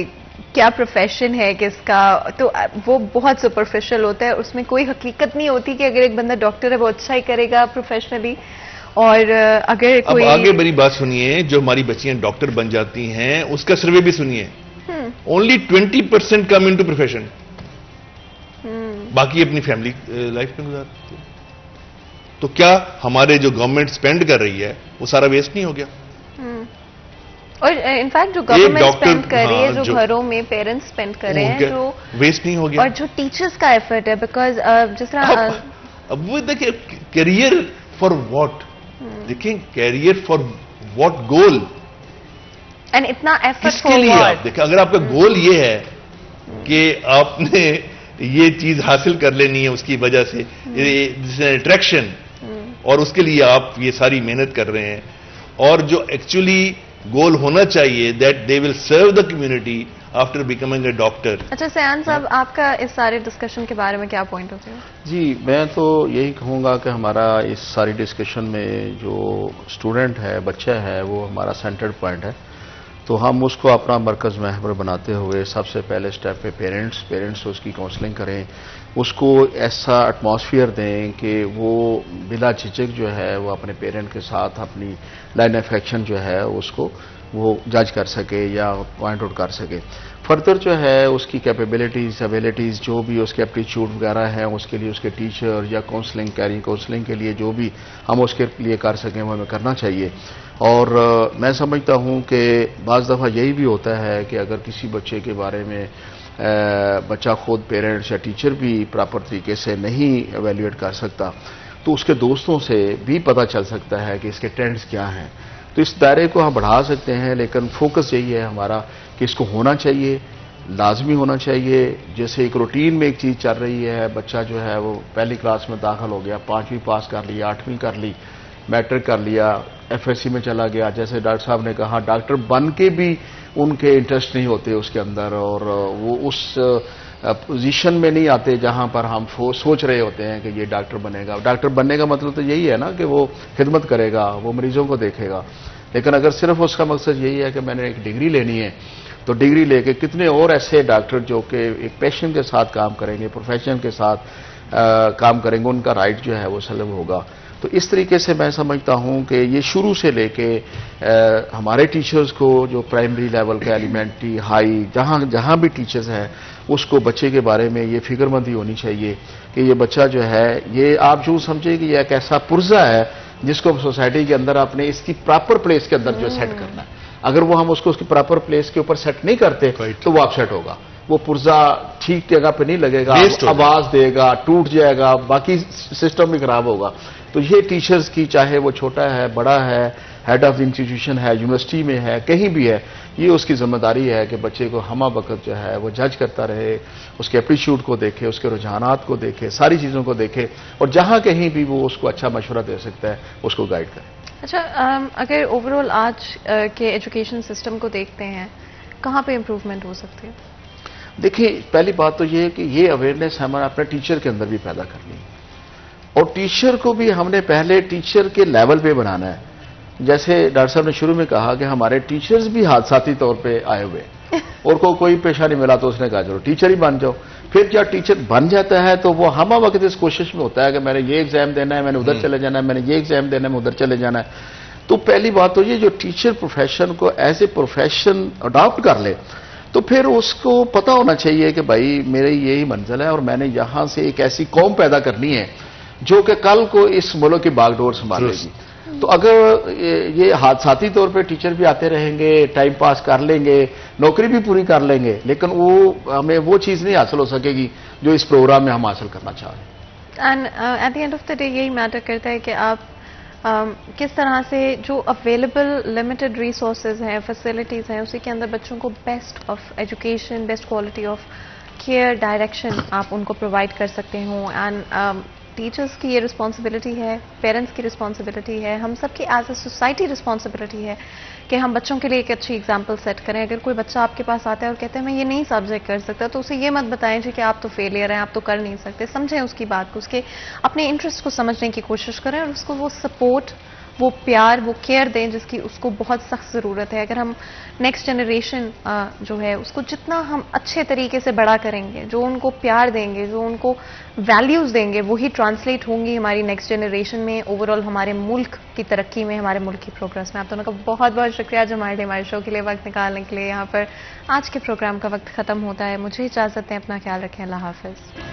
کیا پروفیشن ہے کس کا، تو وہ بہت سپرفیشل ہوتا ہے. اس میں کوئی حقیقت نہیں ہوتی کہ اگر ایک بندہ ڈاکٹر ہے وہ اچھا ہی کرے گا پروفیشنلی. اور اگر کوئی اب آگے بڑی بات سنیے، جو ہماری بچیاں ڈاکٹر بن جاتی ہیں اس کا سروے بھی سنیے. اونلی 20% کم انٹو پروفیشن، باقی اپنی فیملی لائف میں گزارتی ہے. تو کیا ہمارے جو گورنمنٹ اسپینڈ کر رہی ہے وہ سارا ویسٹ نہیں ہو گیا؟ اور انفیکٹ جو گورنمنٹ اسپینڈ کر رہی ہے، جو گھروں میں پیرنٹس اسپینڈ کر رہے ہیں، جو ویسٹ نہیں ہو گیا. اور جو ٹیچرز کا ایفرٹ ہے، بیکاز جس طرح اب وہ دیکھیں کیریئر فار واٹ، دیکھیں career for what goal, and اتنا ایفرٹ اس کے لیے آپ دیکھیں. اگر آپ کا گول یہ ہے کہ آپ نے یہ چیز حاصل کر لینی ہے اس کی وجہ سے اٹریکشن، اور اس کے لیے آپ یہ ساری محنت کر رہے ہیں. اور جو ایکچولی گول ہونا چاہیے that they will serve the community after becoming a doctor. اچھا سیان صاحب، آپ کا اس سارے ڈسکشن کے بارے میں کیا پوائنٹ ہوتے ہیں؟ جی میں تو یہی کہوں گا کہ ہمارا اس ساری ڈسکشن میں جو اسٹوڈنٹ ہے، بچہ ہے، وہ ہمارا سینٹرڈ پوائنٹ ہے. تو ہم اس کو اپنا مرکز محور بناتے ہوئے سب سے پہلے سٹیپ پہ پیرنٹس اس کی کاؤنسلنگ کریں، اس کو ایسا ایٹماسفیئر دیں کہ وہ بلا جھجک جو ہے وہ اپنے پیرنٹ کے ساتھ اپنی لائن آف ایکشن جو ہے اس کو وہ جج کر سکے یا پوائنٹ آؤٹ کر سکے. فردر جو ہے اس کی کیپیبلٹیز، ایبیلٹیز، جو بھی اس کے ایپٹیچیوڈ وغیرہ ہیں، اس کے لیے اس کے ٹیچر یا کاؤنسلنگ، کیرنگ کاؤنسلنگ کے لیے جو بھی ہم اس کے لیے کر سکیں وہ ہمیں کرنا چاہیے. اور میں سمجھتا ہوں کہ بعض دفعہ یہی بھی ہوتا ہے کہ اگر کسی بچے کے بارے میں بچہ خود پیرنٹس یا ٹیچر بھی پراپر طریقے سے نہیں ایویلیویٹ کر سکتا تو اس کے دوستوں سے بھی پتہ چل سکتا ہے کہ اس کے ٹرینڈز کیا ہیں. تو اس دائرے کو ہم بڑھا سکتے ہیں، لیکن فوکس یہی ہے ہمارا کہ اس کو ہونا چاہیے، لازمی ہونا چاہیے. جیسے ایک روٹین میں ایک چیز چل رہی ہے، بچہ جو ہے وہ پہلی کلاس میں داخل ہو گیا، 5ویں پاس کر لی، 8ویں کر لی، میٹرک کر لیا، ایف ایس سی میں چلا گیا. جیسے ڈاکٹر صاحب نے کہا ڈاکٹر بن کے بھی ان کے انٹرسٹ نہیں ہوتے اس کے اندر، اور وہ اس پوزیشن میں نہیں آتے جہاں پر ہم سوچ رہے ہوتے ہیں کہ یہ ڈاکٹر بنے گا. ڈاکٹر بننے کا مطلب تو یہی ہے نا کہ وہ خدمت کرے گا، وہ مریضوں کو دیکھے گا. لیکن اگر صرف اس کا مقصد یہی ہے کہ میں نے ایک ڈگری لینی ہے، تو ڈگری لے کے کتنے اور ایسے ڈاکٹر جو کہ ایک پیشن کے ساتھ کام کریں گے، پروفیشن کے ساتھ کام کریں گے، ان کا رائٹ جو ہے وہ سلب ہوگا. تو اس طریقے سے میں سمجھتا ہوں کہ یہ شروع سے لے کے ہمارے ٹیچرز کو جو پرائمری لیول کے، ایلیمنٹری، ہائی، جہاں بھی ٹیچرز ہیں، اس کو بچے کے بارے میں یہ فکر مندی ہونی چاہیے کہ یہ بچہ جو ہے، یہ آپ جو سمجھے کہ یہ ایک ایسا پرزہ ہے جس کو سوسائٹی کے اندر آپ نے اس کی پراپر پلیس کے اندر جو سیٹ کرنا ہے. اگر وہ ہم اس کو اس کی پراپر پلیس کے اوپر سیٹ نہیں کرتے تو وہ اپسیٹ ہوگا، وہ پرزہ ٹھیک جگہ پہ نہیں لگے گا، آواز دے گا، ٹوٹ جائے گا، باقی سسٹم بھی خراب ہوگا. تو یہ ٹیچرز کی، چاہے وہ چھوٹا ہے، بڑا ہے، ہیڈ آف انسٹیٹیوشن ہے، یونیورسٹی میں ہے، کہیں بھی ہے، یہ اس کی ذمہ داری ہے کہ بچے کو ہمہ وقت جو ہے وہ جج کرتا رہے، اس کے ایپٹیچیوڈ کو دیکھے، اس کے رجحانات کو دیکھے، ساری چیزوں کو دیکھے، اور جہاں کہیں بھی وہ اس کو اچھا مشورہ دے سکتا ہے اس کو گائیڈ کرے. اچھا، اگر اوور آل آج کے ایجوکیشن سسٹم کو دیکھتے ہیں، کہاں پہ امپروومنٹ ہو سکتی ہے؟ دیکھیے پہلی بات تو یہ ہے کہ یہ اویئرنیس ہمیں اپنے ٹیچر کے اندر بھی پیدا کرنی ہے، اور ٹیچر کو بھی ہم نے پہلے ٹیچر کے لیول پہ بنانا ہے. جیسے ڈاکٹر صاحب نے شروع میں کہا کہ ہمارے ٹیچرز بھی حادثاتی طور پہ آئے ہوئے، اور کوئی پیشہ نہیں ملا تو اس نے کہا چلو ٹیچر ہی بن جاؤ. پھر جب ٹیچر بن جاتا ہے تو وہ ہمہ وقت اس کوشش میں ہوتا ہے کہ میں نے یہ ایگزام دینا ہے، میں نے ادھر چلے جانا ہے، میں نے یہ ایگزام دینا ہے، میں ادھر چلے جانا ہے. تو پہلی بات تو یہ جو ٹیچر پروفیشن کو ایز اے پروفیشن اڈاپٹ کر لے تو پھر اس کو پتہ ہونا چاہیے کہ بھائی میری یہی منزل ہے اور میں نے یہاں سے ایک ایسی قوم پیدا کرنی ہے جو کہ کل کو اس ملک کی باغ ڈور سنبھالے گی. تو اگر یہ حادثاتی طور پہ ٹیچر بھی آتے رہیں گے، ٹائم پاس کر لیں گے، نوکری بھی پوری کر لیں گے، لیکن ہمیں وہ چیز نہیں حاصل ہو سکے گی جو اس پروگرام میں ہم حاصل کرنا چاہ رہے ہیں. And at the end of the day یہی میٹر کرتا ہے کہ آپ کس طرح سے جو اویلیبل لمیٹڈ ریسورسز ہیں، فیسلٹیز ہیں، اسی کے اندر بچوں کو best of education, best quality of care, direction آپ ان کو پرووائڈ کر سکتے ہوں. اینڈ ٹیچرز کی یہ رسپانسبلٹی ہے، پیرنٹس کی رسپانسبلٹی ہے، ہم سب کی ایز اے سوسائٹی رسپانسبلٹی ہے کہ ہم بچوں کے لیے ایک اچھی اگزامپل سیٹ کریں. اگر کوئی بچہ آپ کے پاس آتا ہے اور کہتا ہے میں یہ نہیں سبجیکٹ کر سکتا، تو اسے یہ مت بتائیں جی کہ آپ تو فیلئر ہیں، آپ تو کر نہیں سکتے. سمجھیں اس کی بات کو، اس کے اپنے انٹرسٹ کو سمجھنے کی کوشش کریں اور اس کو وہ سپورٹ، وہ پیار، وہ کیئر دیں جس کی اس کو بہت سخت ضرورت ہے. اگر ہم نیکسٹ جنریشن جو ہے اس کو جتنا ہم اچھے طریقے سے بڑا کریں گے، جو ان کو پیار دیں گے، جو ان کو ویلیوز دیں گے، وہی ٹرانسلیٹ ہوں گی ہماری نیکسٹ جنریشن میں، اوور آل ہمارے ملک کی ترقی میں، ہمارے ملک کی پروگرس میں. آپ دونوں کا بہت بہت شکریہ جو ہمارے شو کے لیے وقت نکالنے کے لیے. یہاں پر آج کے پروگرام کا وقت ختم ہوتا ہے. مجھے اجازت دیں، اپنا خیال رکھیں. اللہ حافظ.